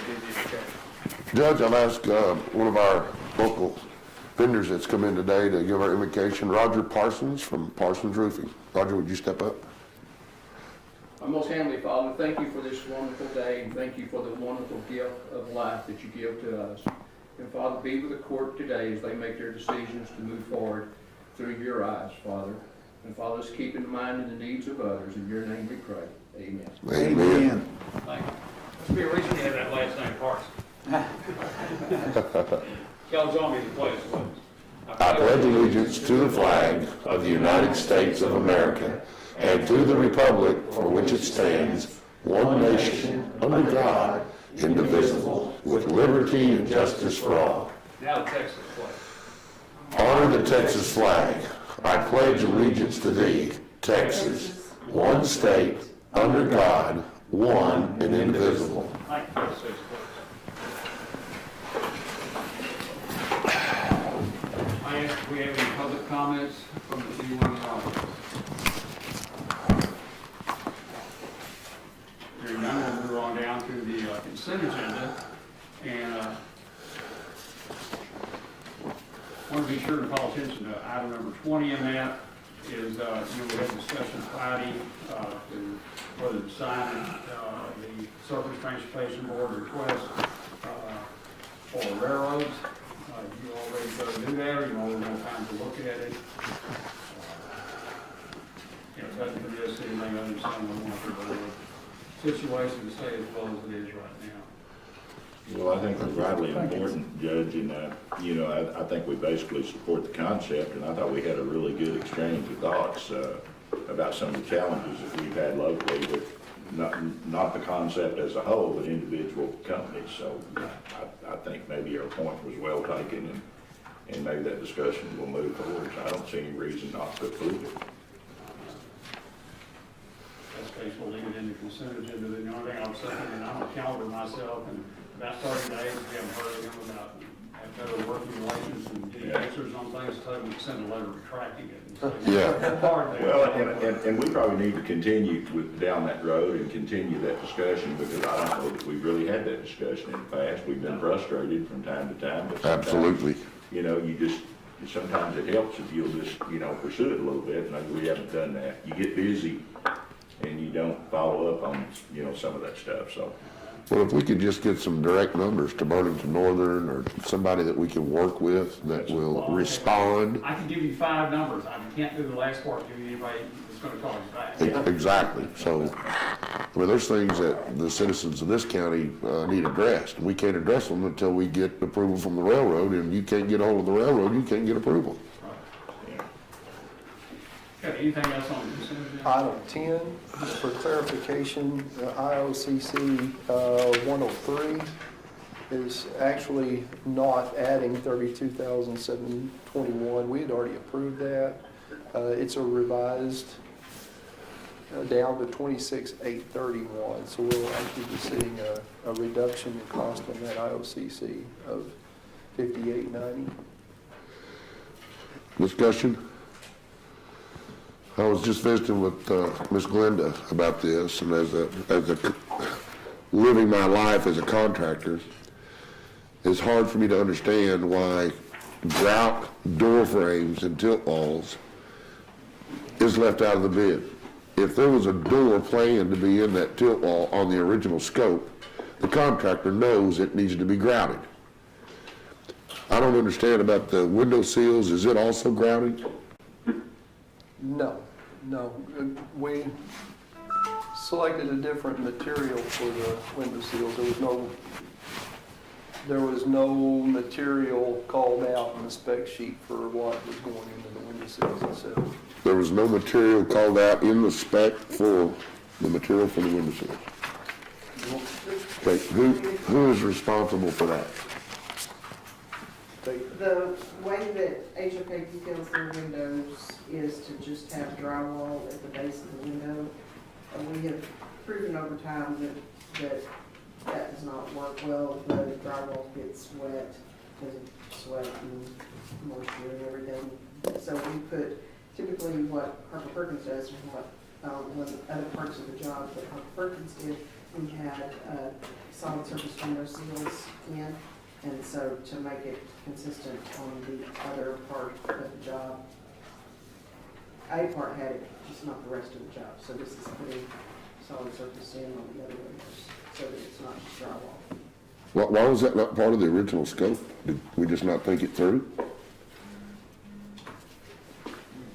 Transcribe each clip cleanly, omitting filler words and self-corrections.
busy occasion. Judge, I've asked one of our local vendors that's come in today to give our invocation, Roger Parsons from Parsons Roofing. Roger, would you step up? Our most heavenly Father, thank you for this wonderful day, and thank you for the wonderful gift of life that you give to us. And Father, be with the court today as they make their decisions to move forward through your eyes, Father. And Father, let's keep in mind the needs of others. In your name we pray. Amen. Amen. Thank you. Must be a reason you have that last name, Parsons. Y'all join me to pledge, please. I pledge allegiance to the flag of the United States of America and to the republic for which it stands, one nation, under God, indivisible, with liberty and justice for all. Now the Texas flag. Honor the Texas flag. I pledge allegiance to thee, Texas, one state, under God, one and indivisible. Thank you. Six, please. I ask if we have any public comments from the C1 audience. Hearing none, we'll move on down to the consent agenda. And want to be sure to call attention to item number 20 in that is, we had discussion Friday to whether to sign the Surface Transportation Board request for railroads. You already go to do that, or you already have time to look at it. Doesn't for this, anything other than saying we want the situation to stay as well as it is right now. Well, I think it's rightly important, Judge, and I think we basically support the concept, and I thought we had a really good exchange of thoughts about some of the challenges that we've had locally with not the concept as a whole, but individual companies. So I think maybe our point was well taken, and maybe that discussion will move forward. So I don't see any reason not to approve it. That's case, we'll leave it in the consent agenda. The only thing I'm saying, and I'm a calendar myself, and about 30 days, we haven't heard of him about better working relations and getting answers on things, so we send a letter retracting it. And Yeah. Well, and we probably need to continue down that road and continue that discussion, because I don't know that we've really had that discussion in the past. We've been frustrated from time to time, but sometimes, Absolutely. sometimes it helps if you'll just, pursue it a little bit, and we haven't done that. You get busy and you don't follow up on, some of that stuff, so. Well, if we could just get some direct numbers to Burlington Northern or somebody that we can work with that will respond. I can give you 5 numbers. I can't do the last part, give you anybody that's going to call you back. Exactly. So, there's things that the citizens of this county need addressed. We can't address them until we get approval from the railroad, and you can't get a hold of the railroad, you can't get approval. Okay, anything else on the consent agenda? Item 10, just for clarification, the IOCC 103 is actually not adding 32,721. We had already approved that. It's a revised down to 26,831. So we'll actually be seeing a reduction in cost on that IOCC of 5890. Discussion? I was just visiting with Miss Glenda about this, and as a living my life as a contractor, it's hard for me to understand why grout door frames and tilt walls is left out of the bid. If there was a door planned to be in that tilt wall on the original scope, the contractor knows it needs to be grouted. I don't understand about the window seals. Is it also grouted? No. We selected a different material for the window seals. There was no material called out in the spec sheet for what was going into the window seals itself. There was no material called out in the spec for the material for the window seals. Okay, who is responsible for that? The way that HOK details their windows is to just have drywall at the base of the window. And we have proven over time that does not work well. The drywall gets wet because of sweat and moisture and everything. So we put, typically what Harper Perkins does and what other parts of the job that Harper Perkins did we had solid surface window seals in, and so to make it consistent on the other part of the job, A part had it, just not the rest of the job, so this is putting solid surface in on the other windows, so that it's not just drywall. Why was that not part of the original scope? Did we just not think it through?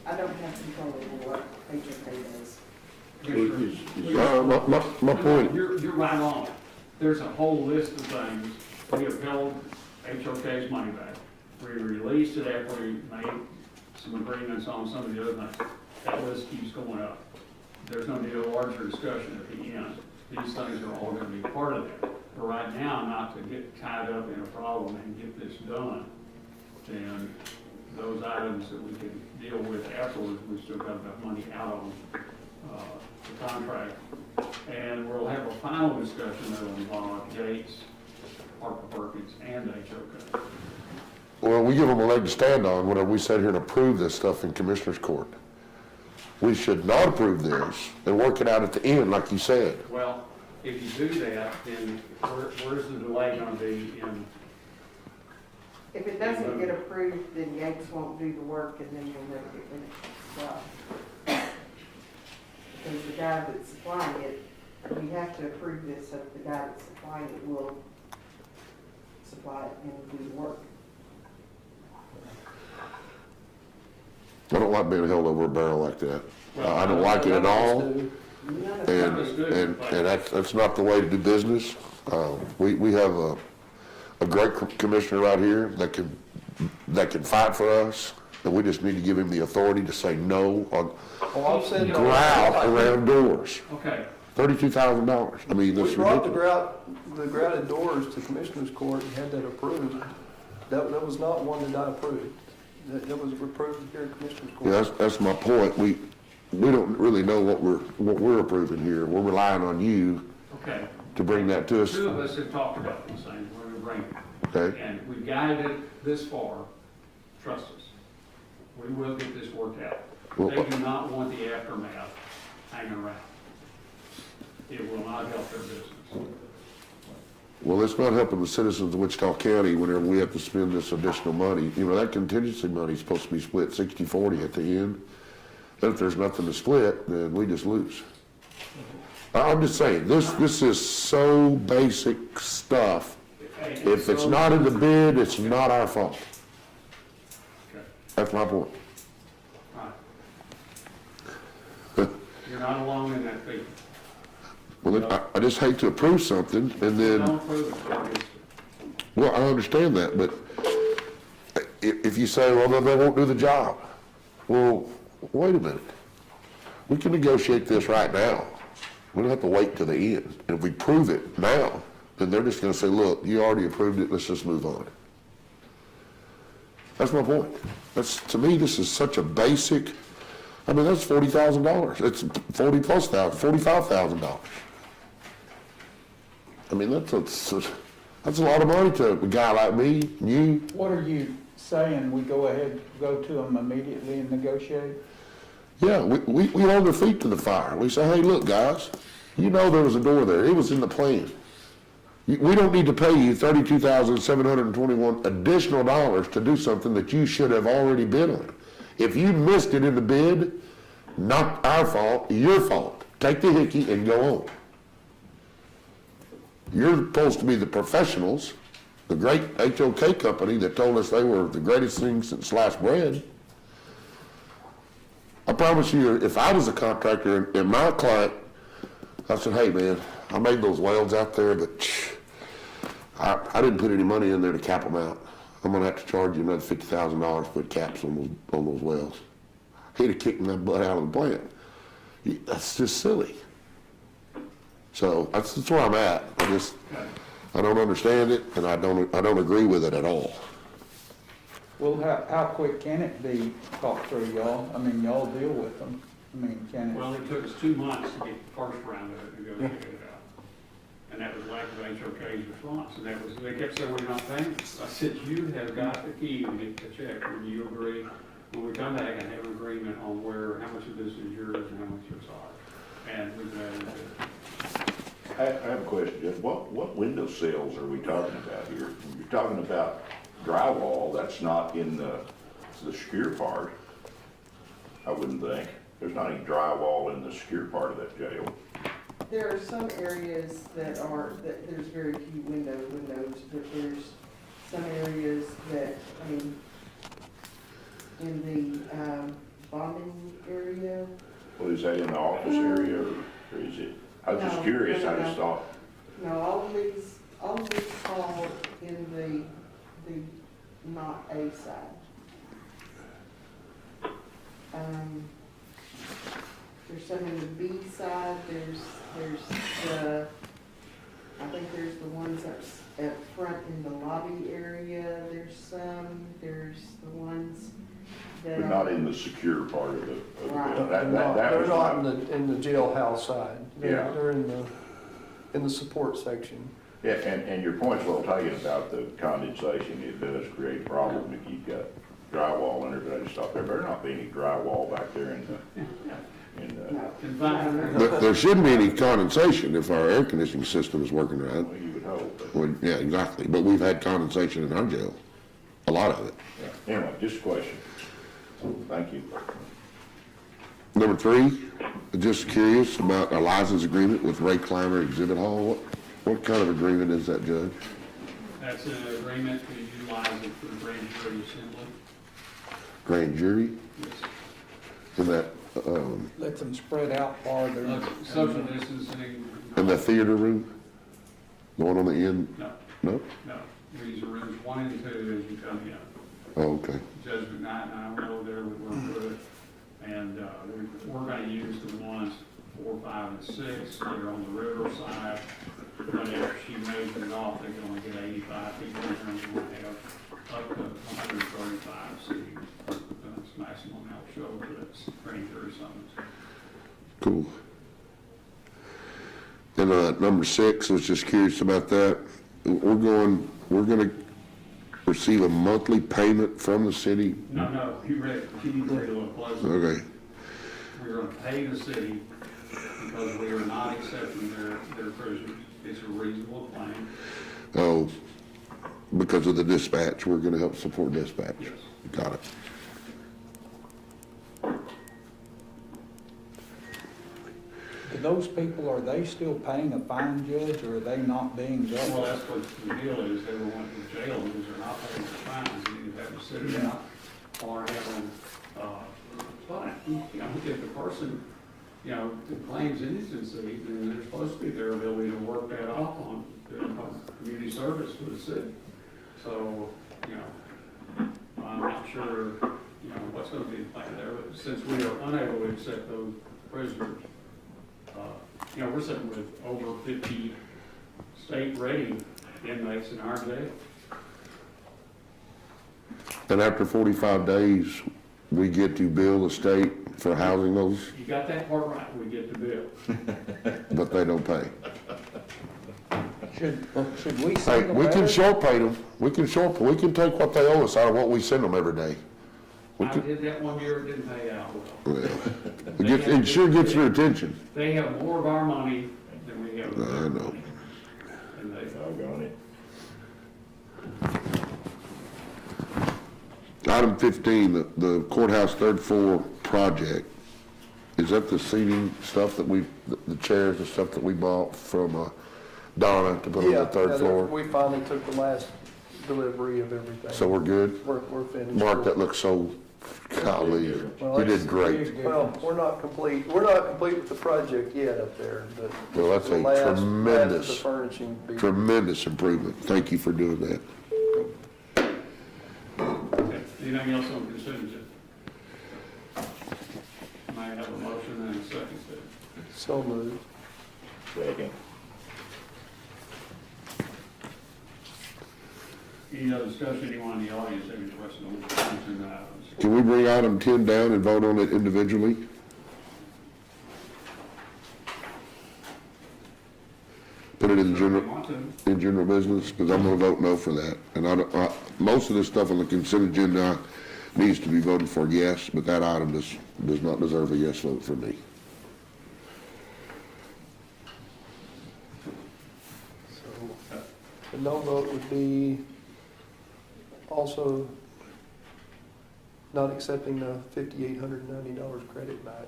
I don't have control over what HOK does. My point, You're right on. There's a whole list of things. We have held HOK's money back. We released it after we made some agreements on some of the other things. That list keeps going up. There's gonna be a larger discussion at the end. These things are all gonna be part of that. But right now, not to get tied up in a problem and get this done, then those items that we can deal with afterwards, we still got enough money out of the contract. And we'll have a final discussion that'll involve Gates, Parker Perkins, and HOK. well, we give them a leg to stand on whenever we sit here and approve this stuff in Commissioner's Court. We should not approve this and work it out at the end, like you said. Well, if you do that, then where's the delay gonna be in? If it doesn't get approved, then Yates won't do the work, and then you'll never get finished. Because the guy that's supplying it, we have to approve this, so the guy that's supplying it will supply it and do the work. I don't like being held over a barrel like that. I don't like it at all. None of And that's not the way to do business. We have a great commissioner right here that can fight for us, and we just need to give him the authority to say no on Well, I've said. grout around doors. Okay, $32,000. I mean, We that's brought ridiculous. the grouted doors to Commissioner's Court and had that approved. That was not one that I approved. That was approved here at Commissioner's Court. Yeah, that's my point. We don't really know what we're approving here. We're relying on you okay. to bring that to us. Two of us have talked about these things, we're gonna bring it. Okay? And we've guided it this far, trust us. We will get this worked out. Well, They do not want the aftermath hanging around. It will not help their business. Well, it's not helping the citizens of Wichita County whenever we have to spend this additional money. You know, that contingency money is supposed to be split 60-40 at the end. But if there's nothing to split, then we just lose. I'm just saying, this is so basic stuff. If it's not in the bid, it's not our fault. Okay, That's my point. all right. You're not alone in that feeling. Well, I just hate to approve something and then, Don't prove it, so it's- well, I understand that, but if you say, well, then they won't do the job. Well, wait a minute. We can negotiate this right now. We don't have to wait till the end. And if we prove it now, then they're just gonna say, look, you already approved it, let's just move on. That's my point. To me, this is such a basic, I mean, that's $40,000. It's $45,000. I mean, that's a lot of money to a guy like me, you. What are you saying, we go ahead, go to them immediately and negotiate? Yeah, we hold their feet to the fire. We say, hey, look, guys, you know there was a door there. It was in the plan. We don't need to pay you $32,721 additional dollars to do something that you should have already bid on. If you missed it in the bid, not our fault, your fault. Take the hickey and go on. You're supposed to be the professionals, the great HOK company that told us they were the greatest thing since sliced bread. I promise you, if I was a contractor and my client, I said, hey man, I made those welds out there, but I didn't put any money in there to cap them out. I'm gonna have to charge you another $50,000 to put caps on those welds. He'd have kicked my butt out of the plant. That's just silly. So that's where I'm at. I don't understand it, and I don't agree with it at all. Well, how quick can it be talked through, y'all? I mean, y'all deal with them. I mean, can it? Well, it took us 2 months to get the first round of it negotiated out. And that was lack of HOK's response, and that was, they kept saying, we're not paying us. I said, you have got the key to get the check, when you agree, when we come back and have an agreement on how much of this is yours and how much is ours. And we've been able to do it. I have a question, Judge. What window sills are we talking about here? When you're talking about drywall, that's not in the secure part, I wouldn't think. There's not any drywall in the secure part of that jail. There are some areas that there's very few windows, but there's some areas that, I mean, in the, bonding area, Well, is that in the office area or is it? I was just No, curious, no, I no, just no. thought, no, all of these fall in the not A side. There's some in the B side, there's the, I think there's the ones that's at front in the lobby area, there's the ones that but are. not in the secure part of the Right. building. They're not, That they're was not my- in the jailhouse side. Yeah. They're in the support section. Yeah, and your point's well taken about the condensation. It does create a problem if you've got drywall in there, but I just thought there better not be any drywall back there in the, No. In fact, There shouldn't be any condensation if our air conditioning system is working right. well, you would hope, but. Well, yeah, exactly, but we've had condensation in our jail, a lot of it. Anyway, just a question. Thank you. Number 3, just curious about our license agreement with Ray Clymer Exhibit Hall. What kind of agreement is that, Judge? that's an agreement to utilize it for the grand jury assembly. Grand jury? Yes. And that, Let them spread out farther. Social distancing. in the theater room? The one on the end? No, No? no, these are rooms 1 and 2 as you come in. Oh, okay. Judge McKnight and I went over there, we worked with it, and we're gonna use the ones 4, 5, and 6, they're on the river side. Whenever she moves it off, they can only get 85 people in there, and we'll have up to 135 seating. That's maximum help show, but it's pretty through something. Cool. And number 6, I was just curious about that. We're gonna receive a monthly payment from the city? No, you read a little closer. Okay, We're gonna pay the city because we are not accepting their prisoners. It's a reasonable claim. oh, because of the dispatch, we're gonna help support dispatch? Yes. Got it. Do those people, are they still paying a fine, Judge, or are they not being Well, governed? that's what the deal is, they were wanting to jail because they're not paying the fines, you either have to sit it out or have them, fine. You know, if the person, you know, claims innocency, then there's supposed to be their ability to work that off on, community service for the city. So, you know, I'm not sure, you know, what's gonna be the plan there, but since we are unable to accept those prisoners, you know, we're sitting with over 50 state rating inmates in our jail. And after 45 days, we get to bill the state for housing those, You got that part right, we get the bill. but they don't pay. Should we Hey, send a we can letter? short pay them. We can take what they owe us out of what we send them every day. We I can, did that one year, it didn't pay out well. well, it sure gets your attention. They have more of our money than we have of I their know. money. And they, Doggone it. Item 15, the courthouse third floor project. Is that the seating stuff that the chairs and stuff that we bought from Donna to put on the third floor? We finally took the last delivery of everything. So we're good? We're finished. Mark, that looks so, golly, Well, you did it's- great. Well, we're not complete with the project yet up there, but. Well, that's the a last of the tremendous, furnishing. be- tremendous improvement. Thank you for doing that. okay. Anything else on consent agenda? May I have a motion and a second, please? So moved. Second. Any other discussion, anyone in the audience have any questions on the consent items? Can we bring item 10 down and vote on it individually? Put it in Certainly general, want to. in general business, because I'm gonna vote no for that. And most of this stuff on the consent agenda needs to be voted for yes, but that item does not deserve a yes vote from me. The no vote would be also not accepting the $5,890 credit back.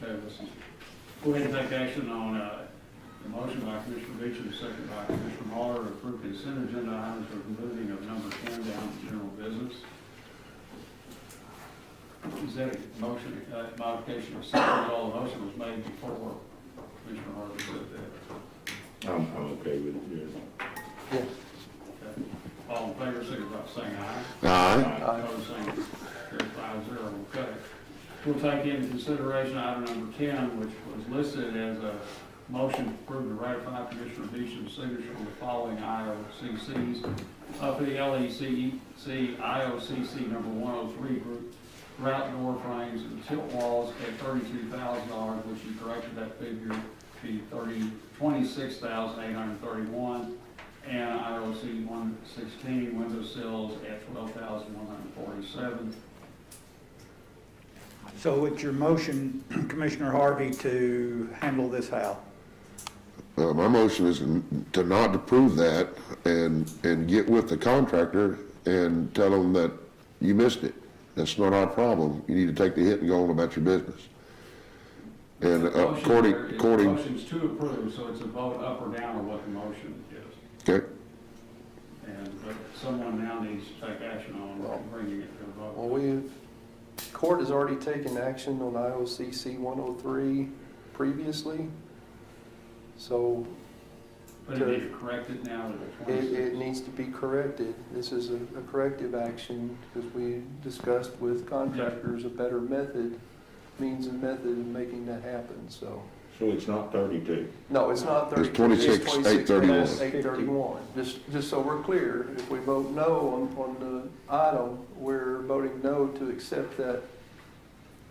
Okay, let's go ahead and take action on the motion by Commissioner Beecham, second by Commissioner Muller, to approve consent agenda items for the moving of number 10 down to general business. Is that a motion, modification of second? All the motion was made before Commissioner Harvey said that. I'm okay with it, Yeah. Okay. All in favor, signify by saying aye. Aye. Aye. Opposed, same. Carried 5-0. Okay. We'll take into consideration item number 10, which was listed as a motion to approve to ratify Commissioner Beecham's signature on the following IOCCs. For the LECC, IOCC number 103 group, route door frames and tilt walls at $32,000, which you corrected that figure to be $26,831. And IOC 116 window sills at $12,147. So it's your motion, Commissioner Harvey, to handle this how? My motion is to not approve that and get with the contractor and tell them that you missed it. That's not our problem. You need to take the hit and go on about your business. And according, Motion's to approve, so it's a vote up or down on what the motion is. okay, But someone now needs to take action on bringing it to a vote. Well, court has already taken action on IOCC 103 previously, so But it need to correct it now to the it 26. needs to be corrected. This is a corrective action because we discussed with contractors a better means and method of making that happen, so. So it's not 32. No, it's not 30. It's 26,831. 831. Just so we're clear, if we vote no on the item, we're voting no to accept that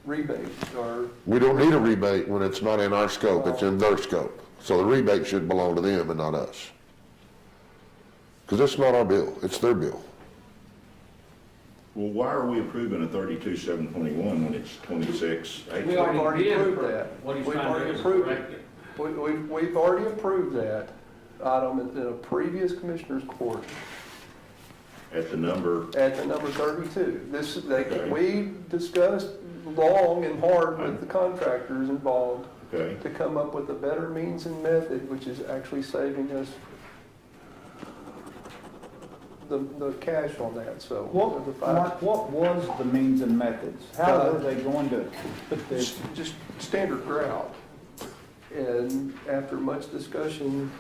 rebate or, we don't need a rebate when it's not in our scope, it's in their scope. So the rebate should belong to them and not us. Because it's not our bill, it's their bill. Well, why are we approving a 32,721 when it's 26,831? We already did approved approve. that. What he's We've trying to already do is approved correct it. it. We've already approved that item in a previous commissioner's court At the number, at the number 32. Okay. We discussed long and hard with the contractors involved okay, to come up with a better means and method, which is actually saving us the cash on that, so. the Mark, what was the means and methods? How were they going to put this? Just standard grout. And after much discussion,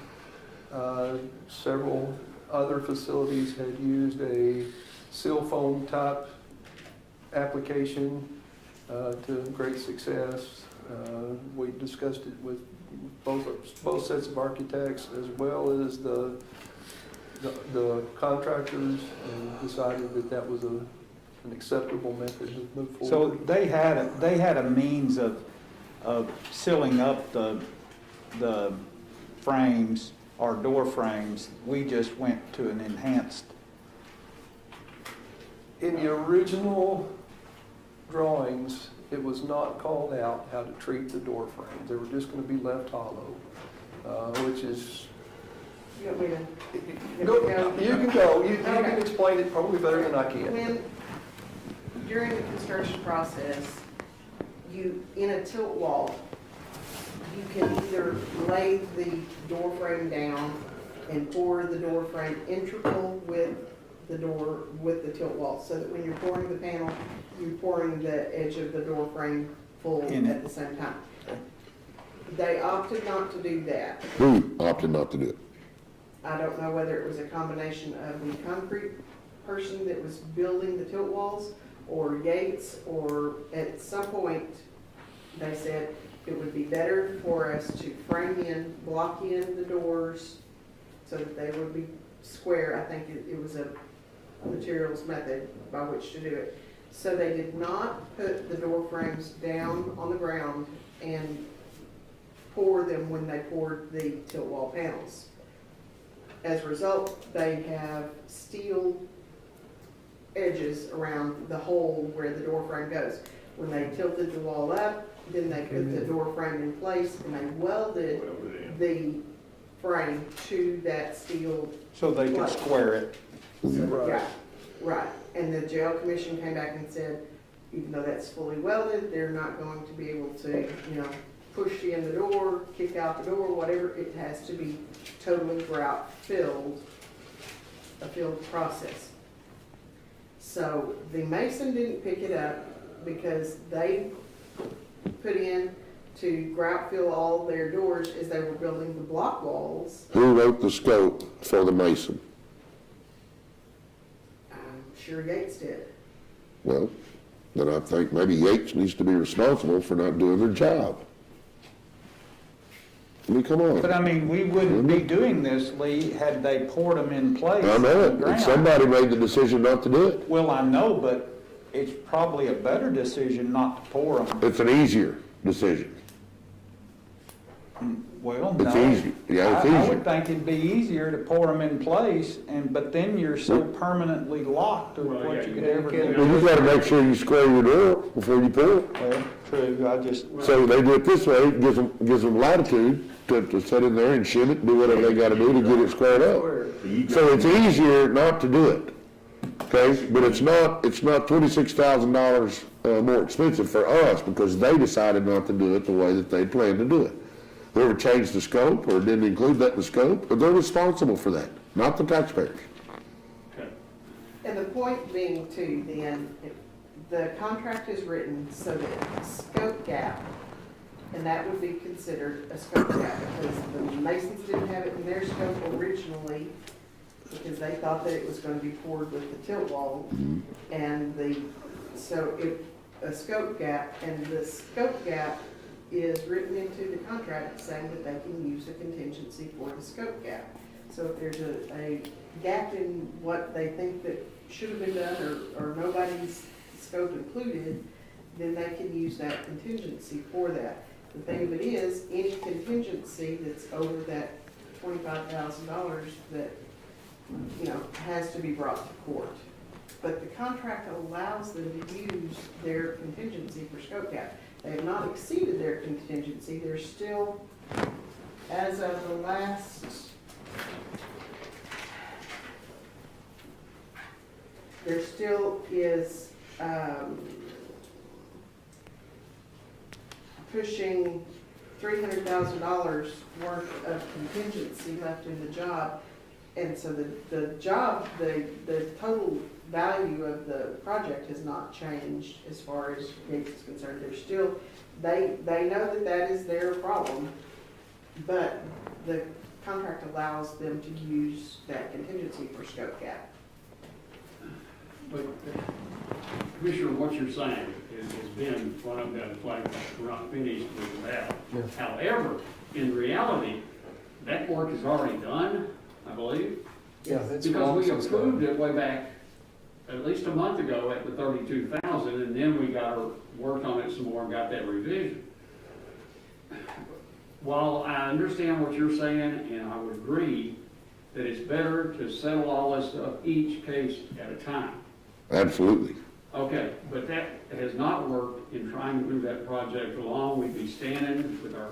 several other facilities had used a seal foam type application to great success. We discussed it with both sets of architects as well as the contractors, and decided that that was an acceptable method to move So forward. they had a means of sealing up the frames or door frames. We just went to an enhanced. In the original drawings, it was not called out how to treat the door frames. They were just gonna be left hollow, which is, You want me to? you can go, you can explain it probably better than I can. When, during the construction process, in a tilt wall, you can either lay the door frame down and pour the door frame integral with the tilt wall, so that when you're pouring the panel, you're pouring the edge of the door frame full In it. at the same time. They opted not to do that. Who opted not to do it? I don't know whether it was a combination of the concrete person that was building the tilt walls, or Yates, or at some point, they said it would be better for us to frame in, block in the doors so that they would be square. I think it was a materials method by which to do it. So they did not put the door frames down on the ground and pour them when they poured the tilt wall panels. As a result, they have steel edges around the hole where the door frame goes. When they tilted the wall up, then they put the door frame in place and they welded Well, then, the frame to that steel. So they could square it. Yeah, right. And the jail commission came back and said, even though that's fully welded, they're not going to be able to, push you in the door, kick out the door, whatever. It has to be totally grout filled, a filled process. So the mason didn't pick it up because they put in to grout fill all their doors as they were building the block walls. Who wrote the scope for the mason? I'm sure Yates did. Well, then I think maybe Yates needs to be responsible for not doing their job. I mean, come But on. I mean, we wouldn't be doing this, Lee, had they poured them in place. I know in the it, but ground. somebody made the decision not to do it. Well, I know, but it's probably a better decision not to pour them. It's an easier decision. Well, no. It's easy. Yeah, it's I easier. would think it'd be easier to pour them in place, but then you're so permanently locked to Well, what yeah, you you could can't- ever you do. Well, you gotta make sure you square your door before you pour it. Well, true, I just, So they do it this way, it gives them latitude to sit in there and shim it, do whatever they gotta do to get it squared up. So it's easier not to do it, okay? But it's not $26,000 more expensive for us because they decided not to do it the way that they planned to do it. Whoever changed the scope or didn't include that in the scope, they're responsible for that, not the taxpayers. Okay. And the point being too, then, the contract is written so that scope gap, and that would be considered a scope gap, because the Masons didn't have it in their scope originally, because they thought that it was gonna be poured with the tilt wall, and so a scope gap, and the scope gap is written into the contract saying that they can use a contingency for the scope gap. So if there's a gap in what they think that should have been done, or nobody's scope included, then they can use that contingency for that. The thing of it is, any contingency that's over that $25,000 that, has to be brought to court. But the contract allows them to use their contingency for scope gap. They have not exceeded their contingency. They're still, as of the last, there still is, pushing $300,000 worth of contingency left in the job. And so the job, the total value of the project has not changed as far as Yates is concerned. They're still, they know that is their problem, but the contract allows them to use that contingency for scope gap. But Commissioner, what you're saying has been what I'm going to play, we're not finished with that. However, in reality, that work is already done, I believe. Yeah, it's Because long we since done. approved it way back, at least a month ago at the 32,000, and then we worked on it some more and got that revision. While I understand what you're saying, and I would agree that it's better to settle all this stuff each case at a time. Absolutely. Okay, but that has not worked in trying to move that project along. We'd be standing with our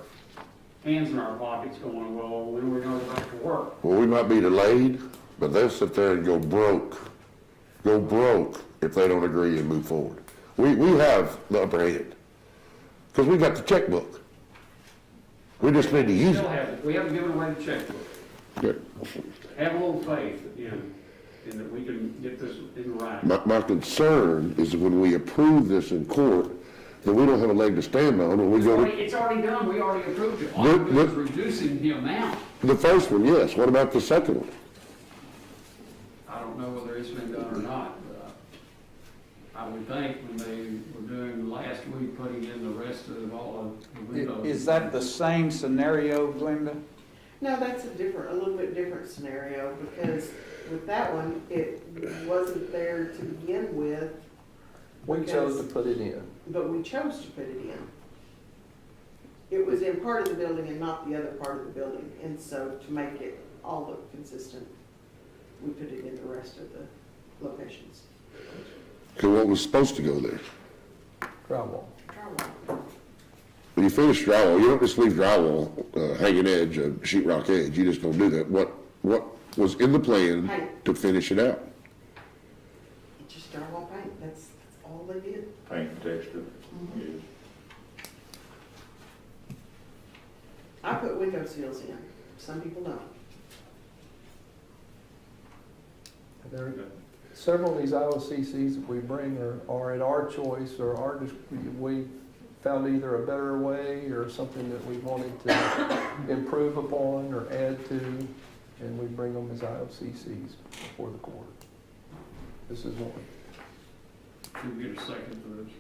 hands in our pockets going, well, when are we going to go back to work? Well, we might be delayed, but they'll sit there and go broke if they don't agree and move forward. We have the upper hand, because we got the checkbook. We just need to use it. We haven't given away the checkbook. Good. Have a little faith, in that we can get this in writing. My concern is that when we approve this in court, that we don't have a leg to stand on, and we go, It's already done, we already approved it. All I'm doing is reducing the amount. the first one, yes, what about the second one? I don't know whether it's been done or not, but I would think when they were doing last week, putting in the rest of all of the windows. is that the same scenario, Glenda? No, that's a little bit different scenario, because with that one, it wasn't there to begin with, We chose to put it in. but we chose to put it in. It was in part of the building and not the other part of the building, and so to make it all look consistent, we put it in the rest of the locations. Okay, what was supposed to go there? Drywall. Drywall. you finish drywall, you don't just leave drywall, hanging edge, sheet rock edge, you just don't do that. What was in the plan to finish it out? It's just drywall paint, that's all they did. Paint and texture, yes. I put window seals in, some people don't. There, several of these IOCCs that we bring are at our choice, or we found either a better way or something that we wanted to improve upon or add to, and we bring them as IOCCs before the court. This is one. Can we get a second for this?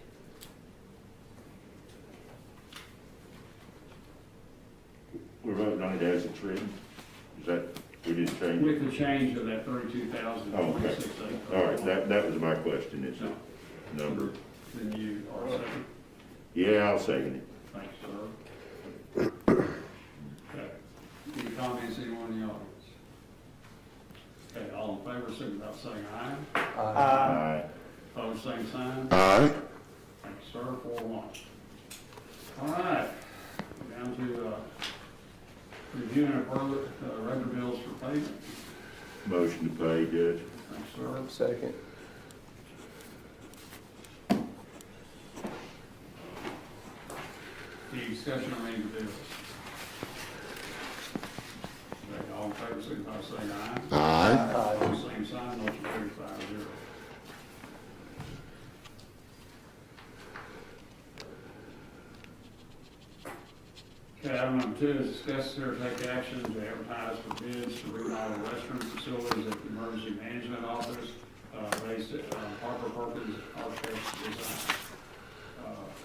We're voting on it as it's written? Is that, we didn't change it? With the change of that 32,000 to Oh, okay. 26,800. All right, that was my question, is No. the number. Then you are second. Yeah, I'll second it. Thanks, sir. Okay. Any comments, anyone in the audience? Okay, all in favor, signify by saying aye. Aye. Opposed, same sign. Aye. Thanks, sir, 4-1. All right, down to reviewing of regular bills for payment. Motion to pay, Judge. Thanks, sir. Second. Any discussion on any of the bills? Okay, all in favor, signify by saying aye. Aye. Opposed, same sign, motion carries 5-0. Okay, item number 2 is discuss or take action to advertise for bids to remodel restroom facilities at the Emergency Management Office, based at Harper Perkins Architects Design.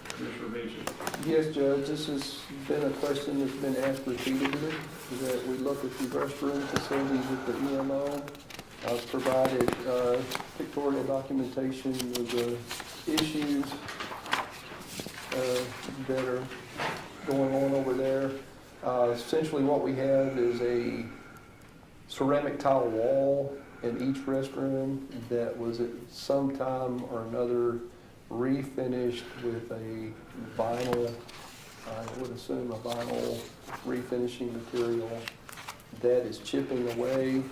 Commissioner Beecham. Yes, Judge, this has been a question that's been asked repeatedly, that we look at the restroom facilities at the EMO. I've provided pictorial documentation of the issues that are going on over there. Essentially what we have is a ceramic tile wall in each restroom that was at some time or another refinished with a vinyl, I would assume a vinyl refinishing material that is chipping away.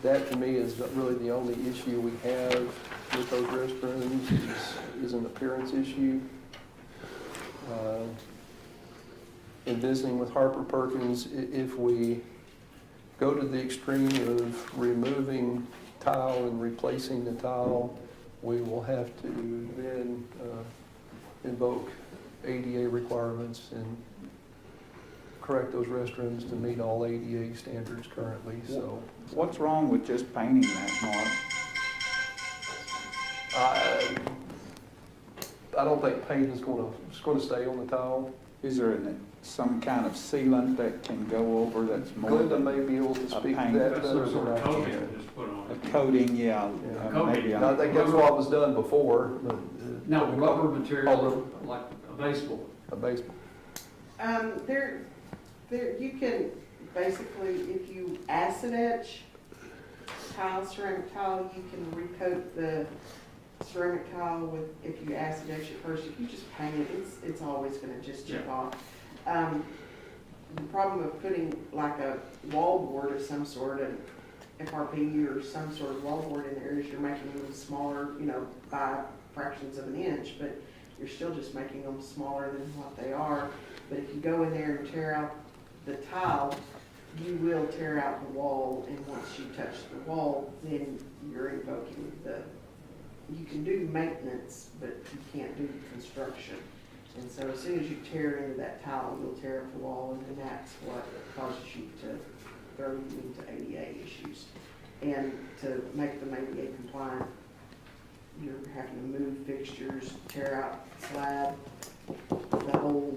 That to me is really the only issue we have with those restrooms is an appearance issue. In visiting with Harper Perkins, if we go to the extreme of removing tile and replacing the tile, we will have to then invoke ADA requirements and correct those restrooms to meet all ADA standards currently, so. What's wrong with just painting that, Mark? I don't think paint is gonna stay on the tile. Is there some kind of sealant that can go over that's more? Glenda may be able to speak to paint. that That's better some sort than I of coating can. that just put on A it. coating, yeah. Yeah. Maybe I think that's what was done before. No, rubber material, Oh, like a baseball. a baseball. You can, basically, if you acid etch tile, ceramic tile, you can recoat the ceramic tile with, if you acid etch it first, if you just paint it, it's always gonna just chip off. The problem of putting like a wall board of some sort, an FRP or some sort of wall board in there is you're making them smaller, by fractions of an inch, but you're still just making them smaller than what they are. But if you go in there and tear out the tile, you will tear out the wall, and once you touch the wall, then you're invoking you can do maintenance, but you can't do construction. And so as soon as you tear into that tile, you'll tear up the wall, and then that's what causes you to throw you into ADA issues. And to make them ADA compliant, you're having to move fixtures, tear out slab, the whole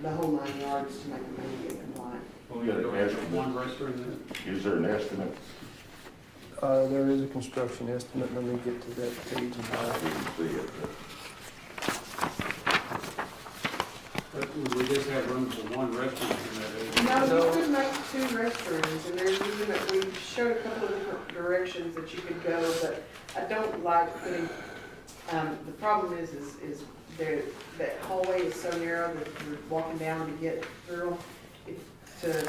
9 yards to make them ADA compliant. Well, we got one restroom then? Is there an estimate? There is a construction estimate. Let me get to that page. I didn't see it. But we just have room for one restroom in that area. No, you could make 2 restrooms, and there's we showed a couple of different directions that you could go, but I don't like putting, the problem is that hallway is so narrow that you're walking down to get through them.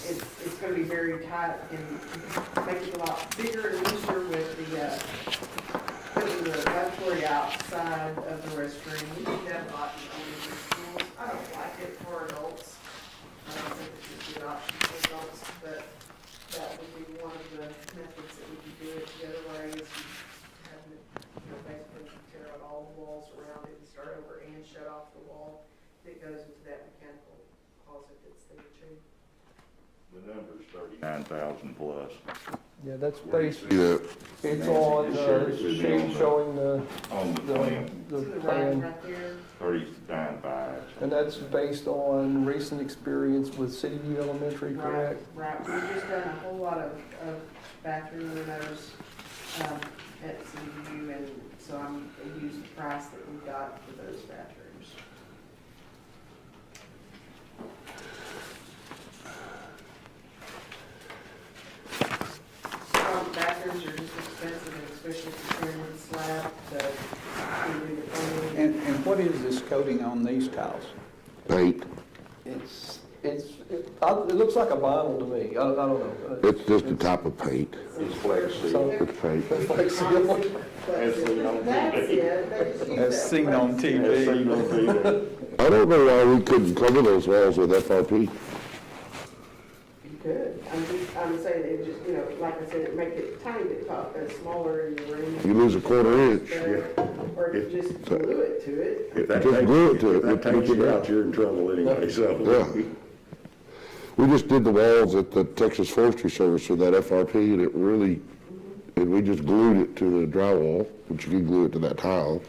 It's gonna be very tight and make it a lot bigger and looser with the, putting the lavatory outside of the restroom. We do that a lot in elementary schools. I don't like it for adults. I don't think it should be an option for adults, but that would be one of the methods that we could do it. The other way is you have it, basically tear out all the walls around it and start over and shut off the wall that goes into that mechanical closet that's there too. The number's 39,000 plus. Yeah, that's based, Yeah, it's on the sheet showing On the plan, the See the plan. writing right there? 39.5. And that's based on recent experience with City View Elementary, correct? Right, we've just done a whole lot of bathroom windows, at CVU, and so I used the price that we got for those bathrooms. Some bathrooms are just expensive, and especially considering the slab, to do the plumbing. And what is this coating on these tiles? paint. It looks like a vinyl to me, I don't know. It's just a type of paint. It's Flex Seal. So- It's paint. It's like seal. As seen on That's TV. it, they just use As that seen on flex. TV. As seen on TV. I don't know why we couldn't cover those walls with FRP. You could, I'm saying, it just, like I said, it make it tiny bit smaller in the room. You lose a quarter inch. Or if you just glue it to it. If that Just glue it to it. If that takes you out, you're in trouble anyway, so. Yeah. We just did the walls at the Texas Forestry Service with that FRP, and it really, and we just glued it to the drywall, which you can glue it to that tile,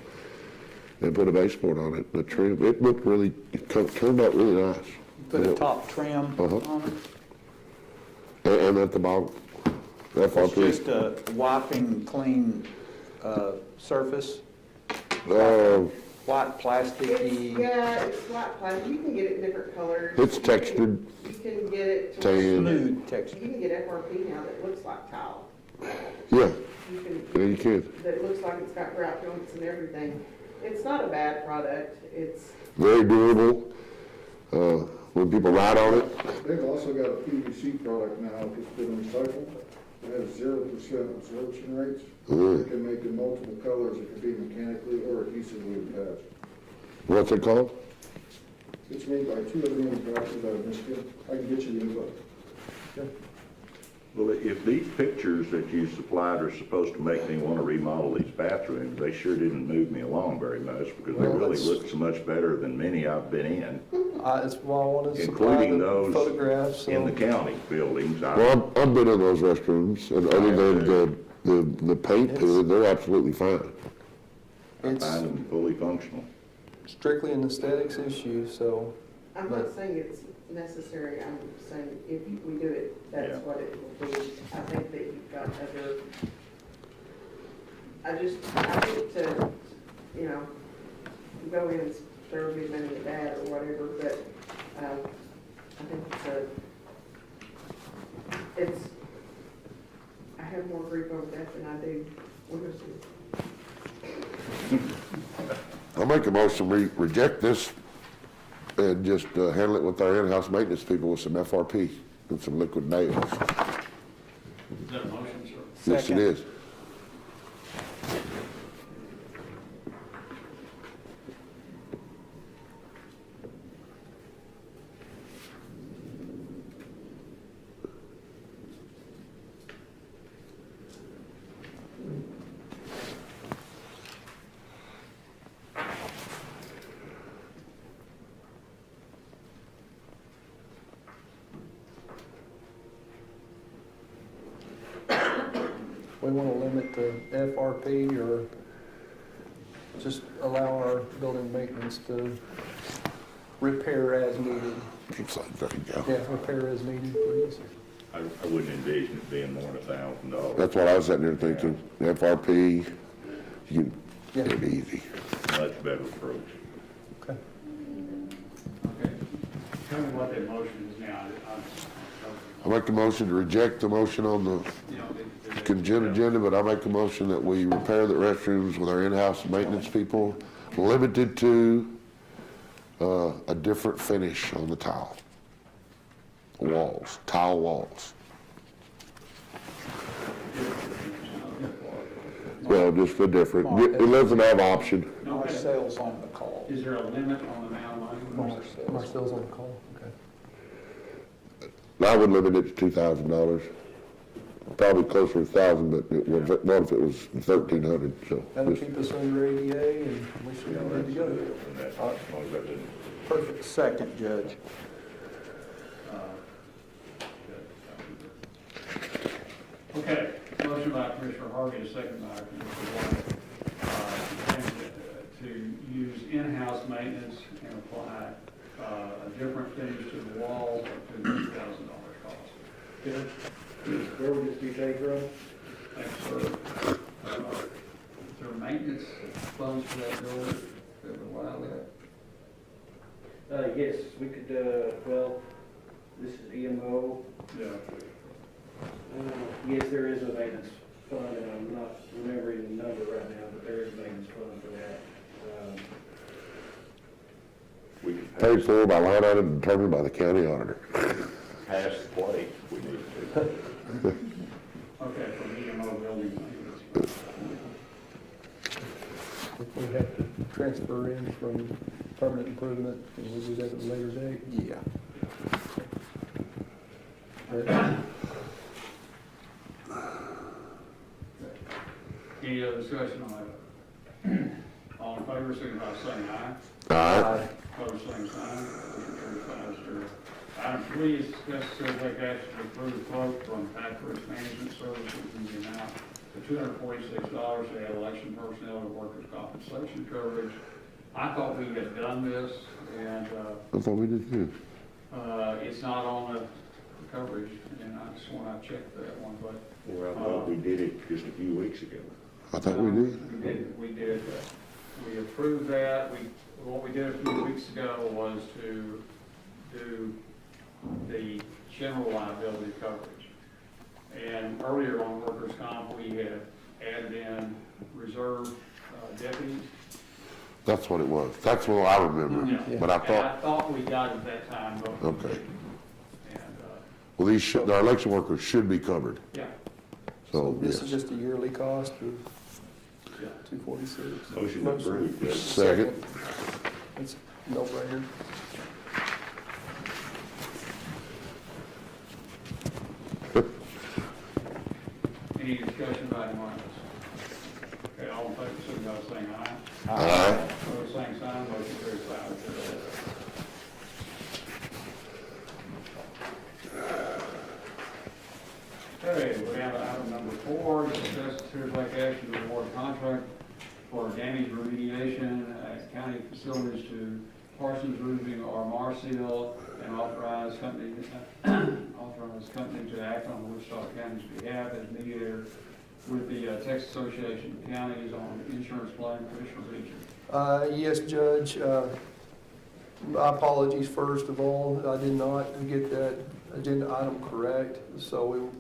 and put a baseboard on it. The trim, it looked really, turned out really nice. Put a top trim Uh-huh. on it? And at the bottom, It's FRP. just a wiping clean surface, white plasticky. Yeah, it's flat plastic, you can get it in different colors. It's textured, You can get it to where tan. Smooth texture. you can get FRP now that looks like tile. Yeah, You can, yeah, you can. that looks like it's got grout joints and everything. It's not a bad product, it's, Very durable. When people ride on it, They've also got a PVC product now that's been recycled. It has 0% absorption rates. It can make in multiple colors. It can be mechanically or adhesively attached. what's it called? It's made by two other manufacturers out of Michigan. I can get you the info. Well, if these pictures that you supplied are supposed to make me want to remodel these bathrooms, they sure didn't move me along very much because they Well, really that's- look so much better than many I've been in, That's why I wanted to supply including the those photographs, in the so. county buildings. Well, I've been in those restrooms, and other than the paint to it, they're absolutely fine. I It's find them fully functional. strictly an aesthetics issue, so. I'm not saying it's necessary, I'm saying if we do it, that's Yeah. what it will be. I think that you've got other, I think to, go in and throw big money at that or whatever, but, I think I have more grief over that than I do window seats. I'll make a motion, we reject this and just handle it with our in-house maintenance people with some FRP and some liquid nails. Is that a motion, sir? Yes, it Second. is. We want to limit the FRP or just allow our building maintenance to repair as needed. It's like, there you go. Yeah, repair as needed, please. I wouldn't envision it being more than $1,000. That's what I was sitting there thinking, FRP, you can, Yeah. it'd be easy. Much better approach. Okay. Okay. Tell me what that motion is now. I make a motion to reject the motion on the consent agenda, but I make a motion that we repair the restrooms with our in-house maintenance people limited to, a different finish on the tile. Walls, tile walls. Well, just a different, it doesn't have option. Marcel's on the call. Is there a limit on the amount of money? Marcel's on the call, okay. I would limit it to $2,000. Probably closer to 1,000, but what if it was 1,300, so. That'll just- keep us under ADA and we should be ready to go. And that's, as long as that didn't Perfect. Second, Judge. Okay, motion by Commissioner Harvey, a second by Commissioner White, to use in-house maintenance and apply a different finish to the walls up to $2,000 cost. Where would this be taken from? Thanks, sir. Is there maintenance funds for that building that would allow that? Yes, we could, well, this is EMO. Yeah. Yes, there is a maintenance fund, and I'm not remembering the number right now, but there is a maintenance fund for that. we can Paid for by line item determined by the county auditor. pass the plate if we need to. Okay, from EMO building maintenance. If we have to transfer in from permanent improvement, and we'll do that at a later date. Yeah. But Any other discussion on that? All in favor, signify by saying aye. Aye. Opposed, same sign. Motion carries 5-0. Item 3 is discuss and take action to approve the quote from Pack Risk Management Services in the amount of $246 to add election personnel to workers' compensation coverage. I thought we had done this, and I thought we did too. it's not on the coverage, and I just want to check that one, but. Well, I thought we did it just a few weeks ago. I thought we did. We did, we approved that. What we did a few weeks ago was to do the general liability coverage. And earlier on workers' comp, we had added in reserve deputies. That's what it was. That's what I remember. Yeah. But I And thought, I thought we got it that time, but. we Okay. didn't. And, well, these should, our election workers should be covered. yeah, So, this yes. is just a yearly cost of yeah. $246. Motion approved, Judge. Second. It's no brainer. Any discussion about any of this? Okay, all in favor, signify by saying aye. Aye. Opposed, same sign, motion carries 5-0. Okay, we're down to item number 4, discuss consider take action to award a contract for damage remediation at county facilities to Parsons Roofing or Marseal and authorize company to act on Wichita County's behalf as mediator with the Texas Association of Counties on insurance claim. Commissioner Beecham. Yes, Judge. My apologies, first of all. I did not get that agenda item correct, so I'm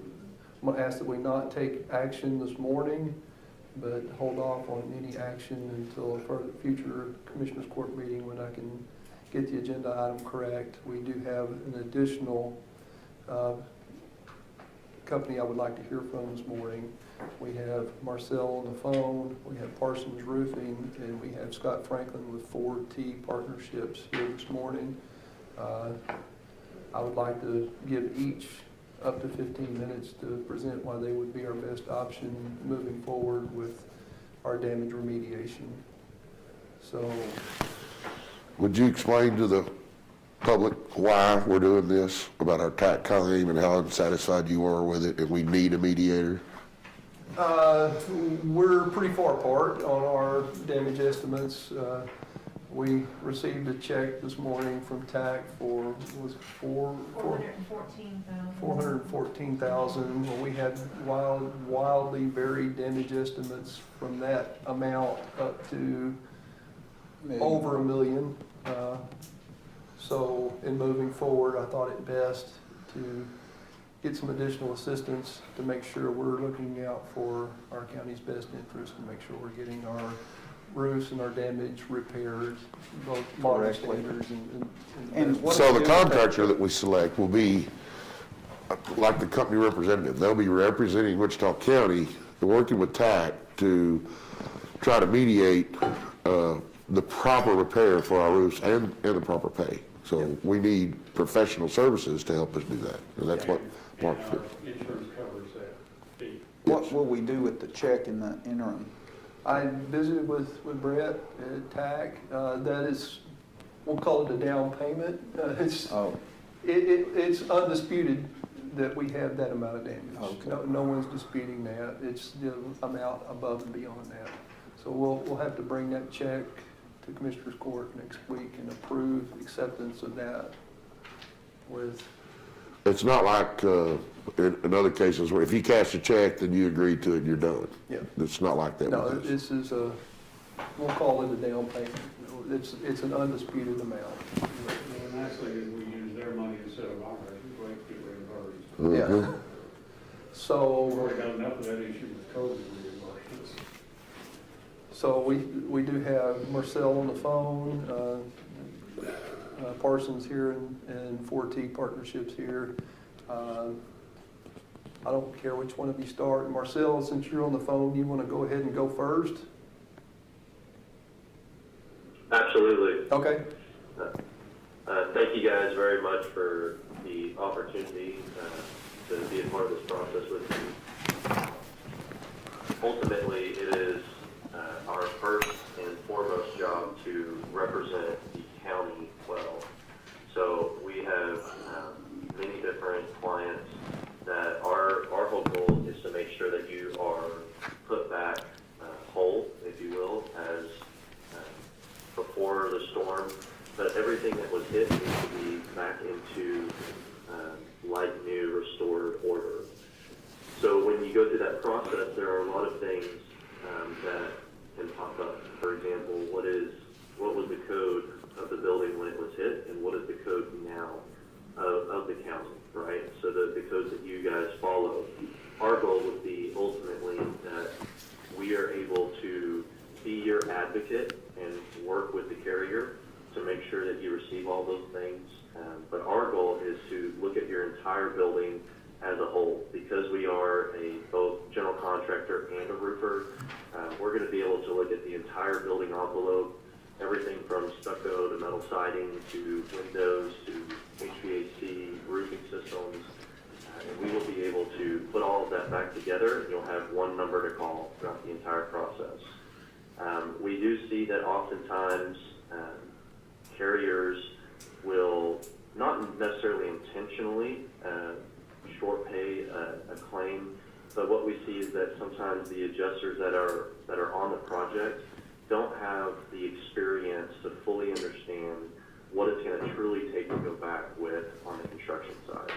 going to ask that we not take action this morning, but hold off on any action until a further future Commissioners Court meeting when I can get the agenda item correct. We do have an additional company I would like to hear from this morning. We have Marcel on the phone, we have Parsons Roofing, and we have Scott Franklin with 4T Partnerships here this morning. I would like to give each up to 15 minutes to present why they would be our best option moving forward with our damage remediation. So, Would you explain to the public why we're doing this, about our tax claim and how unsatisfied you are with it, and we need a mediator? we're pretty far apart on our damage estimates. We received a check this morning from TAC for, was it $414,000. Well, we had wildly varied damage estimates from that amount up to over $1 million. So in moving forward, I thought it best to get some additional assistance to make sure we're looking out for our county's best interest and make sure we're getting our roofs and our damaged repairs, both modern Correctly. standards And what So do we the do with that? contractor that we select will be like the company representative. They'll be representing Wichita County and working with TAC to try to mediate the proper repair for our roofs and the proper pay. So we need professional services to help us do that. And that's what Mark And did. our insurance covers that fee. What will we do with the check in the interim? I visited with Brett at TAC. That is, we'll call it a down payment. It's Oh, it's undisputed that we have that amount of damage. Okay. No one's disputing that. It's the amount above and beyond that. So we'll have to bring that check to Commissioners Court next week and approve acceptance of that with, It's not like in other cases where if you cash a check, then you agree to it and you're done. yeah. It's not like that No, with this. this is we'll call it a down payment. It's an undisputed amount. The nice thing is we use their money instead of ours, we wait to get reimbursed. Mhm. Yeah. So. We've already got enough of that issue with COVID reimbursements. So we do have Marcel on the phone, Parsons here and 4T Partnerships here. I don't care which one of you start. Marcel, since you're on the phone, you want to go ahead and go first? Absolutely. Okay. Thank you guys very much for the opportunity to be a part of this process with you. Ultimately, it is our first and foremost job to represent the county well. So we have many different clients that our whole goal is to make sure that you are put back whole, if you will, as before the storm, but everything that was hit needs to be back into like new, restored order. So when you go through that process, there are a lot of things that can pop up. For example, what was the code of the building when it was hit, and what is the code now of the county, right? So the codes that you guys follow. Our goal would be ultimately that we are able to be your advocate and work with the carrier to make sure that you receive all those things. But our goal is to look at your entire building as a whole. Because we are both general contractor and a roofer, we're going to be able to look at the entire building envelope, everything from stucco to metal siding to windows to HVAC, roofing systems. And we will be able to put all of that back together, and you'll have one number to call throughout the entire process. We do see that oftentimes carriers will not necessarily intentionally short pay a claim, but what we see is that sometimes the adjusters that are on the project don't have the experience to fully understand what it's going to truly take to go back with on the construction side.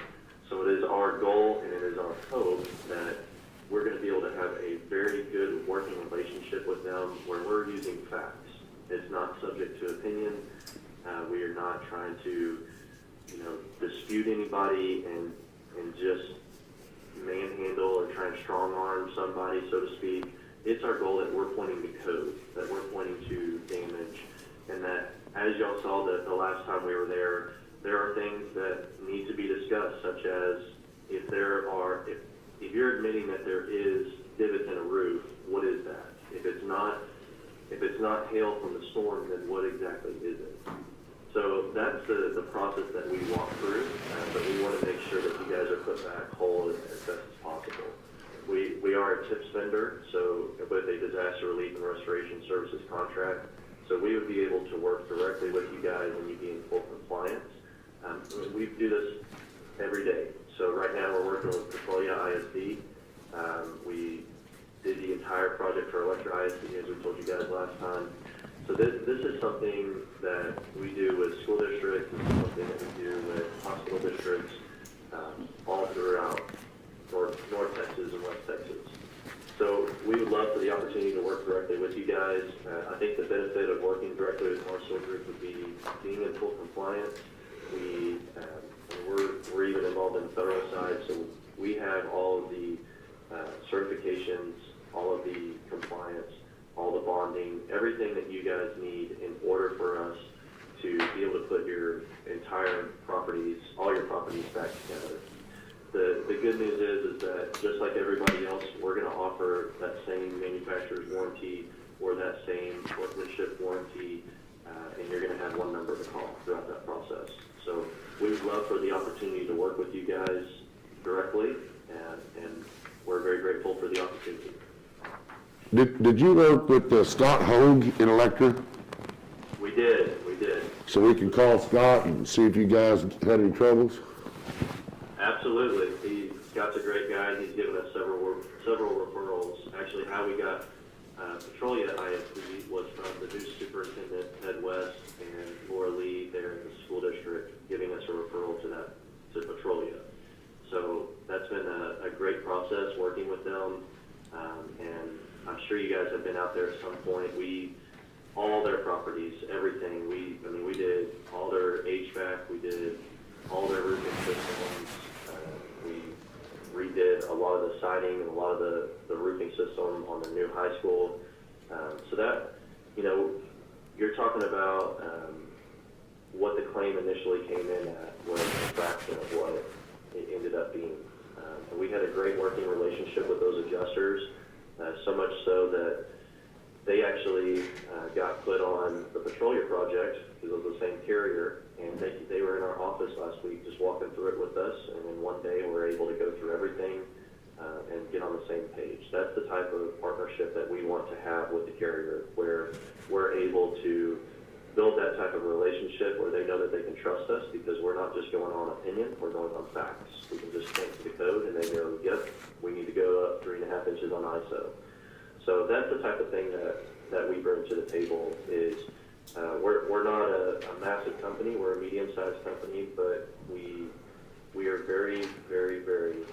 So it is our goal and it is our hope that we're going to be able to have a very good working relationship with them where we're using facts. It's not subject to opinion. We are not trying to, dispute anybody and just manhandle or try and strong arm somebody, so to speak. It's our goal that we're pointing to code, that we're pointing to damage, and that as y'all saw the last time we were there are things that need to be discussed, such as if you're admitting that there is divots in a roof, what is that? If it's not hail from the storm, then what exactly is it? So that's the process that we walk through, but we want to make sure that you guys are put back whole as best as possible. We are a TIPS vendor, so with a disaster relief and restoration services contract, so we would be able to work directly with you guys and you be in full compliance. We do this every day. So right now we're working with Petrolia ISD. We did the entire project for Electra ISD, as we told you guys last time. So this is something that we do with school districts, this is something that we do with hospital districts all throughout North Texas and West Texas. So we would love for the opportunity to work directly with you guys. I think the benefit of working directly with Marcel Group would be being in full compliance. We're even involved in the federal side, so we have all of the certifications, all of the compliance all the bonding, everything that you guys need in order for us to be able to put your entire properties, all your properties back together. The good news is that just like everybody else, we're going to offer that same manufacturer's warranty or that same workmanship warranty, and you're going to have one number to call throughout that process. So we would love for the opportunity to work with you guys directly, and we're very grateful for the opportunity. Did you work with Scott Hogue in Electra? We did. So we can call Scott and see if you guys had any troubles? Absolutely. Scott's a great guy. He's given us several referrals. Actually, how we got Petrolia ISD was from the new superintendent, Ted West, and Laura Lee there in the school district, giving us a referral to Petrolia. So that's been a great process working with them, and I'm sure you guys have been out there at some point. All their properties, everything. We did all their HVAC. We did all their roofing systems. We redid a lot of the siding and a lot of the roofing system on the new high school. So that, you're talking about what the claim initially came in at was a fraction of what it ended up being. And we had a great working relationship with those adjusters, so much so that they actually got put on the Petrolia project because it was the same carrier, and they were in our office last week just walking through it with us, and then one day we were able to go through everything and get on the same page. That's the type of partnership that we want to have with the carrier, where we're able to build that type of relationship where they know that they can trust us because we're not just going on opinion, we're going on facts. We can just change the code and they go, yep, we need to go up 3.5 inches on ISO. So that's the type of thing that we bring to the table is we're not a massive company, we're a medium-sized company, but we are very, very, very,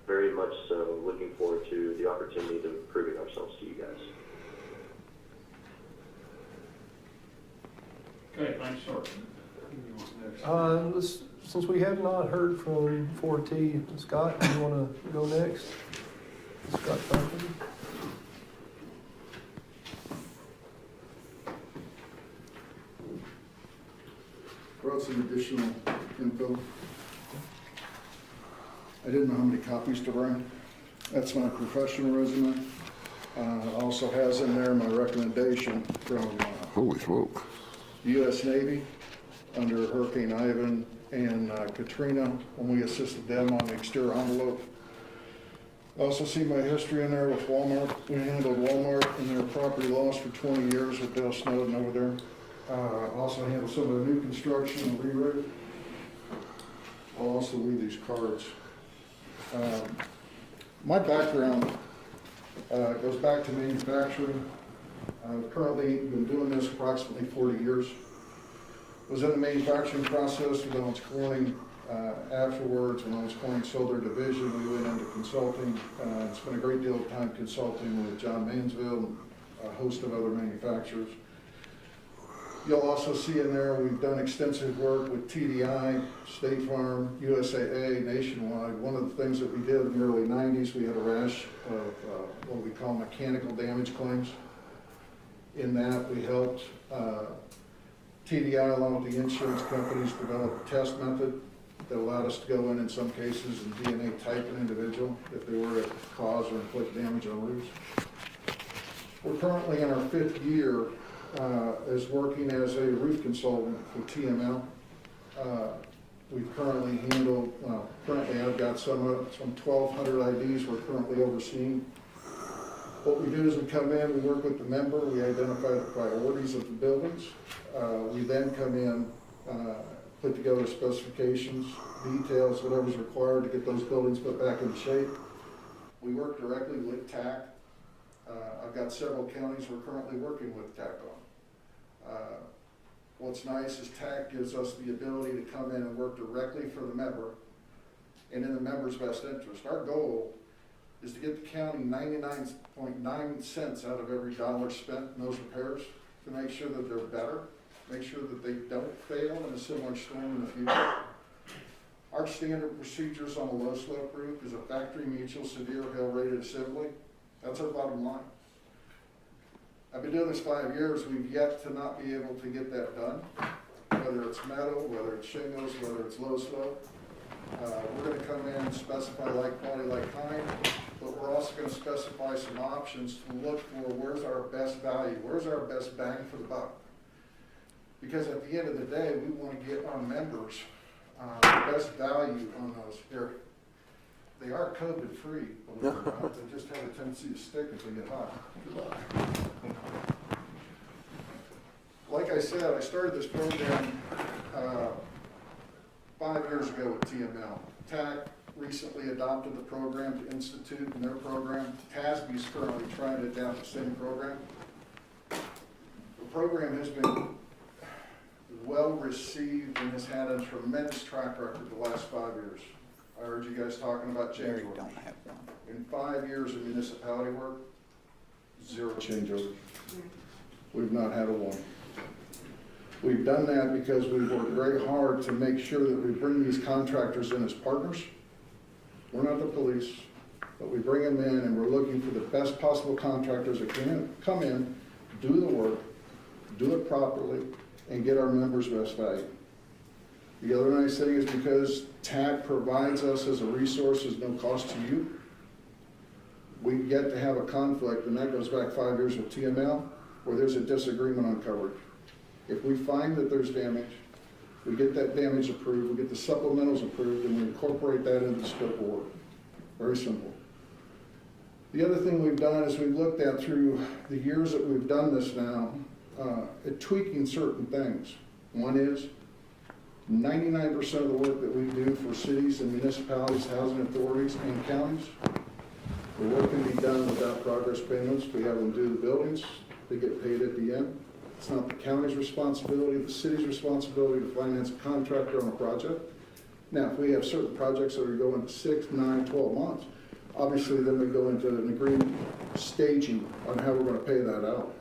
very much so looking forward to the opportunity to proving ourselves to you guys. Okay, thanks, sir. Who do you want next? Since we have not heard from 4T, Scott, do you want to go next? Scott Duncan? Brought some additional info. I didn't know how many copies to bring. That's my professional resume. Also has in there my recommendation from Holy smoke. U.S. Navy under Hurricane Ivan and Katrina when we assisted them on the exterior envelope. Also see my history in there with Walmart. We handled Walmart and their property loss for 20 years with Dale Snowden over there. Also handled some of the new construction and re-roof. I'll also leave these cards. My background goes back to manufacturing. I've currently been doing this approximately 40 years. Was in the manufacturing process with Owens Corning. Afterwards, when Owens Corning sold their division, we went into consulting. Spent a great deal of time consulting with John Mansville and a host of other manufacturers. You'll also see in there we've done extensive work with TDI, State Farm, USAA, Nationwide. One of the things that we did in the early 90s, we had a rash of what we call mechanical damage claims. In that, we helped TDI along with the insurance companies develop a test method that allowed us to go in some cases and DNA type an individual if they were to cause or inflict damage on roofs. We're currently in our 5th year as working as a roof consultant for TML. We've currently handled, currently I've got some 1,200 IDs we're currently overseeing. What we do is we come in, we work with the member, we identify the priorities of the buildings. We then come in, put together specifications, details, whatever's required to get those buildings put back in shape. We work directly with TAC. I've got several counties we're currently working with TAC on. What's nice is TAC gives us the ability to come in and work directly for the member and in the member's best interest. Our goal is to get the county 99.9 cents out of every dollar spent in those repairs to make sure that they're better, make sure that they don't fail in a similar storm in the future. Our standard procedures on a low slope roof is a factory mutual severe hail rated assembly. That's our bottom line. I've been doing this 5 years, we've yet to not be able to get that done, whether it's metal, whether it's shingles, whether it's low slope. We're gonna come in and specify like quality, like kind, but we're also gonna specify some options to look for where's our best value, where's our best bang for the buck. Because at the end of the day, we wanna get our members the best value on those. They are COVID-free, believe it or not, they just have a tendency to stick if they get hot. Like I said, I started this program 5 years ago with TML. TAC recently adopted the program to institute in their program. TASB is currently trying to adapt the same program. The program has been well received and has had a tremendous track record the last 5 years. I heard you guys talking about change Jerry orders. don't have one. In 5 years of municipality work, 0 changeovers. We've not had a one. We've done that because we've worked very hard to make sure that we bring these contractors in as partners. We're not the police, but we bring them in and we're looking for the best possible contractors that can come in, do the work, do it properly, and get our members best value. The other nice thing is because TAG provides us as a resource, is no cost to you. We get to have a conflict, and that goes back 5 years with TML, where there's a disagreement on coverage. If we find that there's damage, we get that damage approved, we get the supplementals approved, and we incorporate that into the scope of work. Very simple. The other thing we've done is we've looked at through the years that we've done this now, at tweaking certain things. One is 99% of the work that we do for cities and municipalities, housing authorities, and counties, the work can be done without progress payments. We have them do the buildings, they get paid at the end. It's not the county's responsibility, the city's responsibility to finance a contractor on a project. Now, if we have certain projects that are going to 6, 9, 12 months, obviously then we go into an agreement staging on how we're going to pay that out.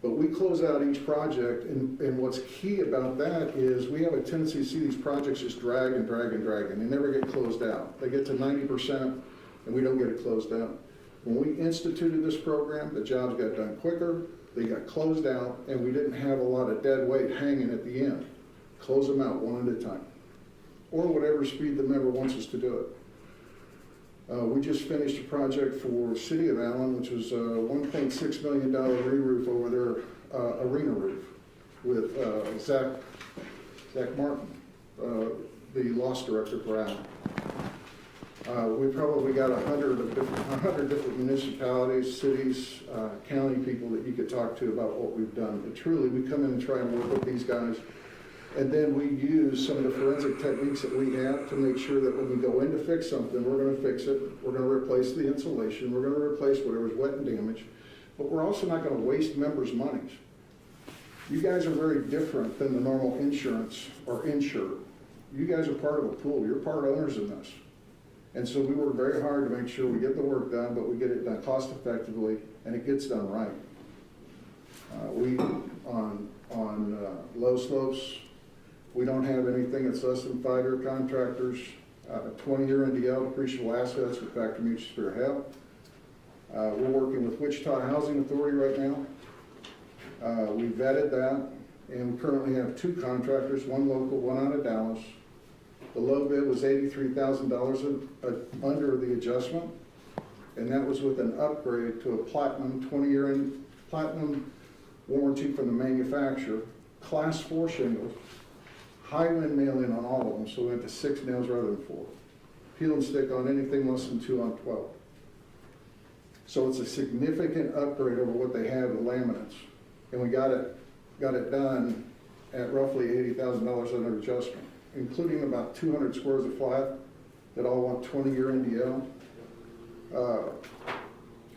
But we close out each project, and what's key about that is we have a tendency to see these projects just drag and drag and drag, and they never get closed out. They get to 90%, and we don't get it closed out. When we instituted this program, the jobs got done quicker, they got closed out, and we didn't have a lot of dead weight hanging at the end. Close them out one at a time, or whatever speed the member wants us to do it. We just finished a project for City of Allen, which was a $1.6 million re-roof over their arena roof with Zach Martin, the loss director for Allen. We probably got 100 different municipalities, cities, county people that you could talk to about what we've done. But truly, we come in and try and work with these guys. And then we use some of the forensic techniques that we have to make sure that when we go in to fix something, we're going to fix it. We're going to replace the insulation. We're going to replace whatever's wet and damaged. But we're also not going to waste members' monies. You guys are very different than the normal insurance or insurer. You guys are part of a pool. You're part owners in this. And so we work very hard to make sure we get the work done, but we get it done cost effectively and it gets done right. On low slopes, we don't have anything that's less than 5-year contractors, 20-year NDL, depreciable assets with Factory Mutual Spirit Help. We're working with Wichita Housing Authority right now. We vetted that, and we currently have 2 contractors, one local, one out of Dallas. The low bid was $83,000 under the adjustment, and that was with an upgrade to a platinum 20-year platinum warranty from the manufacturer, class 4 shingles, high wind nailing on all of them, so we went to 6 nails rather than 4. Peel and stick on anything less than 2 on 12. So it's a significant upgrade over what they had with laminates, and we got it done at roughly $80,000 under adjustment, including about 200 squares of flat that all want 20-year NDL,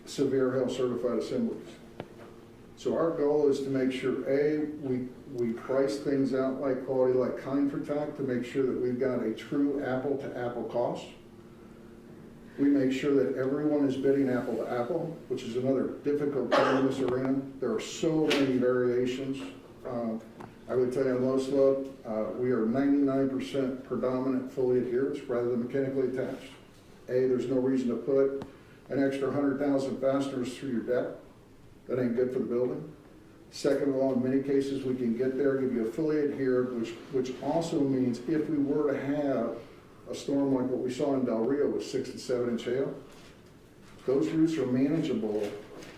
severe health certified assemblies. So our goal is to make sure, A, we price things out like quality, like kind for TAC to make sure that we've got a true apple-to-apple cost. We make sure that everyone is bidding apple to apple, which is another difficult part in this arena. There are so many variations. I would tell you on low slope, we are 99% predominant fully adherence rather than mechanically attached. A, there's no reason to put an extra 100,000 fasteners through your deck. That ain't good for the building. Second of all, in many cases, we can get there, give you a fully adhered, which also means if we were to have a storm like what we saw in Del Rio with 6 and 7 inch hail, those roofs are manageable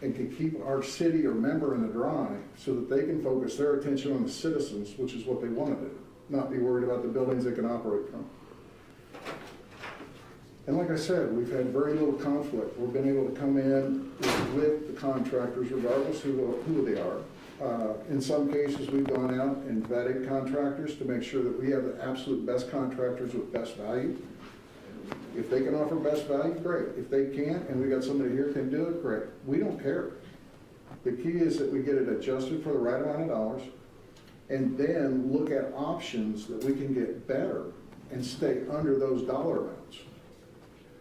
and can keep our city or member in the dry so that they can focus their attention on the citizens, which is what they want to do, not be worried about the buildings they can operate from. And like I said, we've had very little conflict. We've been able to come in with the contractors regardless who they are. In some cases, we've gone out and vetted contractors to make sure that we have the absolute best contractors with best value. If they can offer best value, great. If they can't, and we got somebody here who can do it, great. We don't care. The key is that we get it adjusted for the right amount of dollars, and then look at options that we can get better and stay under those dollar amounts.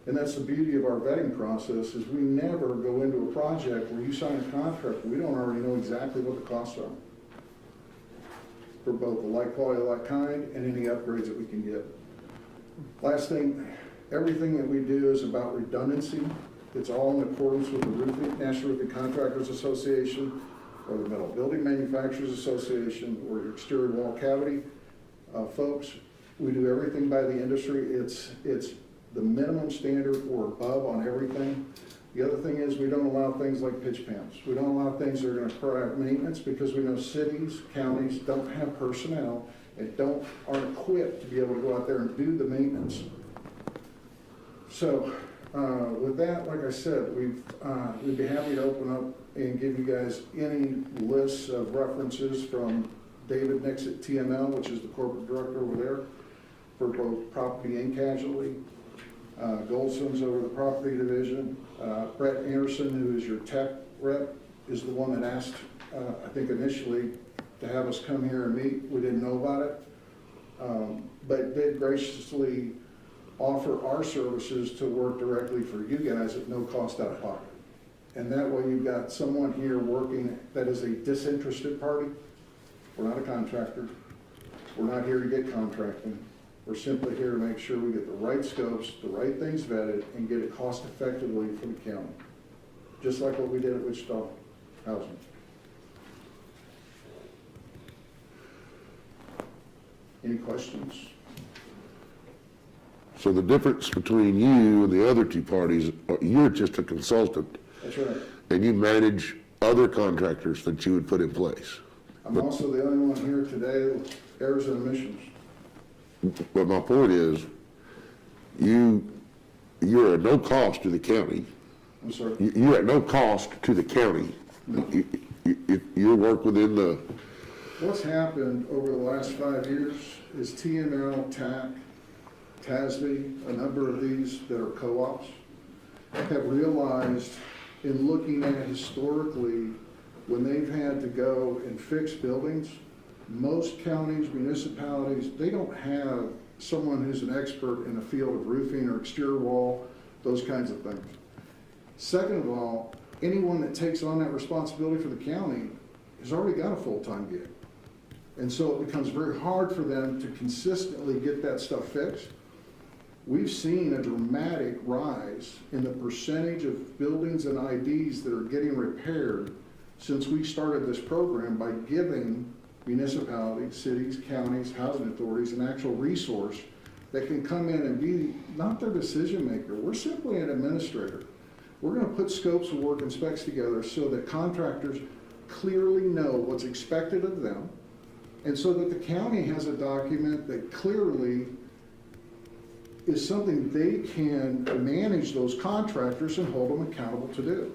And that's the beauty of our vetting process, is we never go into a project where you sign a contract, we don't already know exactly what the costs are for both the like quality, like kind, and any upgrades that we can get. Last thing, everything that we do is about redundancy. It's all in accordance with the National Roofing Contractors Association, or the Metal Building Manufacturers Association, or your exterior wall cavity. Folks, we do everything by the industry. It's the minimum standard or above on everything. The other thing is we don't allow things like pitch pans. We don't allow things that are going to require maintenance because we know cities, counties don't have personnel and aren't equipped to be able to go out there and do the maintenance. So with that, like I said, we'd be happy to open up and give you guys any lists of references from David Nix at TML, which is the corporate director over there, for both property and casualty. Goldson's over the property division. Brett Anderson, who is your tech rep, is the one that asked, I think initially, to have us come here and meet. We didn't know about it, but did graciously offer our services to work directly for you guys at no cost out of pocket. And that way you've got someone here working that is a disinterested party. We're not a contractor. We're not here to get contracting. We're simply here to make sure we get the right scopes, the right things vetted, and get it cost effectively for the county. Just like what we did at Wichita Housing. Any questions? So the difference between you and the other two parties, you're just a consultant, That's right. and you manage other contractors that you would put in place. I'm also the only one here today with Arizona Missions. But my point is, you're at no cost to the county. I'm sorry. You're at no cost to the county. You work within the, What's happened over the last 5 years is TML, TAC, TASB, a number of these that are co-ops, have realized in looking at historically, when they've had to go and fix buildings, most counties, municipalities, they don't have someone who's an expert in the field of roofing or exterior wall, those kinds of things. Second of all, anyone that takes on that responsibility for the county has already got a full-time gig. And so it becomes very hard for them to consistently get that stuff fixed. We've seen a dramatic rise in the percentage of buildings and IDs that are getting repaired since we started this program by giving municipalities, cities, counties, housing authorities an actual resource that can come in and be not their decision maker. We're simply an administrator. We're going to put scopes of work and specs together so that contractors clearly know what's expected of them, and so that the county has a document that clearly is something they can manage those contractors and hold them accountable to do.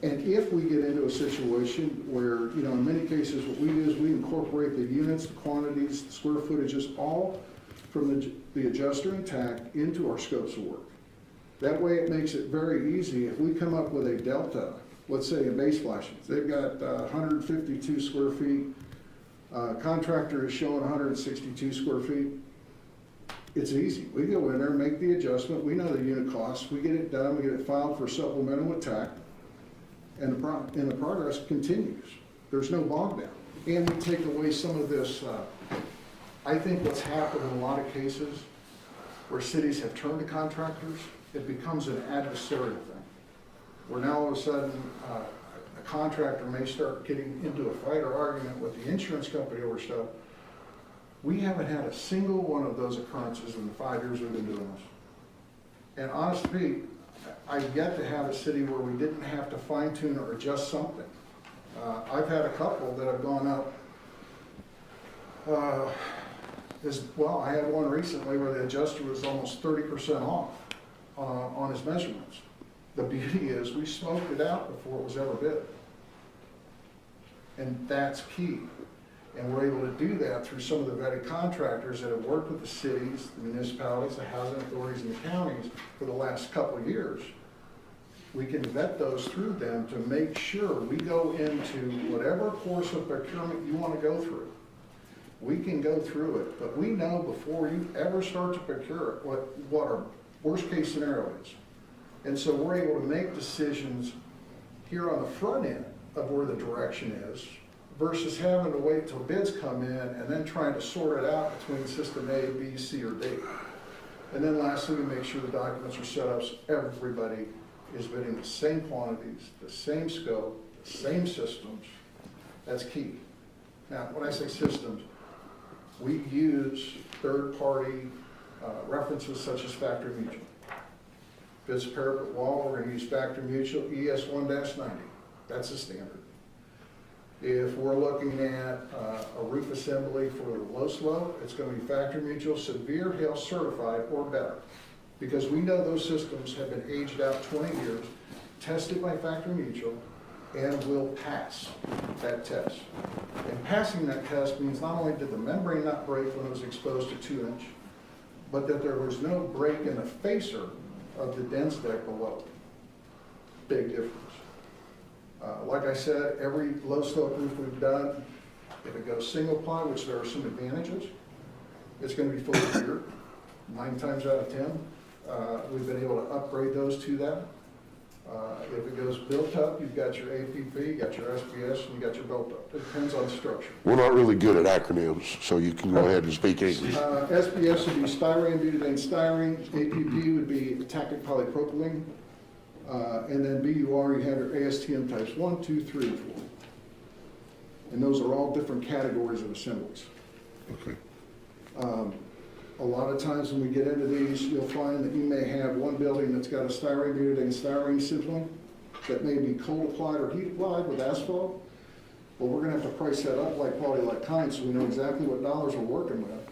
And if we get into a situation where, in many cases, what we do is we incorporate the units, the quantities, the square footages, all from the adjuster and TAC into our scopes of work. That way it makes it very easy. If we come up with a delta, let's say in base flashings, they've got 152 square feet, contractor is showing 162 square feet, it's easy. We go in there, make the adjustment, we know the unit costs, we get it done, we get it filed for supplemental with TAC, and the progress continues. There's no bog down. And we take away some of this, I think what's happened in a lot of cases where cities have turned to contractors it becomes an adversarial thing. Where now all of a sudden, a contractor may start getting into a fight or argument with the insurance company over stuff. We haven't had a single one of those occurrences in the 5 years we've been doing this. And honestly, I've yet to have a city where we didn't have to fine tune or adjust something. I've had a couple that have gone up, I had one recently where the adjuster was almost 30% off on his measurements. The beauty is we smoked it out before it was ever bid. And that's key. And we're able to do that through some of the vetted contractors that have worked with the cities, the municipalities, the housing authorities, and the counties for the last couple of years. We can vet those through them to make sure we go into whatever course of procurement you want to go through. We can go through it, but we know before you ever start to procure it, what our worst case scenario is. And so we're able to make decisions here on the front end of where the direction is versus having to wait till bids come in and then trying to sort it out between system A, B, C, or D. And then lastly, we make sure the documents are set up so everybody is bidding the same quantities, the same scope, the same systems. That's key. Now, when I say systems, we use third-party references such as Factory Mutual. If it's a parapet wall, we're going to use Factory Mutual ES1-90. That's the standard. If we're looking at a roof assembly for the low slope, it's going to be Factory Mutual Severe Hail Certified or better. Because we know those systems have been aged out 20 years, tested by Factory Mutual, and will pass that test. And passing that test means not only did the membrane not break when it was exposed to 2-inch, but that there was no break in the facer of the dense deck below. Big difference. Like I said, every low slope roof we've done, if it goes single ply, which there are some advantages, it's going to be fully geared. 9 times out of 10, we've been able to upgrade those to that. If it goes built up, you've got your APP, you got your SBS, and you got your built up. It depends on the structure. We're not really good at acronyms, so you can go ahead and speak English. SBS would be styrene, butadiene styrene. APP would be tactic polypropylene. And then BUR, you have your ASTM types 1, 2, 3, and 4. And those are all different categories of assemblies. Okay. A lot of times when we get into these, you'll find that you may have one building that's got a styrene, butadiene styrene sibling that may be cold applied or heat applied with asphalt. Well, we're gonna have to price that up like quality, like kind, so we know exactly what dollars we're working with.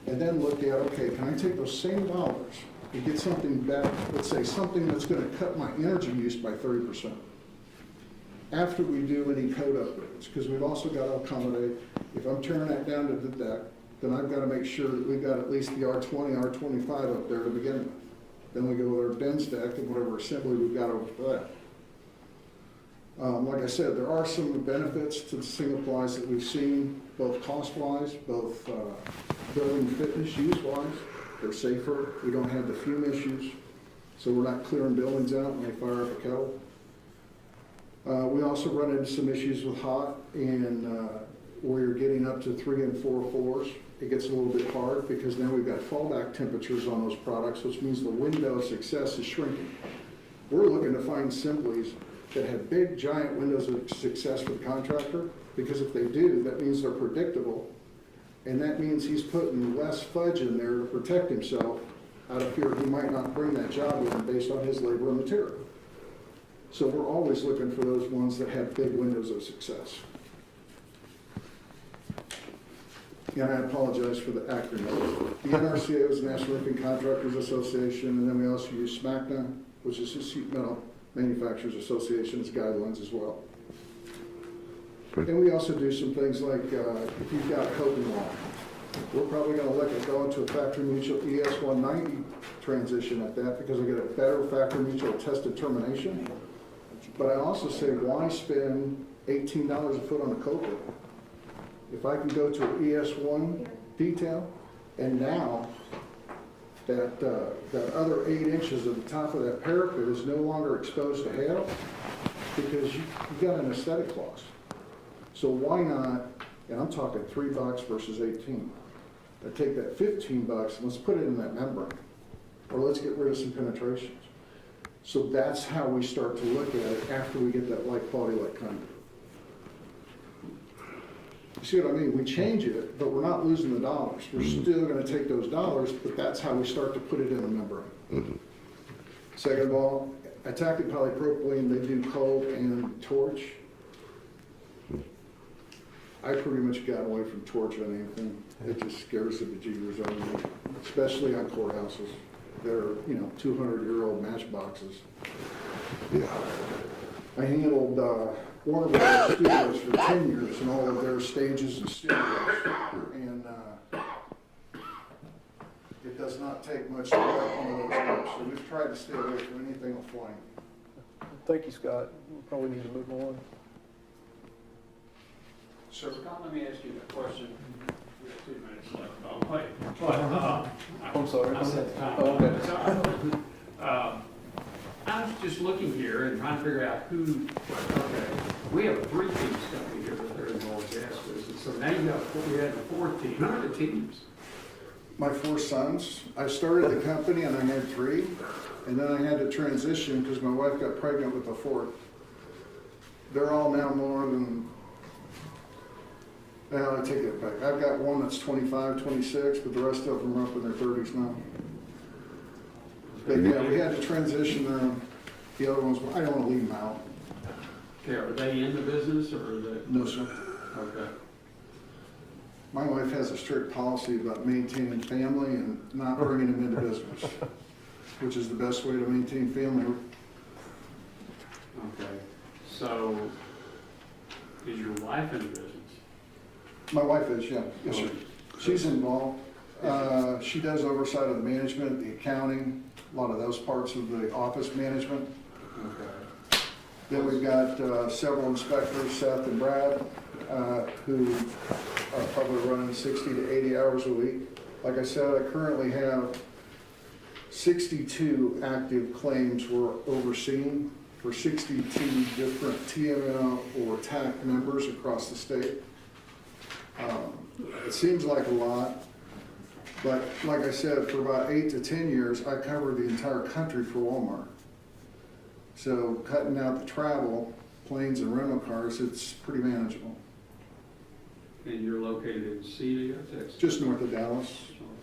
And then look at, okay, can I take those same dollars and get something better, let's say something that's gonna cut my energy use by 30%. After we do any code upgrades, because we've also got to accommodate, if I'm tearing that down to the deck, then I've got to make sure that we've got at least the R20, R25 up there to begin with. Then we go with our dense deck and whatever assembly we've got over that. Like I said, there are some benefits to the single plies that we've seen, both cost-wise, both building fitness use-wise. They're safer. We don't have the fume issues, so we're not clearing buildings out when they fire up a kettle. We also run into some issues with hot and where you're getting up to 3 and 4 floors. It gets a little bit hard because now we've got fallback temperatures on those products, which means the window of success is shrinking. We're looking to find assemblies that have big, giant windows of success for the contractor, because if they do, that means they're predictable, and that means he's putting less fudge in there to protect himself out of fear he might not bring that job in based on his labor and material. So we're always looking for those ones that have big windows of success. And I apologize for the acronym. The NRCA is the National Roofing Contractors Association, and then we also use SMACNA, which is the Sheet Metal Manufacturers Association's guidelines as well. And we also do some things like if you've got a coping wall, we're probably going to look at going to a Factory Mutual ES190 transition at that because we get a better Factory Mutual tested termination. But I also say, why spend $18 a foot on a coping? If I can go to an ES1 detail, and now that that other 8 inches of the top of that parapet is no longer exposed to hail because you got an aesthetic loss. So why not, and I'm talking $3 versus 18. I take that $15 and let's put it in that membrane. or let's get rid of some penetrations. So that's how we start to look at it after we get that light quality, light conduit. You see what I mean? We change it, but we're not losing the dollars. We're still gonna take those dollars, but that's how we start to put it in the membrane. Second of all, Atactic polypropylene, they do coal and torch. I pretty much got away from torch on anything. It just scares the bejeebers out of me, especially on courthouses. They're, 200-year-old matchboxes. Yeah. I handled Warner Brothers Studios for 10 years and all of their stages and studios. And it does not take much to get one of those things. So we've tried to stay away from anything with flame. Thank you, Scott. We probably need to move on. So Scott, let me ask you a question. We have 2 minutes left. Oh, wait. But, I'm sorry. I set the time. Oh, okay. It's all right. I was just looking here and trying to figure out who, okay, we have a 3-piece company here that are involved in gas business. So now you have a 4th team. Who are the teams? My 4 sons, I started the company and I had 3, and then I had to transition because my wife got pregnant with the 4th. They're all now more than, I take it back. I've got one that's 25, 26, but the rest of them are up in their 30s now. But yeah, we had to transition them. The other ones, I don't want to leave them out. Okay, are they in the business or are they? No, sir. Okay. My wife has a strict policy about maintaining family and not bringing them into business, which is the best way to maintain family. Okay. So is your wife in the business? My wife is, yeah. Yes, sir. She's involved. She does oversight of the management, the accounting, a lot of those parts of the office management. Okay. Then we've got several inspectors, Seth and Brad, who are probably running 60 to 80 hours a week. Like I said, I currently have 62 active claims we're overseeing for 62 different TML or TAC members across the state. It seems like a lot, but like I said, for about 8 to 10 years, I covered the entire country for Walmart. So cutting out the travel, planes and rental cars, it's pretty manageable. And you're located in Celia, Texas? Just north of Dallas,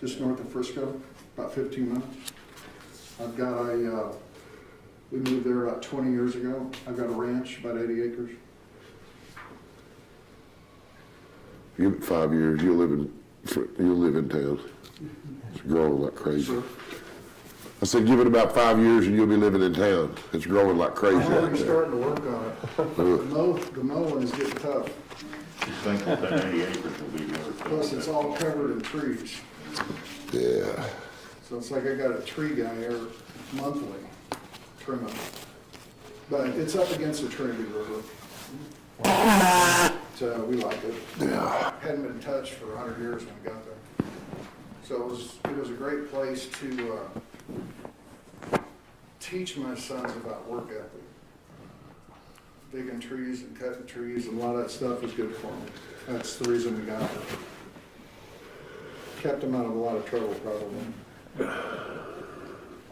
just north of Frisco, about 15 minutes. I've got we moved there about 20 years ago. I've got a ranch, about 80 acres. Give it 5 years, you'll live in town. It's growing like crazy. So I said, give it about 5 years and you'll be living in town. It's growing like crazy I'm out already there. starting to work on it. The mowing is getting tough. You think that 80 acres will be worth? Plus, it's all covered in trees. Yeah. So it's like I got a tree guy here monthly trimming. But it's up against the Trinity River. So we like it. Yeah. Hadn't been touched for 100 years when we got there. So it was a great place to teach my sons about work ethic. Digging trees and cutting trees, and a lot of that stuff is good for them. That's the reason we got it. Kept them out of a lot of trouble, probably.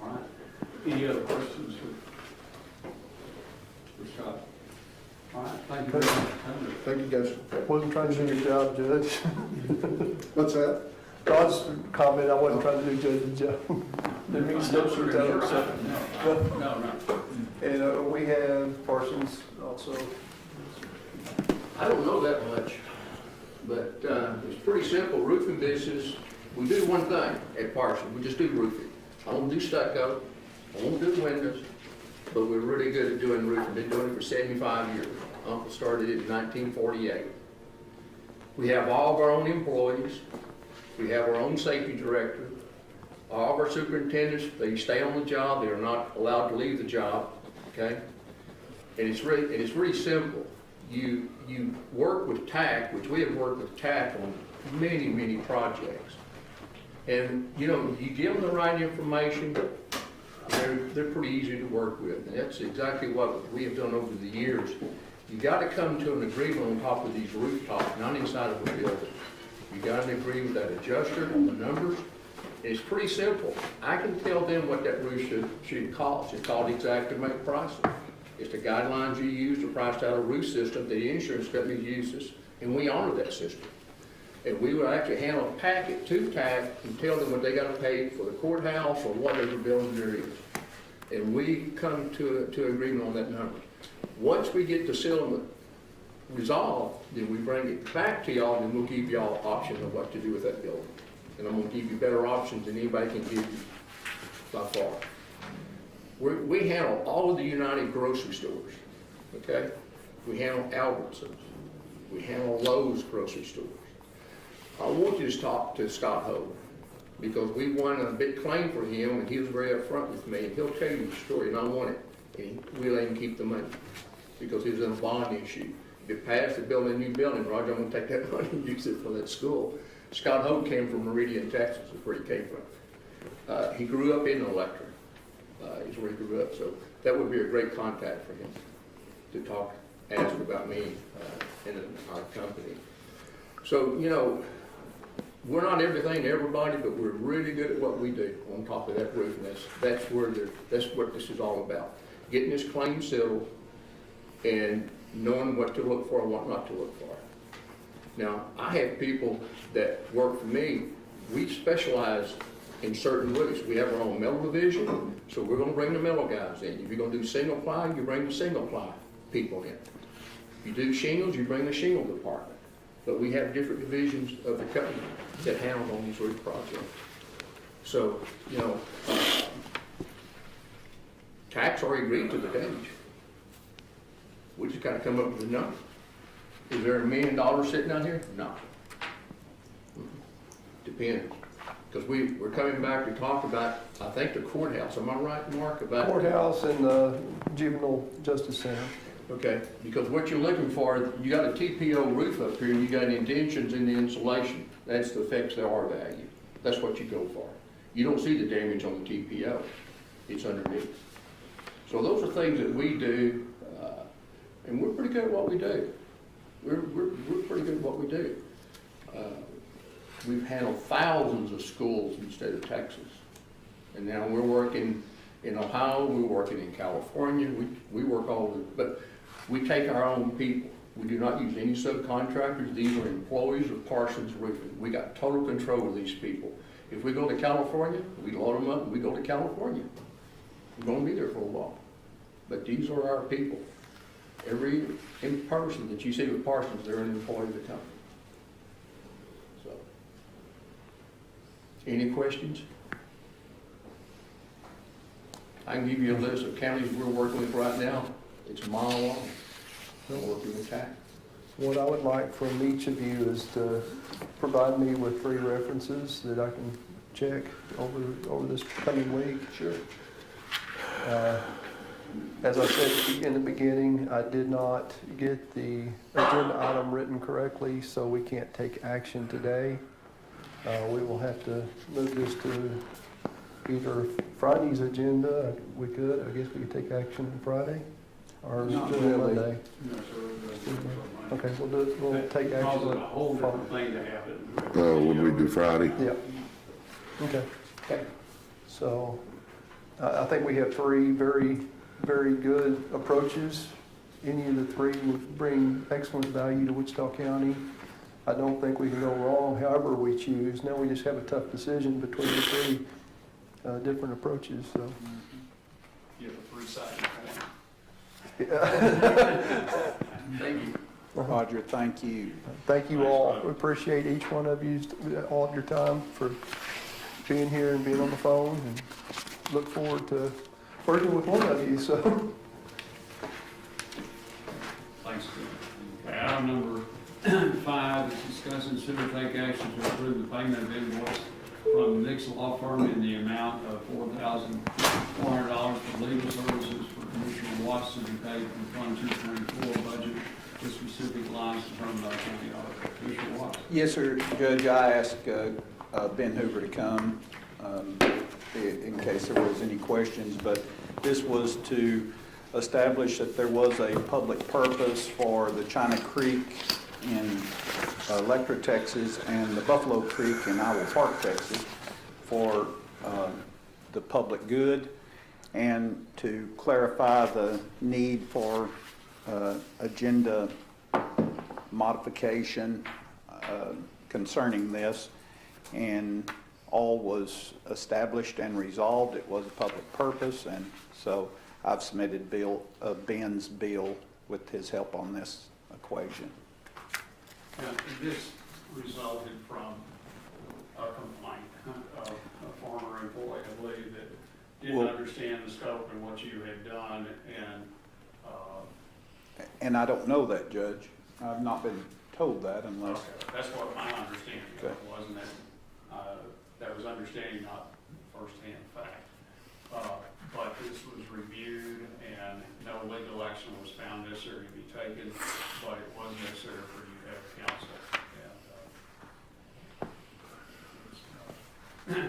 All right. Any other questions for Scott? All right, thank you very much. Thank you, guys. Wasn't trying to do your job, Judge. What's that? God's comment, I wasn't trying to do Judge's job. Didn't mean to step through that, so. No. And we have Parsons also. I don't know that much, but it's pretty simple. Roofing business, we do one thing at Parsons, we just do roofing. I don't do stucco, I won't do windows, but we're really good at doing roofing. Been doing it for 75 years. Uncle started it in 1948. We have all of our own employees. We have our own safety director. All of our superintendents, they stay on the job. They are not allowed to leave the job, okay? And it's really simple. You work with TAC, which we have worked with TAC on many, many projects. And, you give them the right information, they're pretty easy to work with. And that's exactly what we have done over the years. You got to come to an agreement on top of these rooftops, not inside of a building. You got to agree with that adjuster on the numbers, It's pretty simple. I can tell them what that roof should cost. It's called exact-to-make pricing. It's the guidelines you use to price out a roof system that the insurance company uses, and we honor that system. And we would actually handle a packet to TAC and tell them what they gotta pay for the courthouse or whatever building there is. And we come to agreement on that number. Once we get the settlement resolved, then we bring it back to y'all, and we'll give y'all options of what to do with that building. And I'm gonna give you better options than anybody can give you by far. We handle all of the United grocery stores, okay? We handle Albertsons. We handle Lowe's grocery stores. I want you to talk to Scott Hogue, because we won a big claim for him, and he was very upfront with me, and he'll tell you the story, and I want it. And we let him keep the money, because he was in a bond issue. If it passed to build a new building, Roger, I'm gonna take that money and use it for that school. Scott Hogue came from Meridian, Texas, is where he came from. He grew up in Electra, is where he grew up, so that would be a great contact for him to ask about me and our company. So, you know, we're not everything to everybody, but we're really good at what we do on top of that roof, and that's what this is all about. Getting this claim settled and knowing what to look for and what not to look for. Now, I have people that work for me. We specialize in certain roofs. We have our own metal division, so we're gonna bring the metal guys in. If you're gonna do single ply, you bring the single ply people in. If you do shingles, you bring the shingle department. But we have different divisions of the company that handle on these roof projects. So, you know, TAC's already agreed to the damage. We just gotta come up with a number. Is there $1 million sitting out here? No. Depends. Because we're coming back to talk about, I think, the courthouse. Am I right, Mark, about? Courthouse and the Juvenile Justice Center. Okay, because what you're looking for, you got a TPO roof up here, and you got indentions in the insulation. That's the affects the R value. That's what you go for. You don't see the damage on the TPO. It's underneath. So those are things that we do, and we're pretty good at what we do. We're pretty good at what we do. We've handled thousands of schools in the state of Texas. And now we're working in Ohio, we're working in California, we work all over, but we take our own people. We do not use any subcontractors. These are employees of Parsons Roofing. We got total control of these people. If we go to California, we load them up and we go to California. We're gonna be there for a while. But these are our people. Every person that you see with Parsons, they're an employee of the company. So, any questions? I can give you a list of counties we're working with right now. It's a mile long. We're working with TAC. What I would like from each of you is to provide me with 3 references that I can check over this coming week. Sure. As I said in the beginning, I did not get the agenda item written correctly, so we can't take action today. We will have to move this to either Friday's agenda. We could, I guess we could take action on Friday, or Not do it really. Monday. No, sir. Okay, we'll take That action. causes a whole different thing to happen. Would we do Friday? Yeah. Okay. So, I think we have 3 very, very good approaches. Any of the 3 would bring excellent value to Wichita County. I don't think we can go wrong however we choose. Now we just have a tough decision between the 3 different approaches, so. You have a 3-sided Thank you. Roger, thank you. Thank you all. We appreciate each one of you, all of your time for being here and being on the phone, and look forward to working with one of you, so. Thanks. Okay, item number 5 is discuss and consider take action to approve the payment of invoice from the Nixon Law Firm in the amount of $4,400 for legal services for Commissioner Watson to be paid from Fund 224 budget with specific lines determined by the county auditor. Commissioner Watson. Yes, sir, Judge, I asked Ben Hoover to come in case there was any questions, but this was to establish that there was a public purpose for the China Creek in Electra, Texas, and the Buffalo Creek in Iowa Park, Texas. for the public good and to clarify the need for agenda modification concerning this. And all was established and resolved. It was a public purpose, and so I've submitted Ben's bill with his help on this equation. And this resulted from a complaint of a former employee, I believe, that didn't Well- understand the scope and what you had done, And I don't know that, Judge. I've not been told that unless, okay, that's what my understanding of Okay. it was, and that was understanding, not firsthand fact. But this was reviewed, and no legal action was found necessary to be taken, but it was necessary for you to have counsel.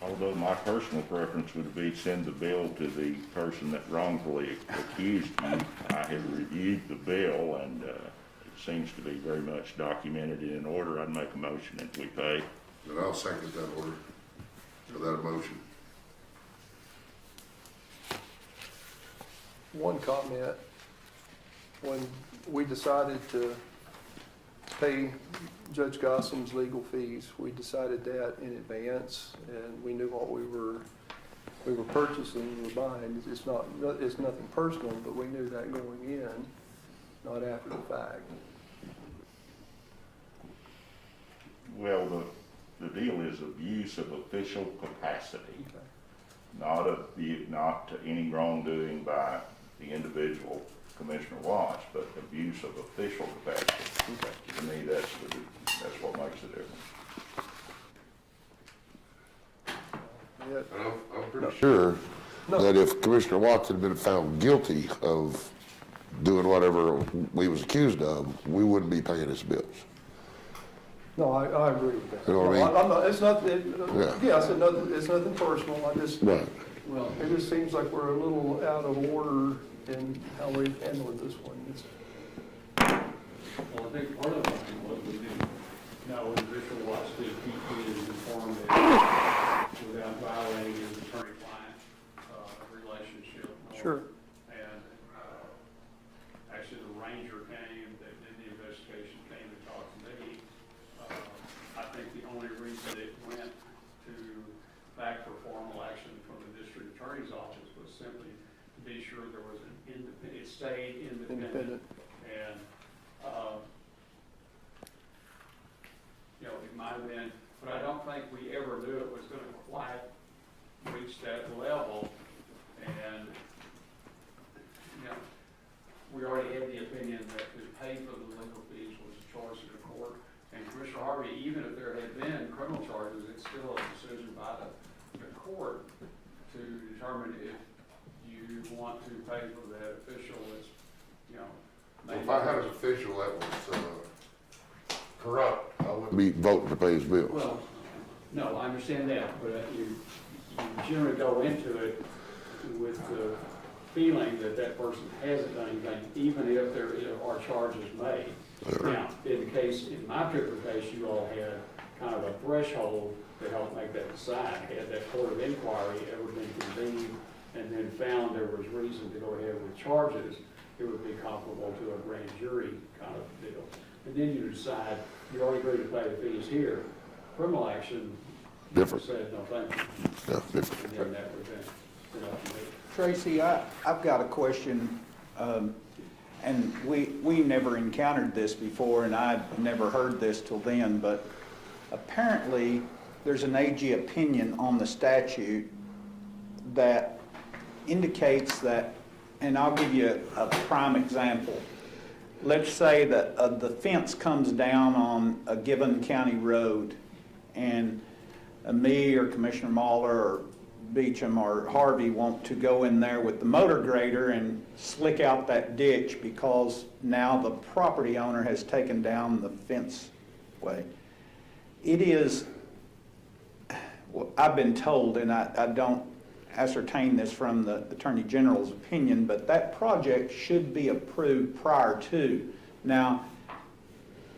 Although my personal preference would be send the bill to the person that wrongfully accused you. I have reviewed the bill, and it seems to be very much documented and in order. I'd make a motion that we pay. And I'll second that order, for that motion. One comment, when we decided to pay Judge Gossam's legal fees, we decided that in advance, and we knew what we were purchasing, we were buying. It's nothing personal, but we knew that going in, not after the fact. Well, the deal is abuse of official capacity, Okay. not any wrongdoing by the individual Commissioner Watts, but abuse of official capacity. Okay. To me, that's what makes the difference. Yeah. And I'm pretty sure No. that if Commissioner Watts had been found guilty of doing whatever we was accused of, we wouldn't be paying his bills. No, I agree with that. You know what I mean? I'm not, it's not, Yeah. yeah, it's nothing personal, Right. Well, it just seems like we're a little out of order in how we handled this one. Well, I think part of the thing was we didn't know individual Watts did keep being informed that without violating his attorney-client relationship. Sure. And actually, the ranger came, that did the investigation, came and talked to me. I think the only reason it went to back for formal action from the district attorney's office was simply to be sure there was an independent, it stayed independent. And, you know, it might have been, but I don't think we ever knew it was gonna quite reach that level. And, you know, we already had the opinion that to pay for the legal fees was a choice of the court. And Commissioner Harvey, even if there had been criminal charges, it's still a decision by the court to determine if you want to pay for that official that's, you know. If I had an official that was corrupt, I wouldn't be voting to pay his bills. Well, no, I understand that, but you generally go into it with the feeling that that person hasn't done anything, even if there are charges made. Now, in the case, in my particular case, you all had kind of a threshold to help make that decide. Had that court of inquiry ever been convened and then found there was reason to go ahead with charges, it would be comparable to a grand jury kind of deal. And then you decide, you already agreed to pay the fees here. Criminal action, Different. said no thank you. Yeah, different. And then that would have been enough to me. Tracy, I've got a question, and we never encountered this before, and I'd never heard this till then, but apparently there's an AG opinion on the statute that indicates that, and I'll give you a prime example. Let's say that the fence comes down on a given county road, and me or Commissioner Mahler or Beecham or Harvey want to go in there with the motor grader and slick out that ditch because now the property owner has taken down the fence way. It is, well, I've been told, and I don't ascertain this from the Attorney General's opinion, but that project should be approved prior to. Now,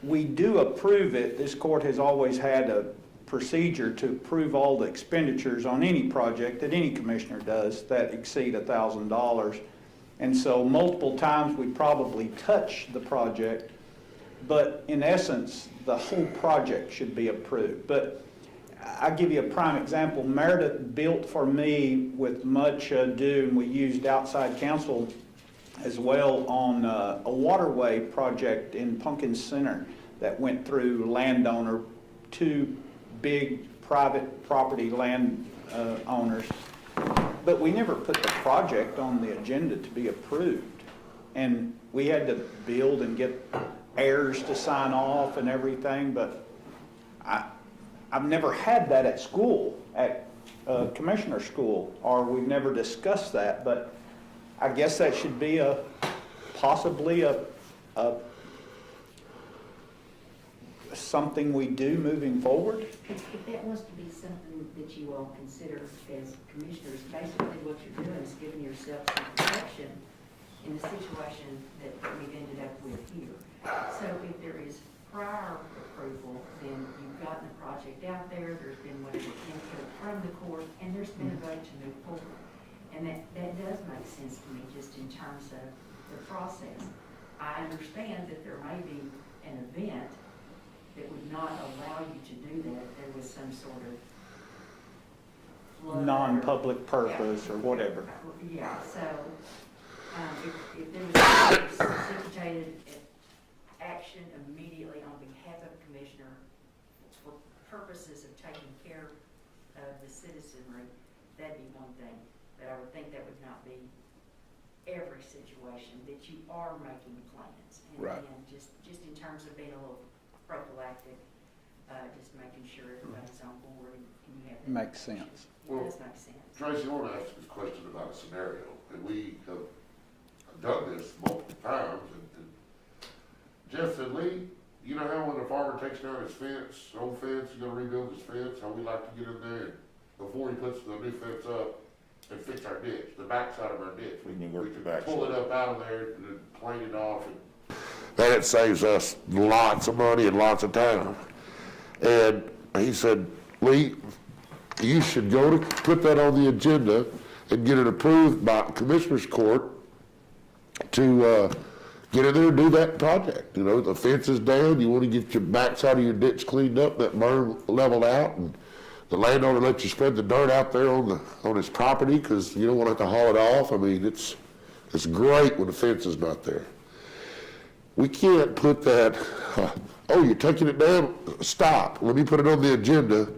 we do approve it. This court has always had procedure to approve all the expenditures on any project that any commissioner does that exceed $1,000. And so multiple times we probably touch the project, but in essence, the whole project should be approved. But I'll give you a prime example. Meredith built for me with much ado, and we used outside counsel as well on a waterway project in Pumpkin Center that went through landowner, two big private property land owners. But we never put the project on the agenda to be approved. And we had to build and get heirs to sign off and everything, but I've never had that at school, at commissioner school, or we've never discussed that, but I guess that should be possibly something we do moving forward. If that wants to be something that you all consider as commissioners, basically what you're doing is giving yourself some protection in the situation that we've ended up with here. So if there is prior approval, then you've gotten the project out there, there's been whatever input from the court, and there's been a vote to move forward. And that does make sense to me, just in terms of the process. I understand that there may be an event that would not allow you to do that. There was some sort of flood Non-public purpose or whatever. Yeah, so if there was a precipitated action immediately on behalf of a commissioner for purposes of taking care of the citizenry, that'd be one thing. But I would think that would not be every situation, that you are making plans. And Right. again, just in terms of being a little prophylactic, just making sure everybody's on board and you have that Makes information. sense. It does make sense. Tracy, I want to ask this question about a scenario, and we have done this multiple times, and Jeff said, Lee, you know how when a farmer takes down his fence, old fence, he's gonna rebuild his fence, how we like to get in there, and before he puts the new fence up, and fix our ditch, the backside of our ditch. We can work the backside. Pull it up out of there and then plane it off. And it saves us lots of money and lots of time. And he said, Lee, you should go to put that on the agenda and get it approved by Commissioners Court to get in there and do that project. You know, the fence is down, you want to get your backside of your ditch cleaned up, that burn leveled out, and the landowner lets you spread the dirt out there on his property because you don't want to have to haul it off. I mean, it's great when the fence is not there. We can't put that, oh, you're taking it down? Stop. Let me put it on the agenda,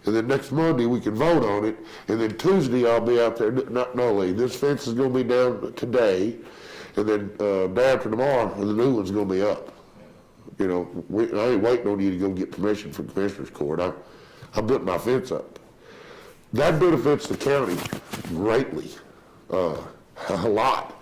and then next Monday we can vote on it, and then Tuesday I'll be out there. No, Lee, this fence is going to be down today, and then day after tomorrow, the new one's going to be up. You know, I ain't waiting on you to go get permission from Commissioners Court. I'm putting my fence up. That benefits the county greatly, a lot.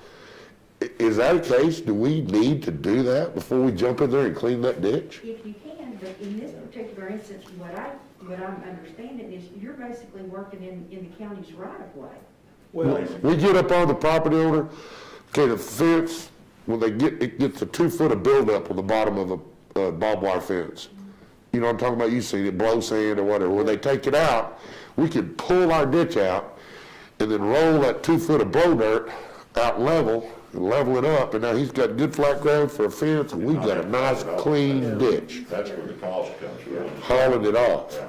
Is that a case? Do we need to do that before we jump in there and clean that ditch? If you can, but in this particular instance, what I'm understanding is you're basically working in the county's right of way. Well, We get up on the property owner, okay, the fence, when it gets a 2 foot of buildup on the bottom of a barbed wire fence. You know what I'm talking about? You see it, blow sand or whatever. When they take it out, we can pull our ditch out and then roll that 2 foot of blow dirt out level and level it up. And now he's got good flat ground for a fence, and we've got a nice clean ditch, That's where the cost comes from. hauling it off.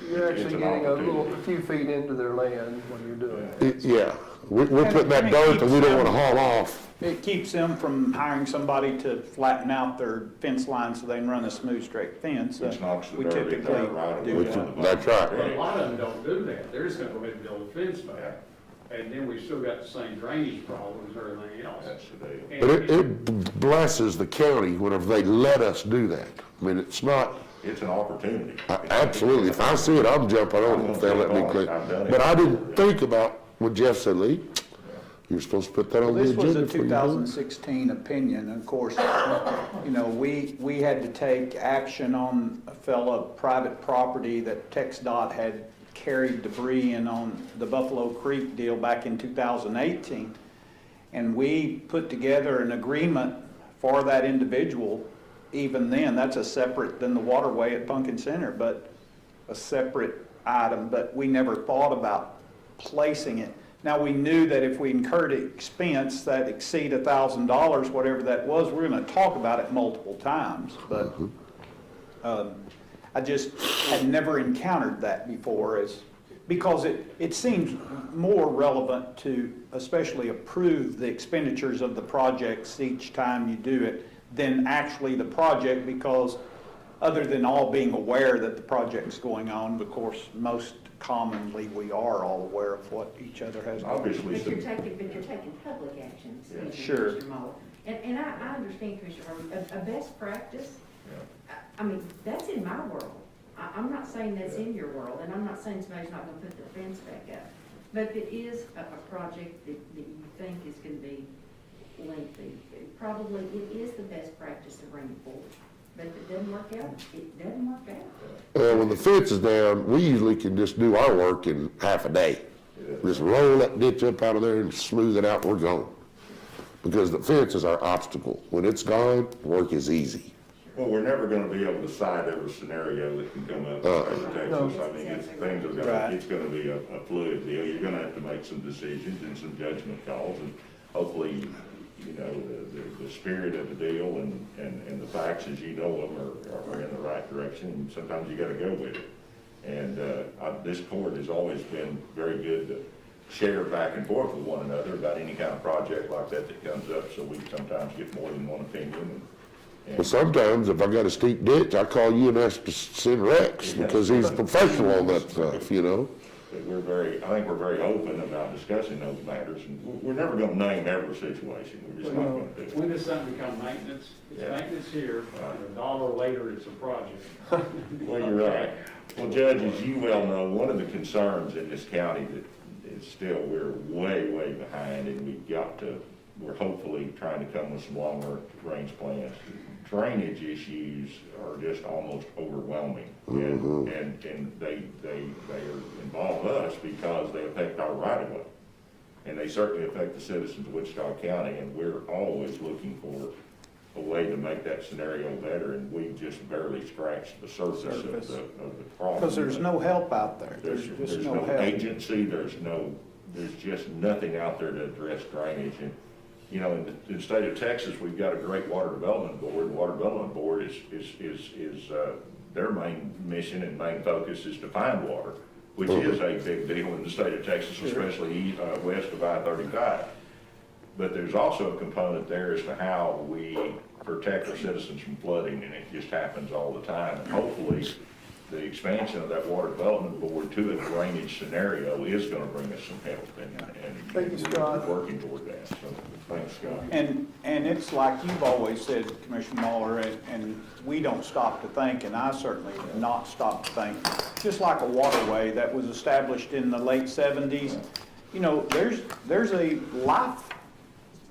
You're It's actually an getting opportunity. a few feet into their land when you're doing it. Yeah, we're putting that dirt that we don't want to haul off. it keeps them from hiring somebody to flatten out their fence line so they can run a smooth, straight fence. Which knocks the We dirt in typically there right do away. that. That's But a right. lot of them don't do that. They're just gonna go ahead and build a fence back. And then we've still got the same drainage problems and everything else. That's the deal. And But it blesses the county whenever they let us do that. I mean, it's not, It's an opportunity. absolutely, if I see it, I'm jumping on it if they let me clean. I've done it. But I didn't think about when Jeff said, Lee, you're supposed to put that on the This was agenda a before you do it. 2016 opinion, and of course, you know, we had to take action on a fellow private property that TxDOT had carried debris in on the Buffalo Creek deal back in 2018. And we put together an agreement for that individual. Even then, that's a separate than the waterway at Pumpkin Center, but a separate item, but we never thought about placing it. Now, we knew that if we incurred expense that exceed $1,000, whatever that was, we're gonna talk about it multiple times, but I just had never encountered that before, because it seems more relevant to especially approve the expenditures of the projects each time you do it than actually the project, because other than all being aware that the project's going on, of course, most commonly we are all aware of what each other has going on. Obviously, But you're some, taking public action, excuse me, Sure. Mr. Muller. And I understand, Commissioner Harvey, a best practice, I mean, that's in my world. I'm not saying that's in your world, and I'm not saying somebody's not gonna put their fence back up. But if it is a project that you think is gonna be lengthy, probably it is the best practice to bring it forward. But if it doesn't work out, it doesn't work out. When the fence is down, we usually can just do our work in half a day. Just roll that ditch up out of there and smooth it out, we're gone. Because the fence is our obstacle. When it's gone, work is easy. well, we're never gonna be able to cite every scenario that can come up in the state of Texas. I mean, things are gonna, Right. it's gonna be a fluid deal. You're gonna have to make some decisions and some judgment calls, and hopefully, you know, the spirit of the deal and the facts as you know them are in the right direction, and sometimes you gotta go with it. And, this court has always been very good to share back and forth with one another about any kind of project like that that comes up, so we sometimes get more than one opinion. But sometimes, if I got a steep ditch, I call you and ask to send Rex, because he's a professional on that stuff, you know? But I think we're very open about discussing those matters, and we're never gonna name every situation, we're just not gonna do it. When does something become maintenance? It's Yeah. maintenance here, and $1 later, it's a project. Well, you're right. Well, Judge, as you well know, one of the concerns in this county that is still, we're way, way behind, and we're hopefully trying to come with some longer range plans. Drainage issues are just almost overwhelming, and they involve us because they affect our right of way. And they certainly affect the citizens of Wichita County, and we're always looking for a way to make that scenario better, and we've just barely scratched the surface of the problem. Because there's no help out there. There's just no help. Agency, there's just nothing out there to address drainage. And, you know, in the state of Texas, we've got a great water development board. The water development board is their main mission and main focus is to find water, which is a big deal in the state of Texas, especially west of I-35. But there's also a component there as to how we protect our citizens from flooding, and it just happens all the time. And hopefully, the expansion of that water development board to a drainage scenario is gonna bring us some help, and Thank you, Scott. we're working toward that, so, thanks, Scott. And it's like you've always said, Commissioner Muller, and we don't stop to think, and I certainly have not stopped to think, just like a waterway that was established in the late 70s, you know, there's a life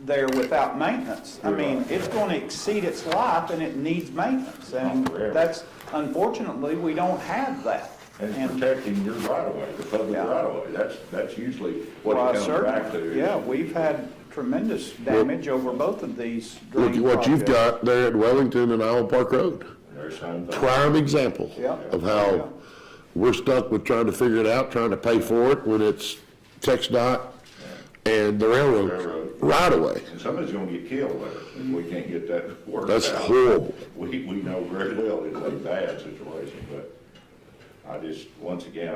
there without maintenance. I mean, it's going to exceed its life and it needs maintenance, and that's, unfortunately, we don't have that. And protecting your right of way, the public Yeah. right of way, that's usually what Well, it comes back certainly, to. yeah, we've had tremendous damage over both of these Look drainage at what you've projects. got there at Wellington and Isle Park Road. There's some things. Prime example Yeah. of how we're stuck with trying to figure it out, trying to pay for it when it's TxDOT and the railroad right away. And somebody's gonna get killed there if we can't get that worked out. That's horrible. We know very well it's a bad situation, but I just, once again,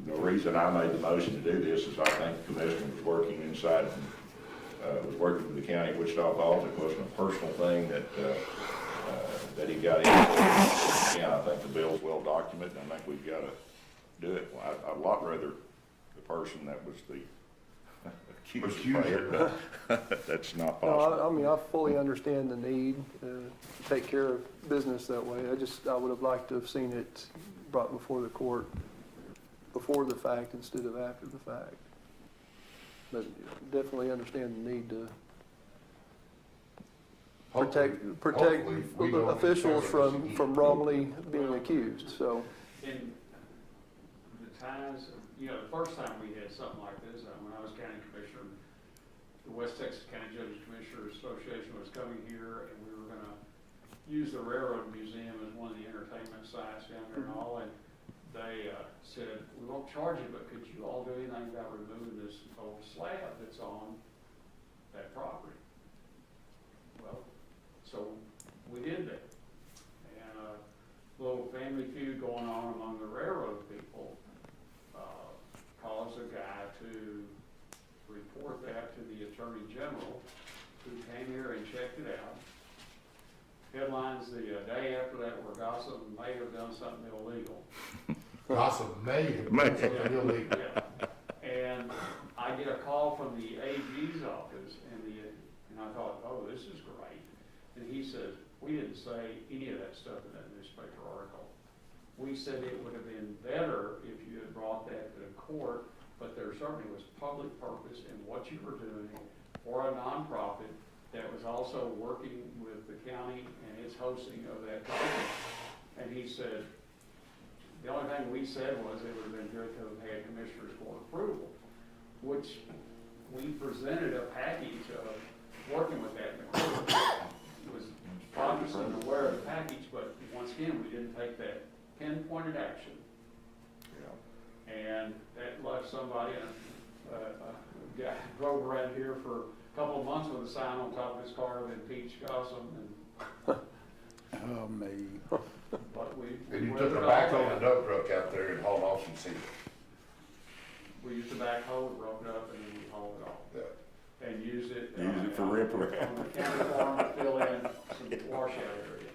the reason I made the motion to do this is I think the commissioner was working inside, was working with the county of Wichita Falls. It wasn't a personal thing that he got into. Again, I think the bill's well documented, and I think we've gotta do it. I'd a lot rather the person that was the accuser, but that's not No, possible. I mean, I fully understand the need to take care of business that way. I would have liked to have seen it brought before the court before the fact instead of after the fact. But definitely understand the need to protect Hopefully, we don't officials have from wrongly being accused, so. In the times, you know, the first time we had something like this, when I was county commissioner, the West Texas County Judges Commissioners Association was coming here, and we were gonna use the Railroad Museum as one of the entertainment sites down there and all, and they said, we won't charge you, but could you all do anything about removing this old slab that's on that property? Well, so we did that. And a little family feud going on among the railroad people caused a guy to report that to the Attorney General, who came here and checked it out. Headlines the day after that were Gossip may have done something illegal. Gossip may have done something illegal. Yeah. And I get a call from the AG's office, and I thought, oh, this is great. And he says, we didn't say any of that stuff in that newspaper article. We said it would have been better if you had brought that to the court, but there certainly was public purpose in what you were doing for a nonprofit that was also working with the county and its hosting of that project. And he said, the only thing we said was it would have been good to have had Commissioner's Court approval, which we presented a package of working with that in the court. It was obviously aware of the package, but once again, we didn't take that pinpointed action. And that left somebody, a guy drove around here for a couple of months with a sign on top of his car that impeached Gossip, and Oh, me. but we. And you we took a worked it all backhoe out. and dump truck out there and hauled off some seed. We used the backhoe, broke it up, and then we hauled it off. Yeah. And used it. Use it for riprap. On the county farm to fill in some washout area.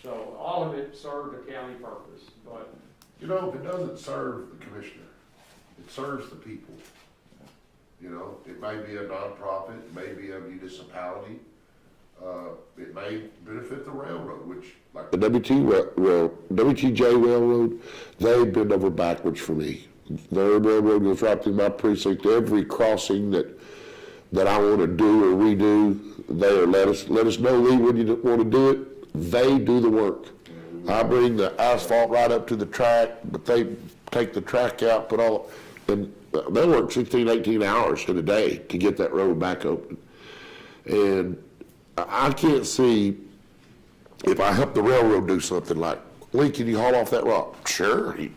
So all of it served a county purpose, but You know, if it doesn't serve the commissioner, it serves the people. You know, it may be a nonprofit, it may be a municipality, it may benefit the railroad, which, like the WTJ Railroad, they bend over backwards for me. Their railroad goes right through my precinct. Every crossing that I want to do or redo, they are let us know, Lee, when you want to do it. They do the work. I bring the asphalt right up to the track, but they take the track out, put all, and they work 16, 18 hours in a day to get that road back open. And I can't see, if I help the railroad do something like, Lee, can you haul off that rock? Sure, you've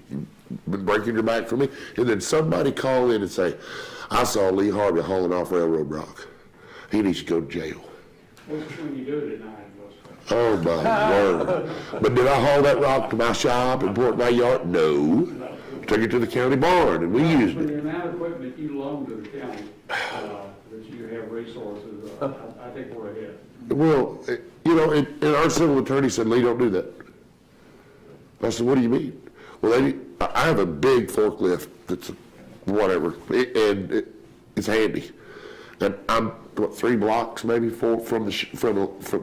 been breaking your back for me. And then somebody call in and say, I saw Lee Harvey hauling off railroad rock. He needs to go to jail. when you do it at night, Oh, my word. But did I haul that rock to my shop and pour it in my yard? No. Took it to the county barn and we used For it. the amount of equipment you loan to the county, that you have resources, I think we're ahead. Well, you know, and our civil attorney said, Lee, don't do that. I said, what do you mean? Well, I have a big forklift that's whatever, and it's handy. And I'm, 3 blocks, maybe 4 from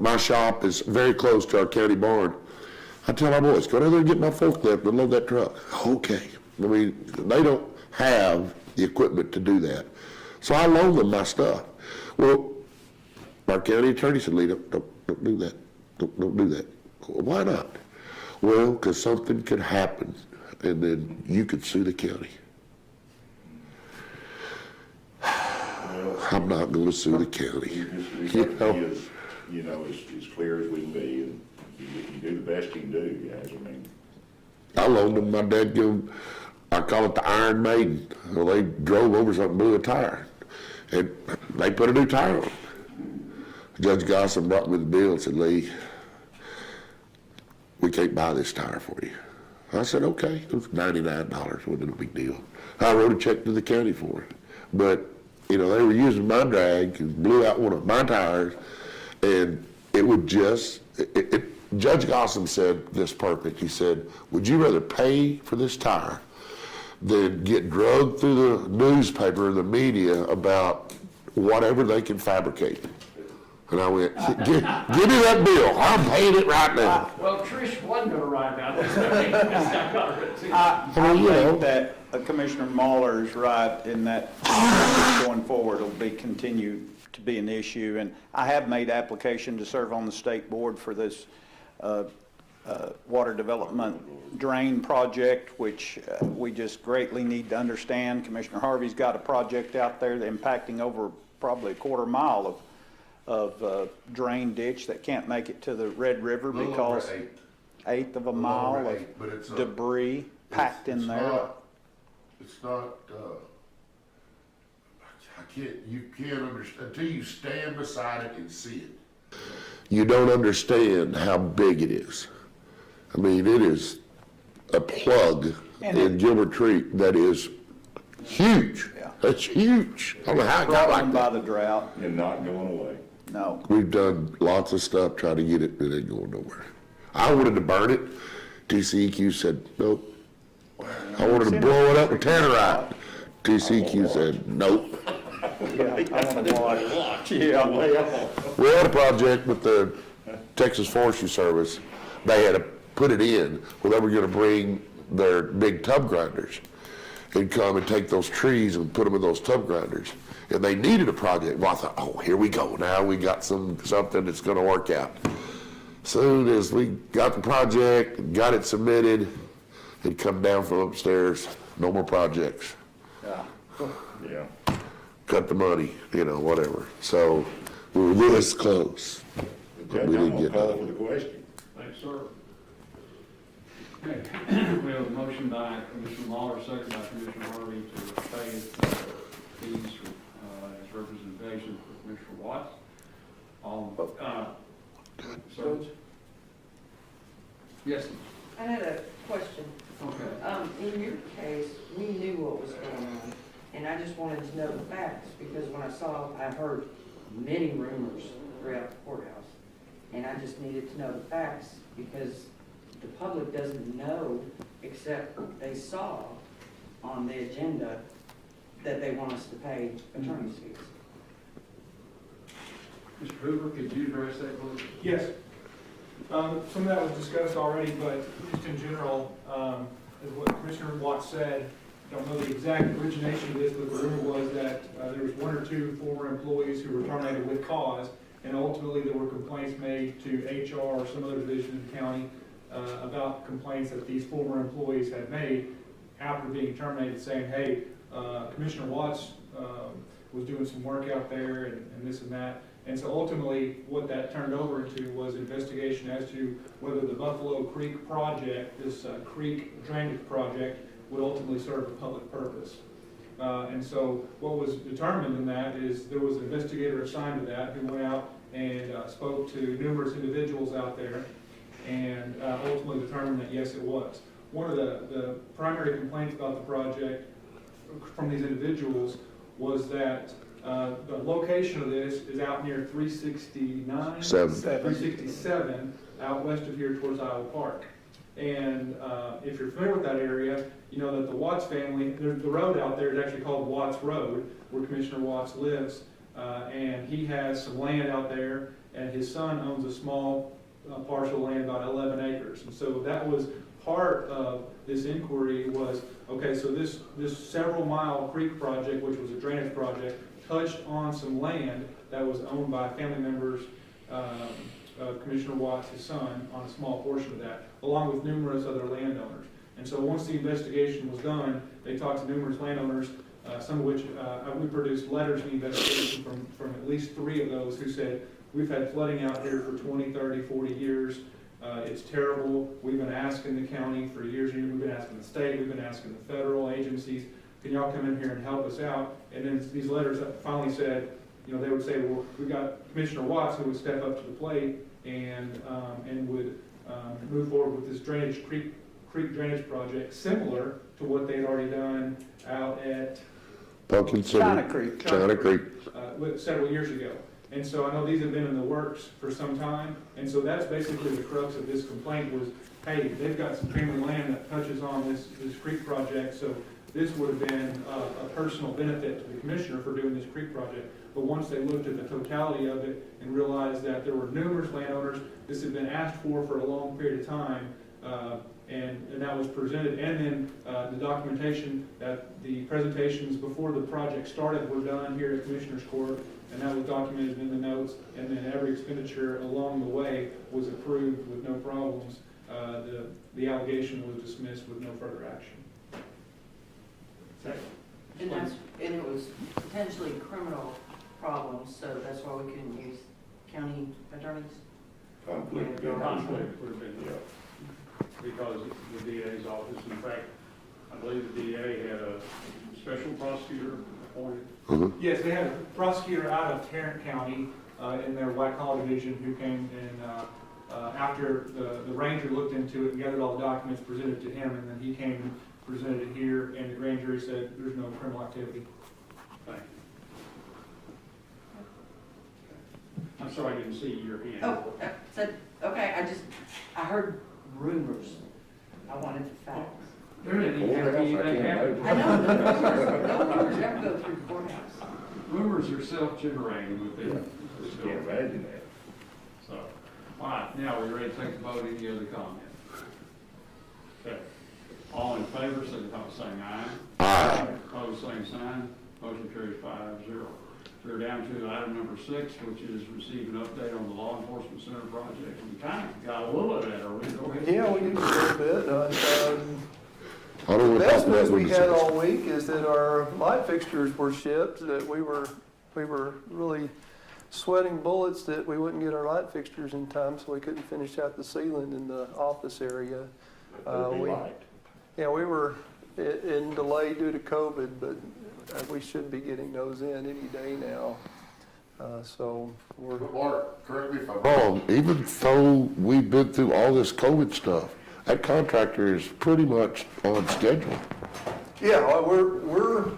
my shop is very close to our county barn. I tell my boys, go down there and get my forklift and load that truck. Okay. I mean, they don't have the equipment to do that. So I loan them my stuff. Well, our county attorney said, Lee, don't do that. Don't do that. Well, why not? Well, because something could happen and then you could sue the county. I'm not going to sue the county. You know, as clear as we can be, and you can do the best you can do, guys, I mean. I loaned them, my dad gave them, I call it the Iron Maiden. Well, they drove over something, blew a tire, and they put a new tire on it. Judge Gossam brought me the bill and said, Lee, we can't buy this tire for you. I said, okay, it was $99, wasn't a big deal. I wrote a check to the county for it, but you know, they were using my drag and blew out one of my tires, and it would just, Judge Gossam said this perfect. He said, would you rather pay for this tire than get drugged through the newspaper and the media about whatever they can fabricate? And I went, give me that bill. I'm paying it right now. Well, Trish wasn't gonna write about this. I got her too. I think that Commissioner Mahler is right in that going forward will be continued to be an issue. And I have made application to serve on the state board for this water development drain project, which we just greatly need to understand. Commissioner Harvey's got a project out there that's impacting over probably a quarter mile of drain ditch that can't make it to the Red River because eighth of a little mile over of eight, but it's a- debris packed in there. It's not, you can't understand, until you stand beside it and see it. You don't understand how big it is. I mean, it is a plug And in Gilbert Creek that is huge. Yeah. That's huge. I don't know how it got Brought like on by that. the drought, And not going away. no. We've done lots of stuff trying to get it, it ain't going nowhere. I wanted to burn it. TCEQ said, nope. I wanted to blow it up with tannerite. TCEQ said, nope. Yeah, I want to watch. Yeah. We had a project with the Texas Forestry Service. They had to put it in, well, they were gonna bring their big tub grinders and come and take those trees and put them in those tub grinders. And they needed a project. Well, I thought, oh, here we go. Now we got something that's gonna work out. Soon as we got the project, got it submitted, it come down from upstairs, no more projects. Yeah. Yeah. Cut the money, whatever. So we were this close. Judge, We I'm didn't gonna get call that. for the question. Thanks, sir. Okay, we have a motion by Commissioner Waller, second by Commissioner Harvey to pay fees as representation for Commissioner Watts. All, sir? Yes, I had a question. okay. In your case, we knew what was going on, and I just wanted to know the facts, because when I heard many rumors throughout the courthouse, and I just needed to know the facts, because the public doesn't know, except they saw on the agenda that they want us to pay attorney's fees. Mr. Hoover, could you address that, please? Yes. Some of that was discussed already, but just in general, as what Commissioner Watts said, don't know the exact origination of this, but the rumor was that there was one or two former employees who were terminated with cause, and ultimately there were complaints made to HR or some other division of the county about complaints that these former employees had made after being terminated, saying, hey, Commissioner Watts was doing some work out there and this and that. And so ultimately, what that turned over into was investigation as to whether the Buffalo Creek project, this creek drainage project, would ultimately serve a public purpose. And so what was determined in that is there was an investigator assigned to that who went out and spoke to numerous individuals out there and ultimately determined that yes, it was. One of the primary complaints about the project from these individuals was that the location of this is out near 367, out west of here towards Iowa Park. And if you're familiar with that area, you know that the Watts family, the road out there is actually called Watts Road, where Commissioner Watts lives. And he has some land out there, and his son owns a small parcel of land, about 11 acres. And so that was part of this inquiry was, okay, so this several mile creek project, which was a drainage project, touched on some land that was owned by family members of Commissioner Watts, his son, on a small portion of that, along with numerous other landowners. And so once the investigation was done, they talked to numerous landowners, some of which we produced letters in the investigation from at least 3 of those who said, we've had flooding out here for 20, 30, 40 years. It's terrible. We've been asking the county for years. We've been asking the state. We've been asking the federal agencies, can y'all come in here and help us out? And then these letters finally said, they would say, well, we got Commissioner Watts who would step up to the plate and would move forward with this creek drainage project, similar to what they'd already done out at Pumpkin City. China Creek. China Creek. Several years ago. And so I know these have been in the works for some time, and so that's basically the crux of this complaint was, hey, they've got some family land that touches on this creek project, so this would have been a personal benefit to the commissioner for doing this creek project. But once they looked at the totality of it and realized that there were numerous landowners, this had been asked for a long period of time, and that was presented, and then the documentation that the presentations before the project started were done here at Commissioner's Court, and that was documented in the notes, and then every expenditure along the way was approved with no problems. The allegation was dismissed with no further action. And it was potentially criminal problems, so that's why we couldn't use county attorneys. Conflict of interest. Conflict would have been, Yeah. because the DA's office, in fact, I believe the DA had a special prosecutor appointed. Yes, they had a prosecutor out of Tarrant County in their white collar division who came and after the ranger looked into it and gathered all the documents, presented to him, and then he came and presented it here, and the grand jury said there's no criminal activity. Thank you. I'm sorry I didn't see your hand. Oh, okay, I heard rumors. I wanted the facts. There didn't even have anything happen. I know, no rumors ever go through the courthouse. Rumors are self-generating within the Can't building. imagine that. So, all right, now we're ready to take the vote. Any other comments? Okay. All in favor, signify by saying aye. Aye. Opposed, same sign. Motion carries 5-0. We're down to item number 6, which is receive an update on the law enforcement center project. We kind of got a little of that already. Go ahead. Yeah, we did a little bit. I don't The want to best talk about news we what had it all week is that our light fixtures were shipped, that we were really sweating bullets that we wouldn't get our light fixtures in time, so we couldn't finish out the ceiling in the office area. Yeah, we were in delay due to COVID, but we should be getting those in any day now. So we're, Mark, correct me if I'm wrong, even though we've been through all this COVID stuff, that contractor is pretty much on schedule. yeah, we're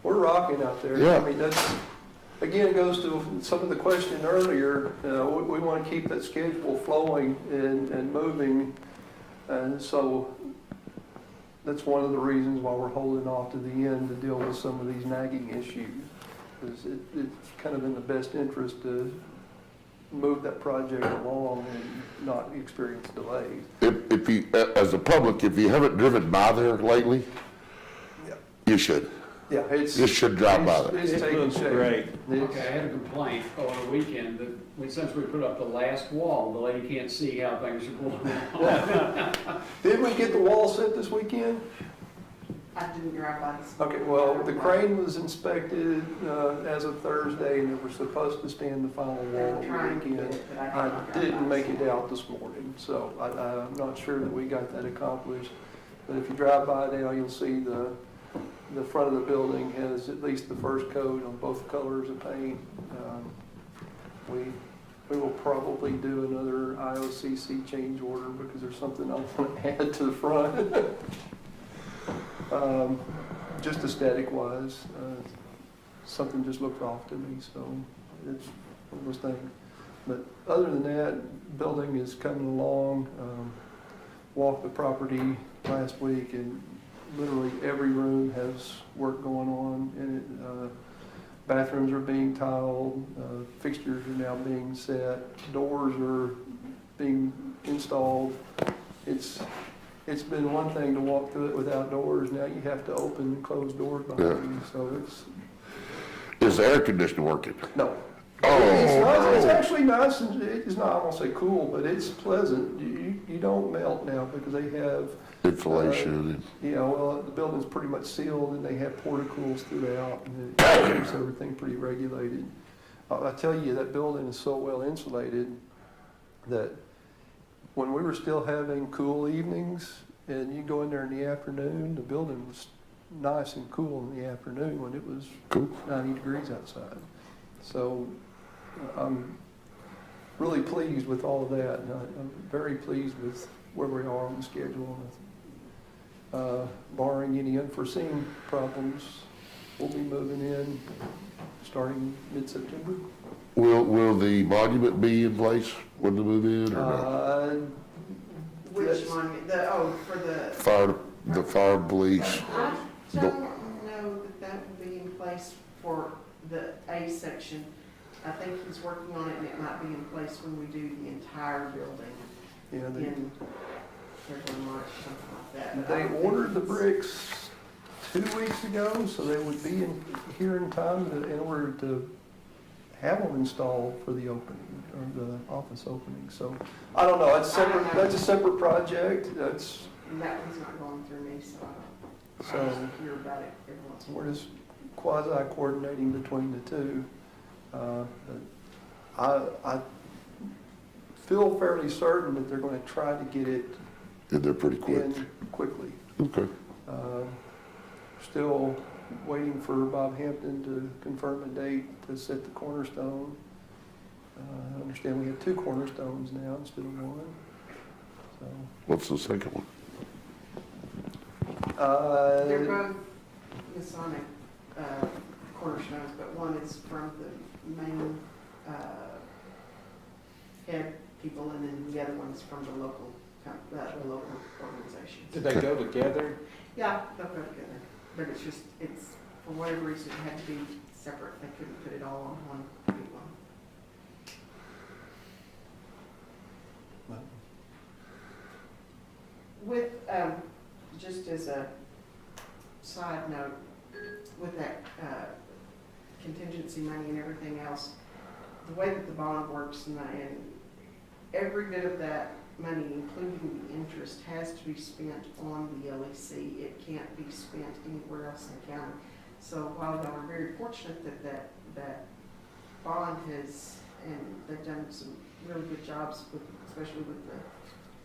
rocking out there. Yeah. I mean, that's, again, it goes to some of the question earlier. We want to keep that schedule flowing and moving. And so that's one of the reasons why we're holding off to the end to deal with some of these nagging issues. Because it's kind of in the best interest to move that project along and not experience delays. If you, as a public, if you haven't driven by there lately, Yeah. you should. Yeah, it's. You should drive by there. It's taking shape. great. Okay, I had a complaint over the weekend that since we put up the last wall, the lady can't see how things are going on. Did we get the wall set this weekend? I didn't drive by this. Okay, well, the crane was inspected as of Thursday, and they were supposed to stand the final wall I'm trying to weekend. get it, but I I cannot drive by. didn't make it out this morning, so I'm not sure that we got that accomplished. But if you drive by now, you'll see the front of the building has at least the first coat on both colors of paint. We will probably do another IOCC change order because there's something I want to add to the front. Just aesthetic wise, something just looked off to me, so it's one of those things. But other than that, building is coming along. Walked the property last week and literally every room has work going on in it. Bathrooms are being tiled, fixtures are now being set, doors are being installed. It's been one thing to walk through it without doors, now you have to open and close doors behind you, so it's, Is the air conditioner working? no. Oh, It's no. actually nice, and it's not, I won't say cool, but it's pleasant. You don't melt now because they have, Insulation. well, the building's pretty much sealed and they have porticools throughout and it keeps everything pretty regulated. I tell you, that building is so well insulated that when we were still having cool evenings and you go in there in the afternoon, the building was nice and cool in the afternoon when it was Cool. 90 degrees outside. So I'm really pleased with all of that, and I'm very pleased with where we are on the schedule. Barring any unforeseen problems, we'll be moving in starting mid-September. Will the monument be in place when they move in or not? Which Yes. one, for the, The fire police. I don't know that will be in place for the A section. I think he's working on it and it might be in place when we do the entire building Yeah, in February, March, something like that. But I they don't think ordered the it's- bricks 2 weeks ago, so they would be here in time in order to have them installed for the opening, or the office opening. So, I don't know, that's a separate project, that's, And that one's not going through me, so I so don't hear about it every once in a while. we're just quasi-coordinating between the two. But I feel fairly certain that they're gonna try to get it And they're pretty quick. in quickly. Okay. Still waiting for Bob Hampton to confirm a date to set the cornerstone. I understand we have 2 cornerstones now instead of 1. So, What's the second one? They're both Masonic cornerstones, but one is from the main head people, and then the other one is from the local organizations. Did they go together? Yeah, they'll go together, but it's, for whatever reason, it had to be separate. They couldn't put it all on one big one. With, just as a side note, with that contingency money and everything else, the way that the bond works and every bit of that money, including the interest, has to be spent on the LEC. It can't be spent anywhere else in the county. So while y'all are very fortunate that bond has, and they've done some really good jobs with, especially with the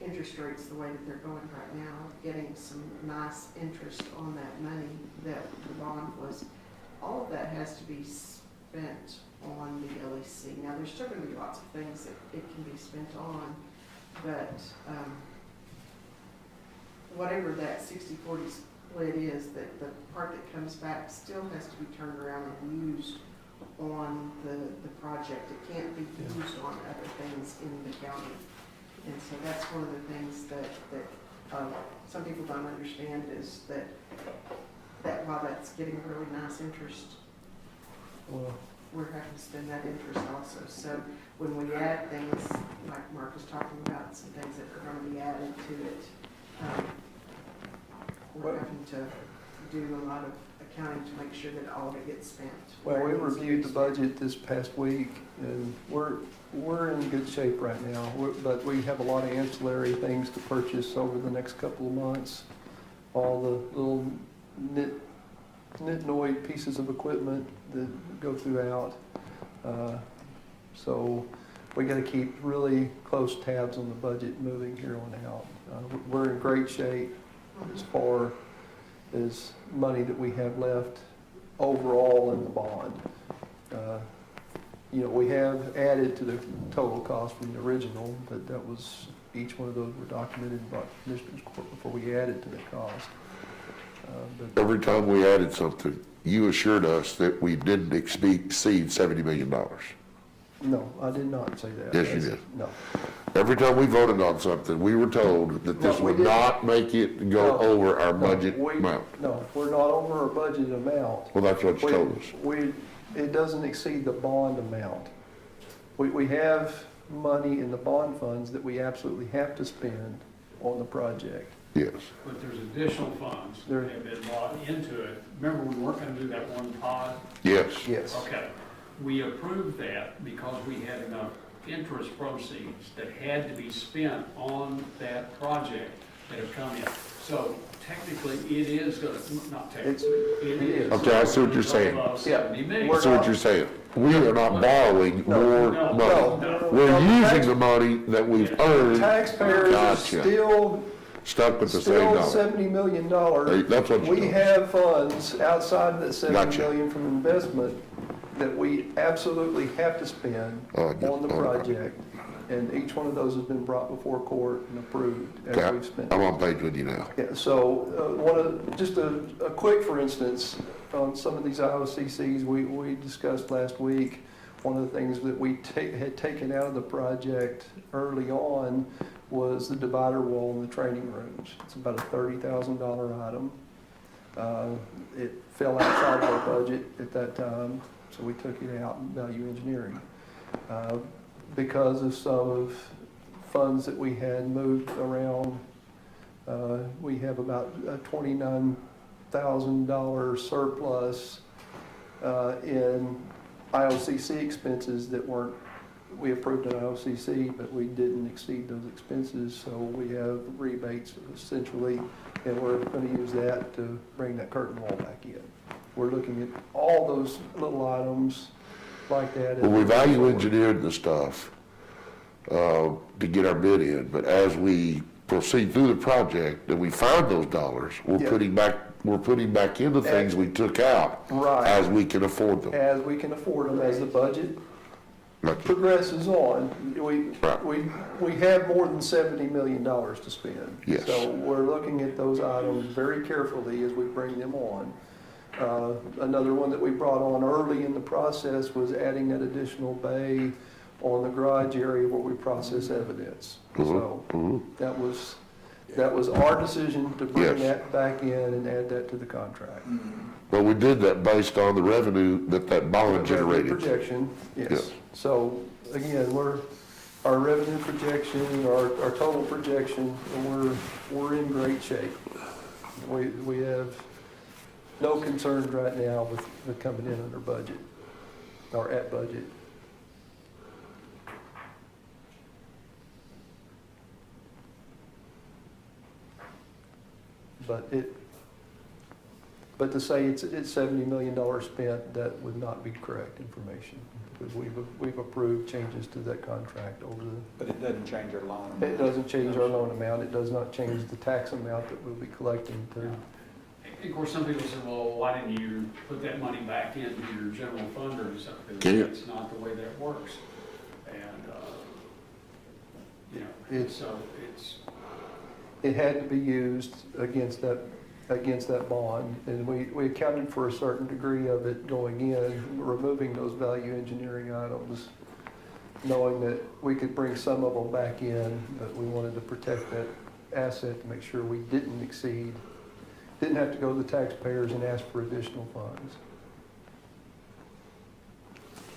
interest rates the way that they're going right now, getting some nice interest on that money that the bond was, all of that has to be spent on the LEC. Now, there's still going to be lots of things that it can be spent on, but whatever that 60-40 split is, that the part that comes back still has to be turned around and used on the project. It can't be used on other things in the county. And so that's one of the things that some people don't understand, is that while that's getting really nice interest, we're having to spend that interest also. So when we add things, like Mark was talking about, some things that are going to be added to it, we're having to do a lot of accounting to make sure that all of it gets spent. well, we reviewed the budget this past week, and we're in good shape right now, but we have a lot of ancillary things to purchase over the next couple of months. All the little nitnoid pieces of equipment that go throughout. So we got to keep really close tabs on the budget moving here on out. We're in great shape as far as money that we have left overall in the bond. We have added to the total cost from the original, but that was, each one of those were documented by Commissioner's Court before we added to the cost. Every time we added something, you assured us that we didn't exceed $70 million. No, I did not say that. Yes, you did. No. Every time we voted on something, we were told that this No, we would didn't. not make it go No. over our budget No, amount. No, we're not over our budget amount. Well, that's what you told us. It doesn't exceed the bond amount. We have money in the bond funds that we absolutely have to spend on the project. Yes. But there's additional funds that have been brought into it. Remember, we weren't gonna do that one pod? Yes. Yes. Okay. We approved that because we had enough interest proceeds that had to be spent on that project that have come in. So technically, it is gonna, not technically, it is. Okay, I see what you're saying. Above 70 million. I see what you're saying. We are not borrowing more No, money. no. We're using the money that we've earned, Taxpayers are Gotcha. still stuck with the same dollar. $70 million. That's what you We told us. have funds outside that $70 Gotcha. million from investment that we absolutely have to spend on the project. And each one of those has been brought before court and approved as we've spent. I'm on page with you now. Yeah, so, just a quick, for instance, on some of these IOCCs we discussed last week, one of the things that we had taken out of the project early on was the divider wall in the training rooms. It's about a $30,000 item. It fell outside of our budget at that time, so we took it out in value engineering. Because of some of funds that we had moved around, we have about a $29,000 surplus in IOCC expenses that weren't, we approved an IOCC, but we didn't exceed those expenses, so we have rebates essentially, and we're going to use that to bring that curtain wall back in. We're looking at all those little items like that. Well, we value engineered the stuff to get our bid in, but as we proceed through the project, and we find those dollars, we're Yeah. putting back into things we took out Right. as we can afford them. As we can afford them, as the budget Not- progresses on, Right. we have more than $70 million to spend. Yes. So we're looking at those items very carefully as we bring them on. Another one that we brought on early in the process was adding that additional bay on the garage area where we process evidence. So that was our decision to bring Yes. that back in and add that to the contract. But we did that based on the revenue that bond Revenue generated. Projection, yes. Yes. So again, our revenue projection, our total projection, we're in great shape. We have no concerns right now with coming in under budget or at budget. But to say it's $70 million spent, that would not be correct information, because we've approved changes to that contract over But it doesn't change our loan. it doesn't change our loan amount, it does not change the tax amount that we'll be collecting to. Of course, some people say, well, why didn't you put that money back into your general fund or something? Can't. That's not the way that works. And, so it's, It had to be used against that bond, and we accounted for a certain degree of it going in, removing those value engineering items, knowing that we could bring some of them back in, but we wanted to protect that asset to make sure we didn't have to go to the taxpayers and ask for additional funds.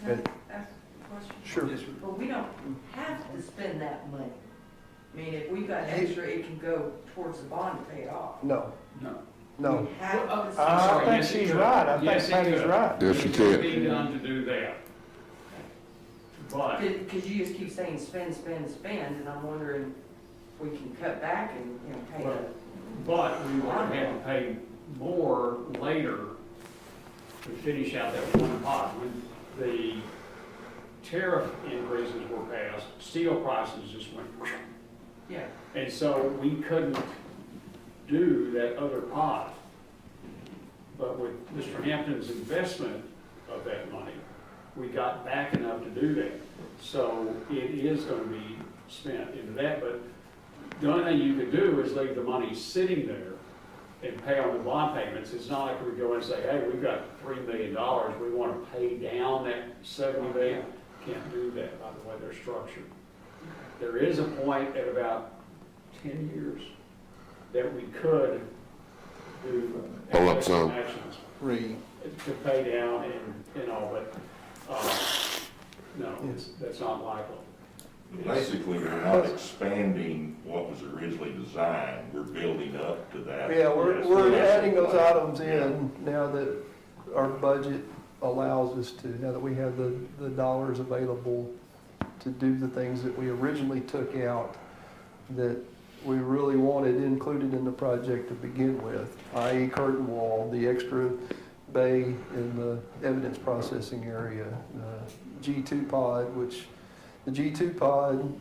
Can I ask a question? Sure. But we don't have to spend that money. I mean, if we've got extra, it can go towards the bond to pay it off. No, no. no. We have to I'm spend- sorry, I yes, think it she's could. right. I think Yes, it Patty's could. right. Yes, you It could can. be done to do that. But, Because you just keep saying spend, spend, spend, and I'm wondering, if we can cut back and, pay Well, it. but we would have to pay more later to finish out that one pot. When the tariff increases were passed, steel prices just went, Yeah. and so we couldn't do that other pot. But with Mr. Hampton's investment of that money, we got back enough to do that. So it is gonna be spent into that, but the only thing you could do is leave the money sitting there and pay on the bond payments. It's not like we go and say, hey, we've got $3 million, we wanna pay down that 70 million. Can't do that by the way they're structured. There is a point at about 10 years that we could do Pull up some. actions Re, to pay down and all, but, no, that's not likely. Basically, we're not expanding what was originally designed, we're building up to that. Yeah, Yes, we're that's adding the those plan. items in now that our budget allows us to, now that we have the dollars available to do the things that we originally took out that we really wanted included in the project to begin with, i.e. curtain wall, the extra bay in the evidence processing area, G2 pod, which the G2 pod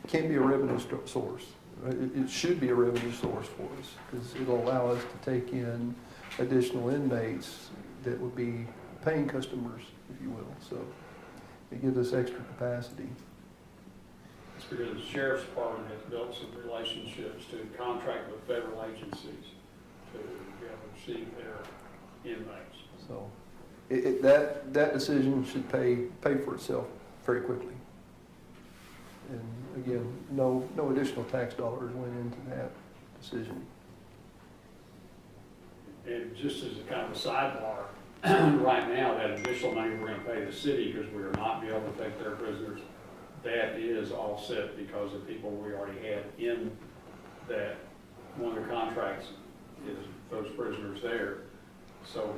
can be a revenue source. It should be a revenue source for us because it'll allow us to take in additional inmates that would be paying customers, if you will. So it gives us extra capacity. It's because the sheriff's department has built some relationships to contract with federal agencies to be able to receive their inmates. So that decision should pay for itself very quickly. And again, no additional tax dollars went into that decision. And just as a kind of a sidebar, right now, that additional money we're gonna pay the city because we are not be able to take their prisoners, that is offset because of people we already had in that, one of the contracts is those prisoners there. So,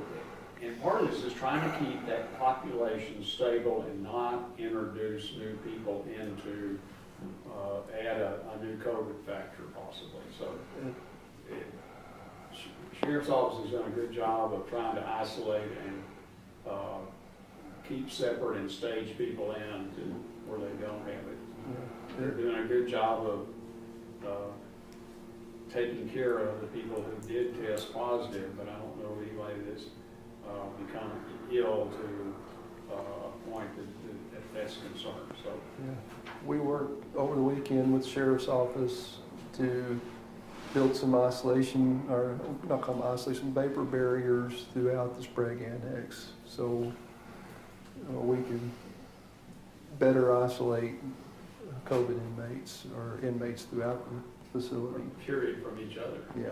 and part of this is trying to keep that population stable and not introduce new people into, add a new COVID factor possibly. So, Sheriff's Office has done a good job of trying to isolate and keep separate and stage people in to where they don't have it. They're doing a good job of taking care of the people who did test positive, but I don't know anybody that's become ill to a point that that's a concern, so. Yeah. We worked over the weekend with Sheriff's Office to build some isolation, or not call them isolation, vapor barriers throughout the Sprague Annex. So we can better isolate COVID inmates or inmates throughout the facility. Period from each other. Yeah.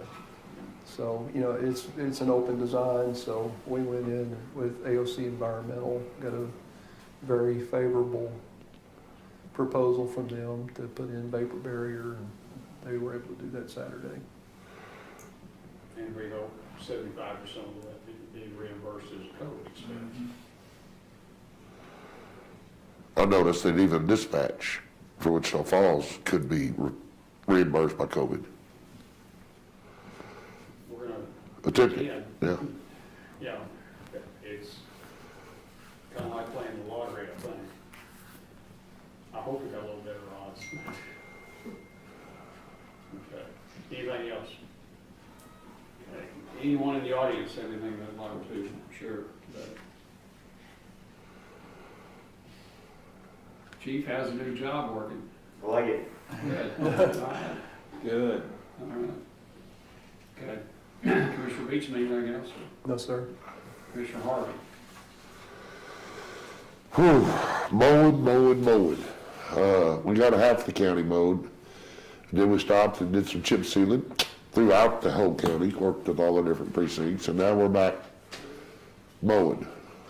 So, you know, it's an open design, so we went in with AOC Environmental, got a very favorable proposal from them to put in vapor barrier, and they were able to do that Saturday. And we hope 75% of that being reimbursed as COVID expense. I noticed that even dispatch for Wichita Falls could be reimbursed by COVID. We're gonna. Attempt it, Yeah. yeah. Yeah, it's kind of like playing the lottery, I think. I hope we got a little better odds. Okay, anything else? Okay, anyone in the audience have anything they'd like to share today? Chief, how's the new job working? I like it. Good. All right. Good. All right. Okay. Commissioner Beach, anything else? No, sir. Commissioner Harvey? Whew, mowing. We got half the county mowed. Then we stopped and did some chip sealing throughout the whole county, worked with all the different precincts, and now we're back mowing.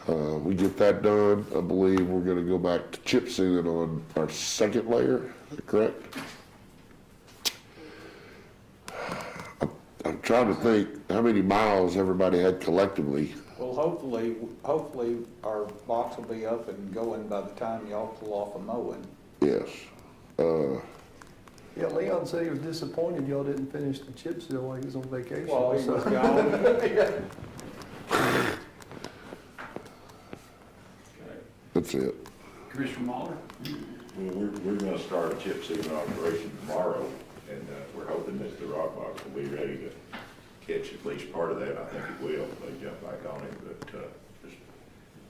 We get that done, I believe we're gonna go back to chip sealing on our second layer, correct? I'm trying to think how many miles everybody had collectively. Well, hopefully our box will be up and going by the time y'all pull off a mowing. Yes. Yeah, Leon said he was disappointed y'all didn't finish the chip seal while he was on vacation. Well, he was so- gone. Okay. That's it. Commissioner Mahler? Well, we're gonna start a chip sealing operation tomorrow, and we're hoping that the rock box will be ready to catch at least part of that. I think it will. They jump back on it, but just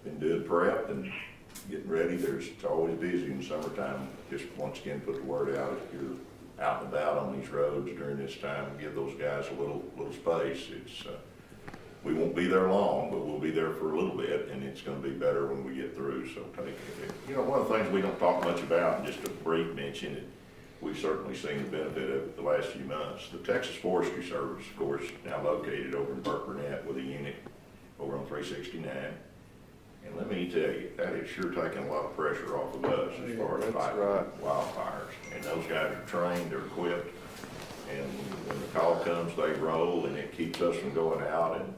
been doing prep and getting ready. It's always busy in summertime. Just once again, put the word out if you're out and about on these roads during this time, give those guys a little space. We won't be there long, but we'll be there for a little bit, and it's gonna be better when we get through, so take it. You know, one of the things we don't talk much about, and just a brief mention, and we've certainly seen the benefit of it the last few months. The Texas Forestry Service, of course, now located over in Burke Burnett with a unit over on 369. And let me tell you, that is sure taking a lot of pressure off of us as far as That's fighting right. wildfires. And those guys are trained, they're equipped, and when the call comes, they roll, and it keeps us from going out. And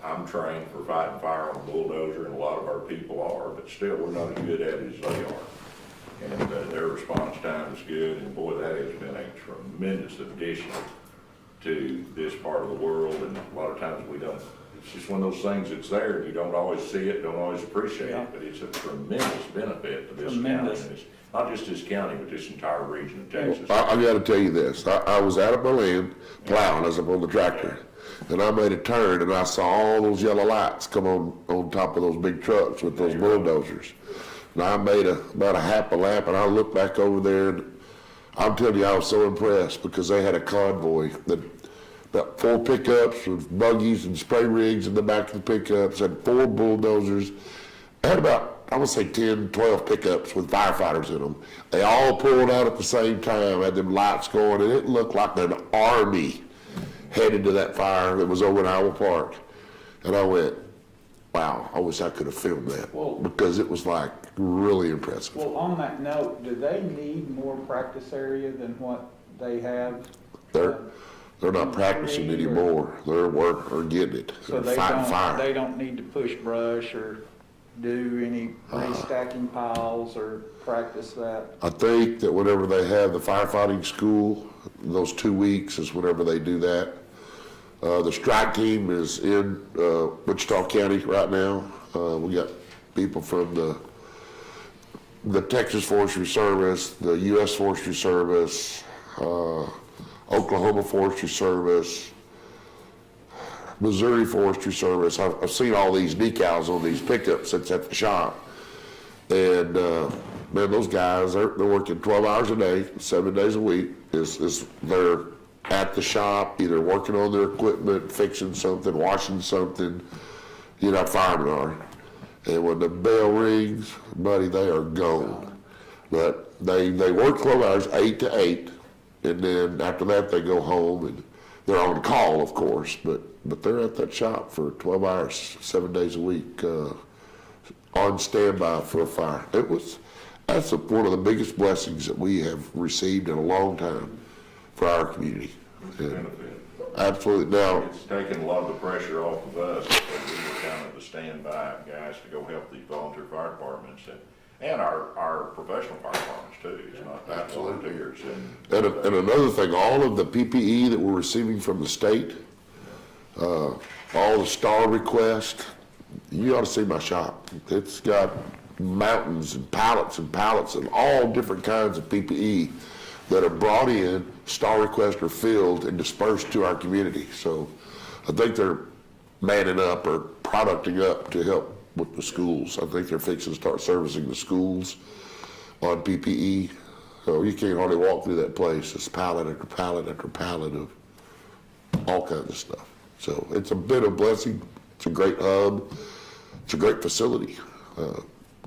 I'm trained for fighting fire on a bulldozer, and a lot of our people are, but still, we're not as good at it as they are. And their response time is good, and boy, that has been a tremendous addition to this part of the world. And a lot of times we don't, it's just one of those things that's there, and you don't always see it, don't always appreciate Yeah. it, but it's a tremendous benefit to this county. Tremendous. And it's not just this county, but this entire region of Texas. I gotta tell you this, I was out at my land plowing as I'm on the tractor, and I made a turn and I saw all those yellow lights come on top of those big trucks with those bulldozers. And I made about a half a lap, and I looked back over there, and I'm telling you, I was so impressed because they had a convoy that about 4 pickups with buggies and spray rigs in the back of the pickups, had 4 bulldozers. They had about, I would say 10, 12 pickups with firefighters in them. They all pulled out at the same time, had them lights going, and it looked like an army headed to that fire that was over in Iowa Park. And I went, wow, I wish I could have filmed that, Well- because it was like really impressive. Well, on that note, do they need more practice area than what they have? They're not practicing anymore. They're working or getting it. So They're fighting fire. they don't need to push brush or do any restacking piles or practice that? I think that whenever they have the firefighting school, those 2 weeks is whenever they do that. The strike team is in Wichita County right now. We got people from the Texas Forestry Service, the U.S. Forestry Service, Oklahoma Forestry Service, Missouri Forestry Service. I've seen all these decals on these pickups that's at the shop. And, man, those guys, they're working 12 hours a day, 7 days a week. They're at the shop, either working on their equipment, fixing something, washing something, you know, firemen are. And when the bell rings, buddy, they are gone. But they work 12 hours, 8 to 8, and then after that, they go home, and they're on call, of course, but they're at that shop for 12 hours, 7 days a week, on standby for a fire. That's one of the biggest blessings that we have received in a long time for our community. And absolutely. Now, It's taken a lot of the pressure off of us, because we were kind of the standby guys to go help these volunteer fire departments and our professional fire departments too. It's not that volunteers. and another thing, all of the PPE that we're receiving from the state, all the STAR requests, you ought to see my shop. It's got mountains and pallets of all different kinds of PPE that are brought in, STAR requests are filled and dispersed to our community. So I think they're manning up or producting up to help with the schools. I think they're fixing to start servicing the schools on PPE. So you can't hardly walk through that place. It's pallet after pallet after pallet of all kinds of stuff. So it's a bit of blessing. It's a great hub. It's a great facility.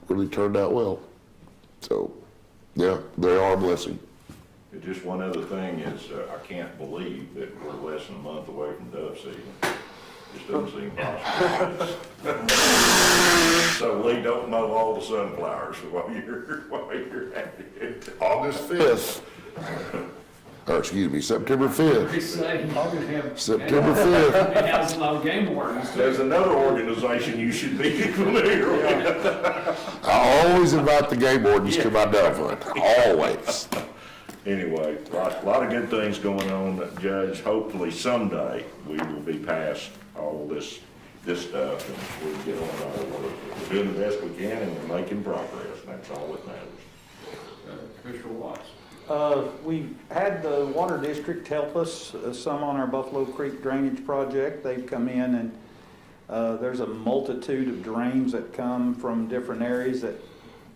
Really turned out well. So, yeah, they are a blessing. Just one other thing is, I can't believe that we're less than a month away from dove season. Just doesn't seem possible. So Lee, don't mow all the sunflowers while you're at it. August 5th. Or excuse me, September 5th. September 5th. It has a lot of game wardens too. There's another organization you should be familiar with. I always invite the game wardens to my dove hunt. Always. Anyway, a lot of good things going on, Judge. Hopefully someday we will be past all this stuff and we'll get on our work. We're doing the best we can and we're making progress, and that's all that matters. Commissioner Watts. We had the Water District help us, some on our Buffalo Creek Drainage Project. They've come in and there's a multitude of drains that come from different areas that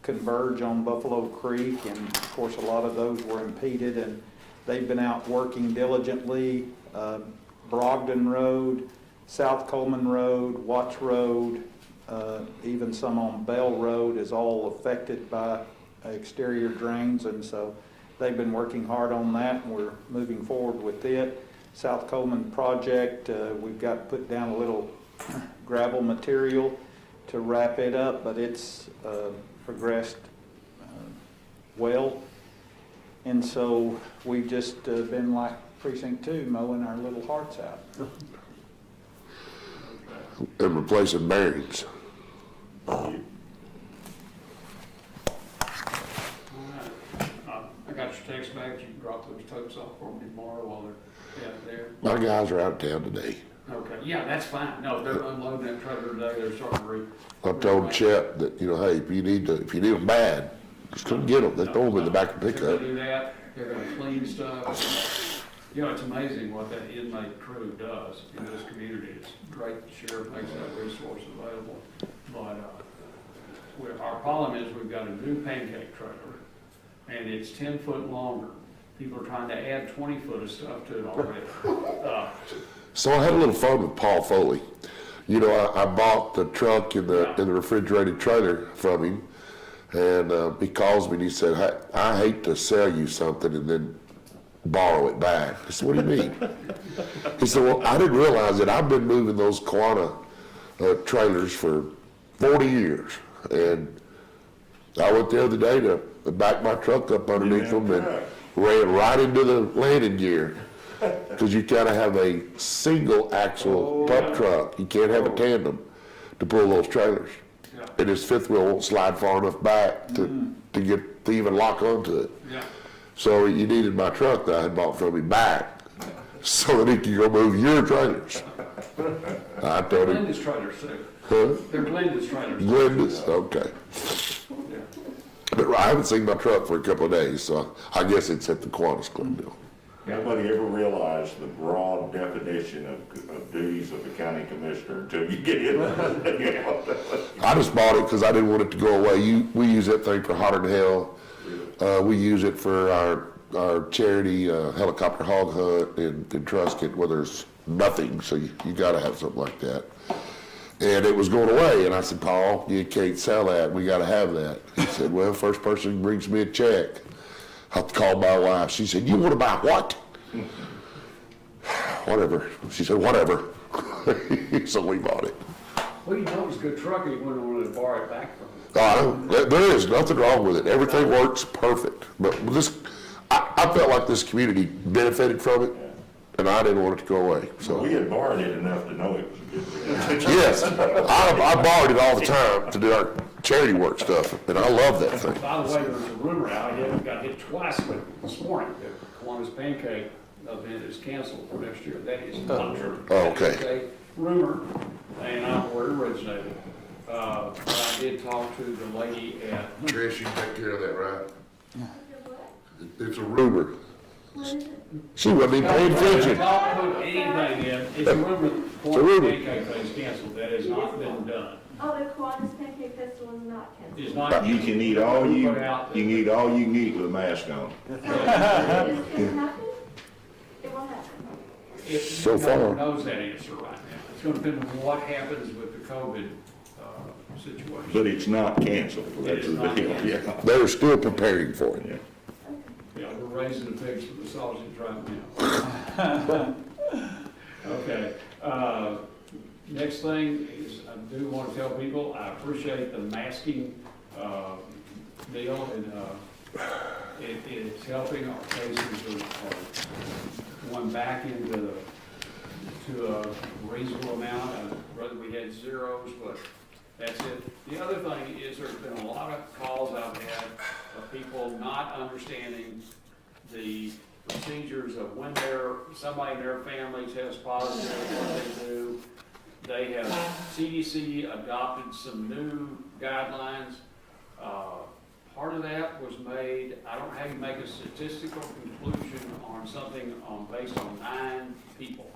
converge on Buffalo Creek, and of course a lot of those were impeded, and they've been out working diligently. Brogdon Road, South Coleman Road, Watts Road, even some on Bell Road is all affected by exterior drains, and so they've been working hard on that, and we're moving forward with it. South Coleman project, we've got put down a little gravel material to wrap it up, but it's progressed well. And so we've just been like Precinct 2, mowing our little hearts out. And replacing bearings. I got your text back. You can drop those totes off for me tomorrow while they're out there. My guys are out of town today. Okay, yeah, that's fine. No, they're unloading that trailer today. They're starting to I told Chet that, hey, if you need them bad, just come get them. They throw them in the back of the They're pickup. gonna do that. They're gonna clean stuff. It's amazing what that inmate crew does in this community. It's great the sheriff makes that resource available. But our problem is we've got a new pancake trailer, and it's 10 foot longer. People are trying to add 20 foot of stuff to it already. So I had a little fun with Paul Foley. I bought the truck in the refrigerated trailer from him, and he calls me and he said, "Hey, I hate to sell you something and then borrow it back." I said, "What do you mean?" He said, "Well, I didn't realize that I've been moving those Kiwanis trailers for 40 years, and I went the other day to back my truck up underneath them and ran right into the landing gear." Because you gotta have a single axle pump truck. You can't have a tandem to pull those trailers. Yeah. And his fifth wheel won't slide far enough back to even lock onto it. Yeah. So you needed my truck that I had bought from him back so that he could go move your trailers. I told him, Glenda's trailers too. huh? They're Glenda's trailers. Glenda's, okay. Yeah. it right. I haven't seen my truck for a couple of days, so I guess it's at the Kiwanis Glendale. Nobody ever realized the broad definition of duties of the county commissioner until you get in. I just bought it because I didn't want it to go away. We use that thing for hotter than hell. We use it for our charity helicopter hog hunt in Truscott where there's nothing, so you gotta have something like that. And it was going away, and I said, Paul, you can't sell that. We gotta have that. He said, well, first person who brings me a check, I'll call my wife. She said, you want to buy what? Whatever. She said, whatever. So we bought it. Well, you know, it's a good truck, you wouldn't want to borrow it back from. There is nothing wrong with it. Everything works perfect. But this, I felt like this community benefited from it, and I didn't want it to go away. So We had borrowed it enough to know it was a good thing. yes, I borrowed it all the time to do our charity work stuff, and I love that thing. By the way, there's a rumor out, it got hit twice this morning, the Kiwanis Pancake event is canceled for next year. That is not true. Oh, okay. That is a rumor, and I don't know where it originated. But I did talk to the lady at, Trish, you take care of that, right? It's a rumor. She wasn't even paying attention. don't put anything in, it's a rumor that the Kiwanis Pancake thing is canceled. That has not been done. Oh, the Kiwanis Pancake Festival is not canceled. It's not. You can eat all you can eat with a mask on. Is it gonna happen? It won't happen. So No far. one knows that answer right now. It's gonna depend on what happens with the COVID situation. But it's not canceled. It That's is the not deal. canceled. Yeah. They're still preparing for it. Yeah, we're raising the pigs for the sausage right now. Okay, next thing is, I do want to tell people, I appreciate the masking, deal, and, it's helping. Our cases are going back to a reasonable amount. Rather we had zeros, but that's it. The other thing is there's been a lot of calls I've had of people not understanding the procedures of when somebody in their family tests positive, what they do. They have, CDC adopted some new guidelines. Part of that was made, I don't know how you make a statistical conclusion on something based on 9 people.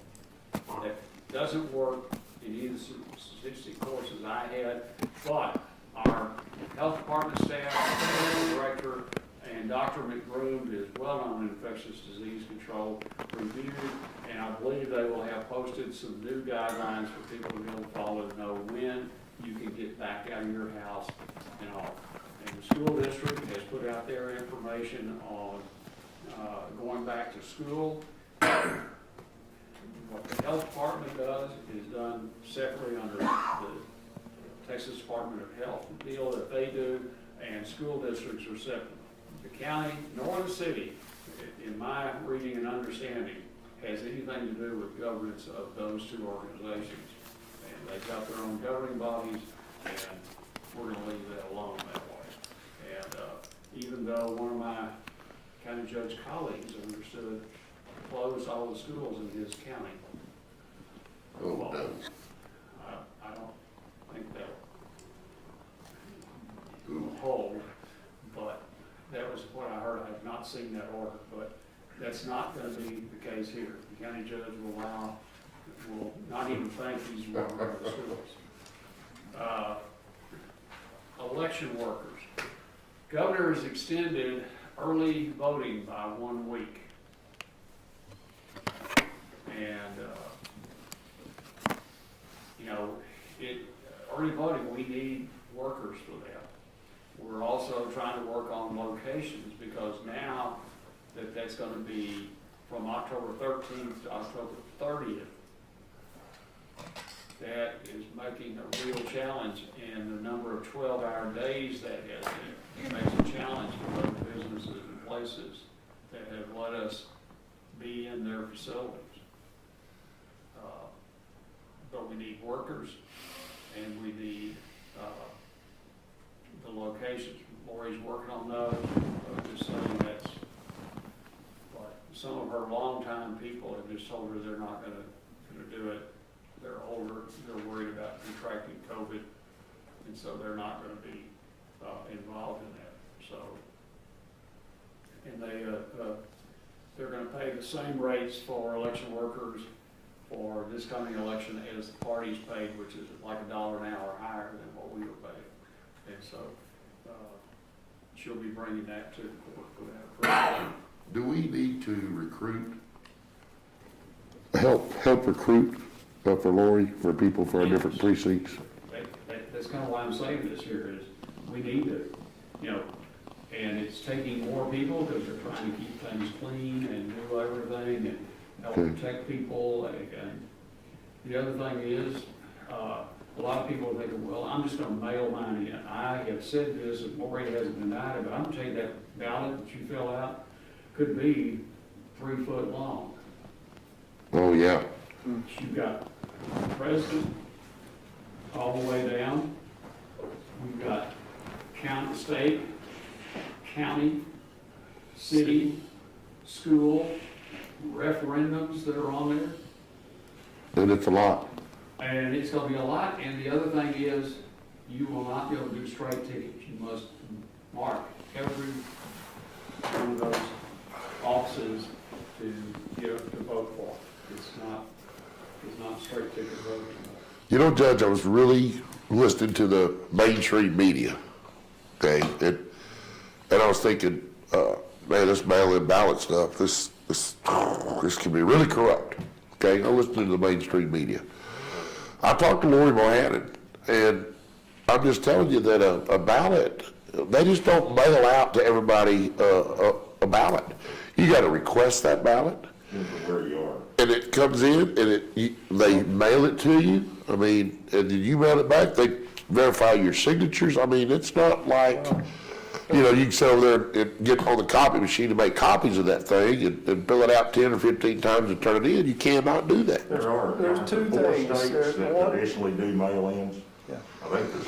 That doesn't work in either statistic courses I had, but our health department staff, director, and Dr. McBroom, who is well known in infectious disease control, reviewed, and I believe they will have posted some new guidelines for people to be able to follow to know when you can get back out of your house and all. And the school district has put out their information on going back to school. What the health department does is done separately under the Texas Department of Health deal that they do, and school districts are separate. The county nor the city, in my reading and understanding, has anything to do with governance of those two organizations. And they've got their own governing bodies, and we're gonna leave that alone that way. And even though one of my county judge colleagues understood close all the schools in his county. Oh, no. I don't think that will hold, but that was what I heard. I have not seen that order, but that's not going to be the case here. The county judge will not even think he's one of the schools. Election workers. Governor has extended early voting by 1 week. And, early voting, we need workers for that. We're also trying to work on locations because now that's going to be from October 13th to October 30th. That is making a real challenge, and the number of 12-hour days that has been makes a challenge for those businesses and places that have let us be in their facilities. But we need workers, and we need the locations. Lori's working on those. I'm just saying that's, but some of her longtime people have just told her they're not gonna do it. They're older, they're worried about contracting COVID, and so they're not gonna be involved in that. so. And they're gonna pay the same rates for election workers for this coming election as the parties paid, which is like $1 an hour higher than what we were paid. And so, she'll be bringing that to the court for that. Do we need to recruit? Help recruit for Lori, for people for our different precincts? That's kind of why I'm saying this here is, we need to, and it's taking more people because they're trying to keep things clean and do everything and help Okay. protect people. And the other thing is, a lot of people are thinking, well, I'm just gonna mail mine in. I have said this, and Lori hasn't denied it, but I'm telling you that ballot that you fill out could be 3 foot long. Oh, yeah. You've got president all the way down. We've got county, state, county, city, school, referendums that are on there. And it's a lot. And it's gonna be a lot, and the other thing is, you will not be able to do straight tickets. You must mark every one of those offices to get to vote for. It's not straight ticket voting. You know, Judge, I was really listening to the mainstream media, okay? And I was thinking, man, this mail-in ballot stuff, this can be really corrupt, okay? I listened to the mainstream media. I talked to Lori Bohannon, and I'm just telling you that a ballot, they just don't mail out to everybody a ballot. You gotta request that ballot, Where you are. and it comes in, and they mail it to you. I mean, and then you mail it back, they verify your signatures. I mean, it's not like, you can sit over there and get on the copy machine to make copies of that thing and fill it out 10 or 15 times and turn it in. You cannot do that. There are. There's two 4 things. states There's that one- traditionally do mail-ins. Yeah. I think there's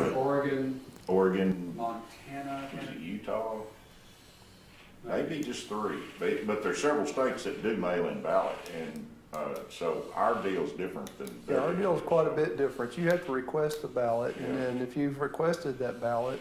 4. Oregon, Oregon, Montana, is it Utah? Maybe just 3, but there's several states that do mail-in ballot, and so our deal's different than. Yeah, our deal's quite a bit different. You have to request a ballot, and then if you've requested that ballot,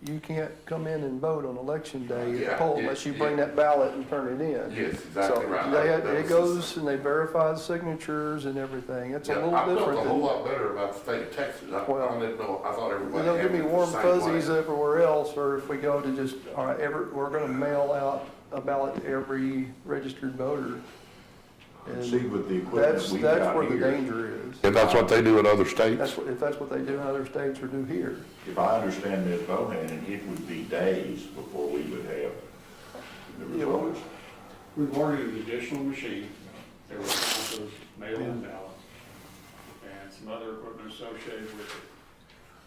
you can't come in and vote on election day at the Yeah, poll unless you bring that ballot and turn it in. Yes, exactly right. So it goes and they verify the signatures and everything. It's a little different than. lot better about the state of Texas. Well, didn't know, I thought everybody. They'll give me warm fuzzies everywhere else, or if we go to just, all right, we're gonna mail out a ballot to every registered voter. And See, with the equipment that's we've got where the here, danger is. And that's what they do in other states? If that's what they do in other states or do here. if I understand Ms. Bohannon, it would be days before we would have the Yeah, well, results. we've ordered an additional machine that will count those mail-in ballots and some other equipment associated with it.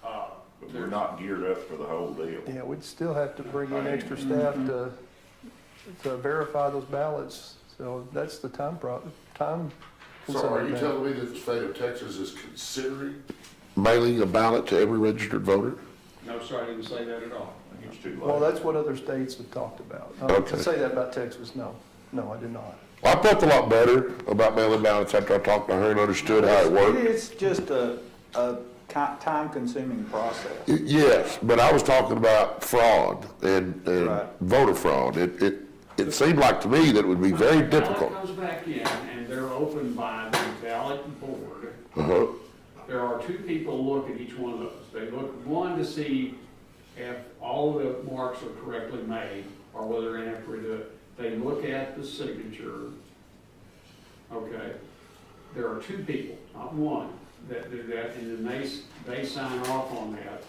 But we're not geared up for the whole deal. Yeah, we'd still have to bring in extra staff to verify those ballots. So that's the time So are you consuming. telling me that the state of Texas is considering mailing a ballot to every registered voter? No, sir, I didn't say that at all. It's too Well, late. that's what other states have talked about. Okay. To say that about Texas, no, I did not. Well, I felt a lot better about mailing ballots after I talked to her and understood how it worked. It's just a time-consuming process. Yes, but I was talking about fraud and Right. voter fraud. It seemed like to me that it would be very difficult. Ballot comes back in and they're opened by the ballot board. Uh-huh. There are 2 people look at each one of those. They look, one, to see if all of the marks are correctly made or whether they're inaccurate. They look at the signature. Okay. There are 2 people, not one, that do that, and then they sign off on that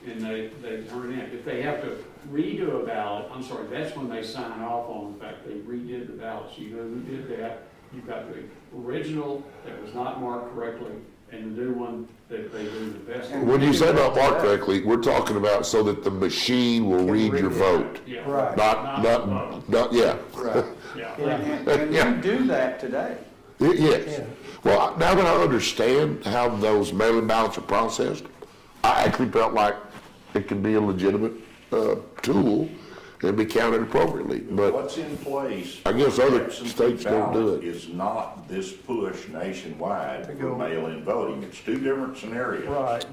and they turn it in. If they have to redo a ballot, that's when they sign off on the fact they redid the ballot. So you know who did that. You've got the original that was not marked correctly and the new one that they do the best. When you say not marked correctly, we're talking about so that the machine will read your vote. Yeah. Right. Not, yeah. Right. Yeah. And Yeah. we do that today. Yes. Well, now that I understand how those mail-in ballots are processed, I actually felt like it could be a legitimate tool and be counted appropriately, but What's in place? I guess other Absentee states don't do ballot it. Is not this push nationwide To for go- mail-in voting. It's 2 different scenarios. Right.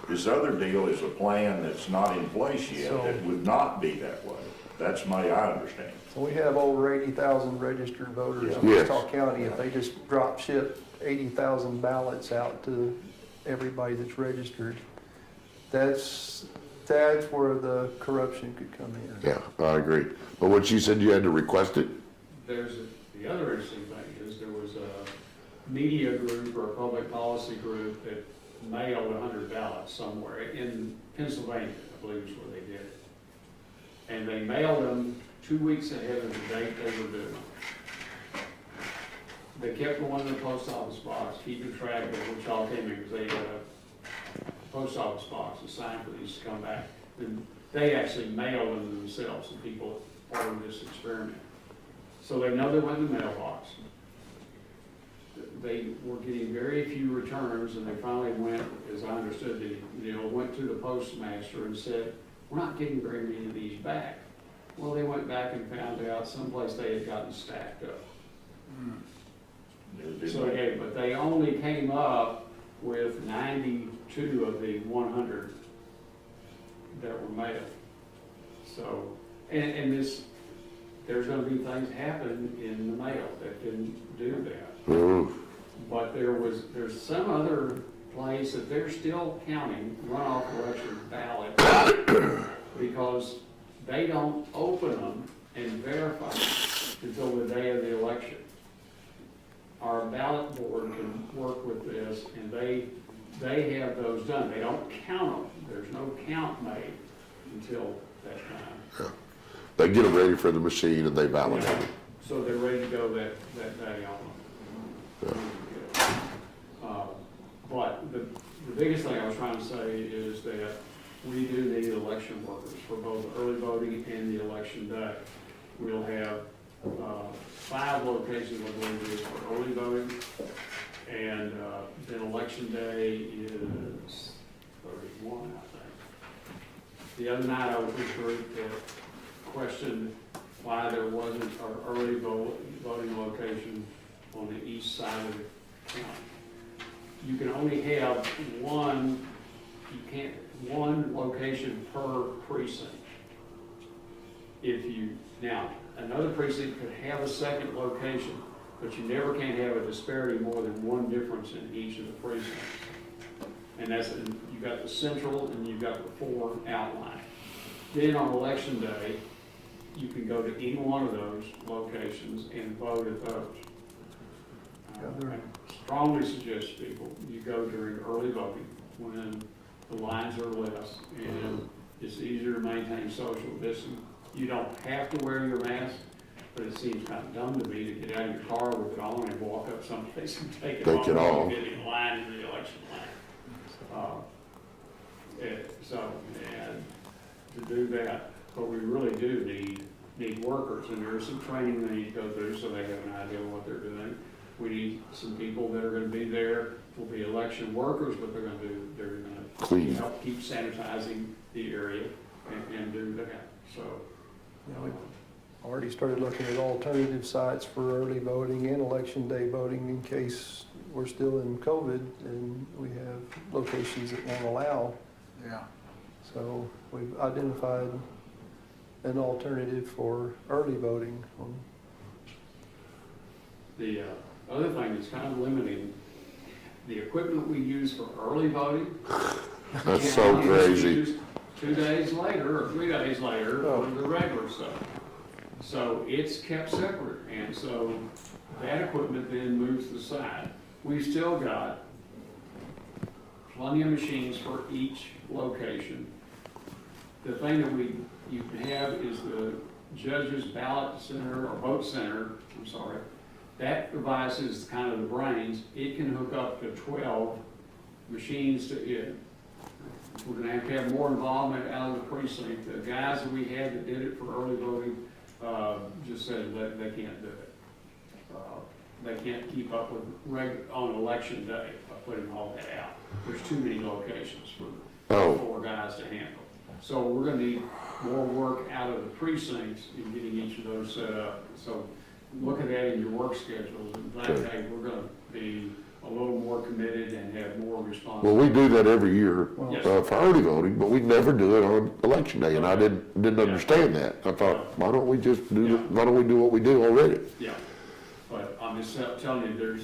This other deal is a plan that's not in place yet, So- that would not be that way. That's my, I understand. So we have over 80,000 registered voters in Yes. Wichita County. If they just drop ship 80,000 ballots out to everybody that's registered, that's where the corruption could come in. Yeah, I agree. But when she said you had to request it, The other interesting thing is there was a media group or a public policy group that mailed 100 ballots somewhere in Pennsylvania, I believe is where they did it. And they mailed them 2 weeks ahead of the date they were due. They kept going to the post office box, keeping track of which all came in, because they had a post office box assigned for these to come back. And they actually mailed them themselves, the people part of this experiment. So they know they went in the mailbox. They were getting very few returns, and they finally went, as I understood the deal, went to the postmaster and said, "We're not getting very many of these back." Well, they went back and found out someplace they had gotten stacked up. So, okay, but they only came up with 92 of the 100 that were mailed. So, and this, there's gonna be things happen in the mail that can do that. But there's some other place that they're still counting runoff election ballots because they don't open them and verify them until the day of the election. Our ballot board can work with this, and they have those done. They don't count them. There's no count made until that time. they get it ready for the machine and they validate it. So they're ready to go that day on them. But the biggest thing I was trying to say is that we do need election workers for both early voting and the election day. We'll have 5 locations, I believe, it is for early voting, and then election day is 31, I think. The other night, I was with a group that questioned why there wasn't an early voting location on the east side of the county. You can only have one location per precinct. Now, another precinct could have a second location, but you never can have a disparity more than one difference in each of the precincts. And you've got the central and you've got the 4 outline. Then on election day, you can go to any one of those locations and vote at those. I strongly suggest people, you go during early voting when the lines are less and it's easier to maintain social distancing. You don't have to wear your mask, but it seems kind of dumb to me to get out of your car with it on and walk up someplace and take it off. And get in line in the election line. And to do that, but we really do need workers, and there's some training they need to go through so they have an idea of what they're doing. We need some people that are gonna be there, will be election workers, but they're gonna help keep sanitizing the area and do that, so. We've already started looking at alternative sites for early voting and election day voting in case we're still in COVID and we have locations that won't allow. Yeah. So we've identified an alternative for early voting. The other thing that's kind of limiting, the equipment we use for early voting. That's so crazy. 2 days later or 3 days later for the regular stuff. So it's kept separate, and so that equipment then moves to the side. We've still got plenty of machines for each location. The thing that you have is the judge's ballot center or vote center, I'm sorry. That device is kind of the brains. It can hook up to 12 machines to it. We're gonna have to have more involvement out of the precinct. The guys that we had that did it for early voting, just said that they can't do it. They can't keep up with on election day by putting all that out. There's too many locations for 4 guys to handle. So we're gonna need more work out of the precincts in getting each of those set up. So look at that in your work schedules and plan, hey, we're gonna be a little more committed and have more Well, responsibility. we do that every year, Yes. for early voting, but we never do it on election day, and I didn't understand that. I thought, why don't we just why don't we do what we do already? Yeah, but I'm just telling you,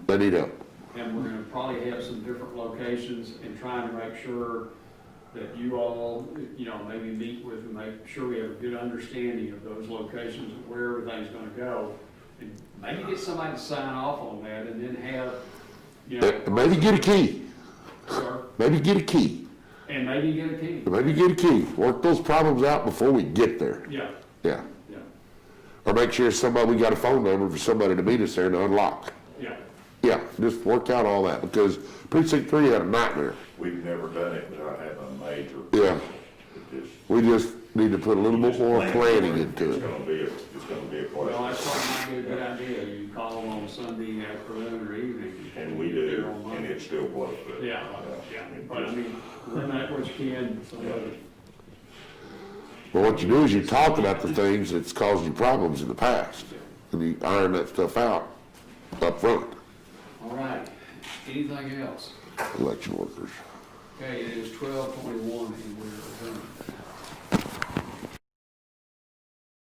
They need help. and we're gonna probably have some different locations and trying to make sure that you all, maybe meet with and make sure we have a good understanding of those locations, and where everything's gonna go. And maybe get somebody to sign off on that and then have, Maybe get a key, Sir, maybe get a key, and maybe get a key. maybe get a key. Work those problems out before we get there. Yeah, Yeah. yeah, Or make sure we got a phone number for somebody to meet us there to unlock. yeah. Yeah, just work out all that, because precinct 3 had a nightmare. We've never done it without having a major. Yeah, It just- we just need to put a little bit more planning into It's it. gonna be a Well, question. that's probably might be a good idea. You call them on Sunday afternoon or evening. And we Get there do, on and Monday. it still blows good. Yeah, yeah, but I mean, limit what you can, so that But what you do is you talk about the things that's caused you problems in the past, and you iron that stuff out up front. all right. Anything else? Election workers. Okay, it is 12:21 and we're adjourned.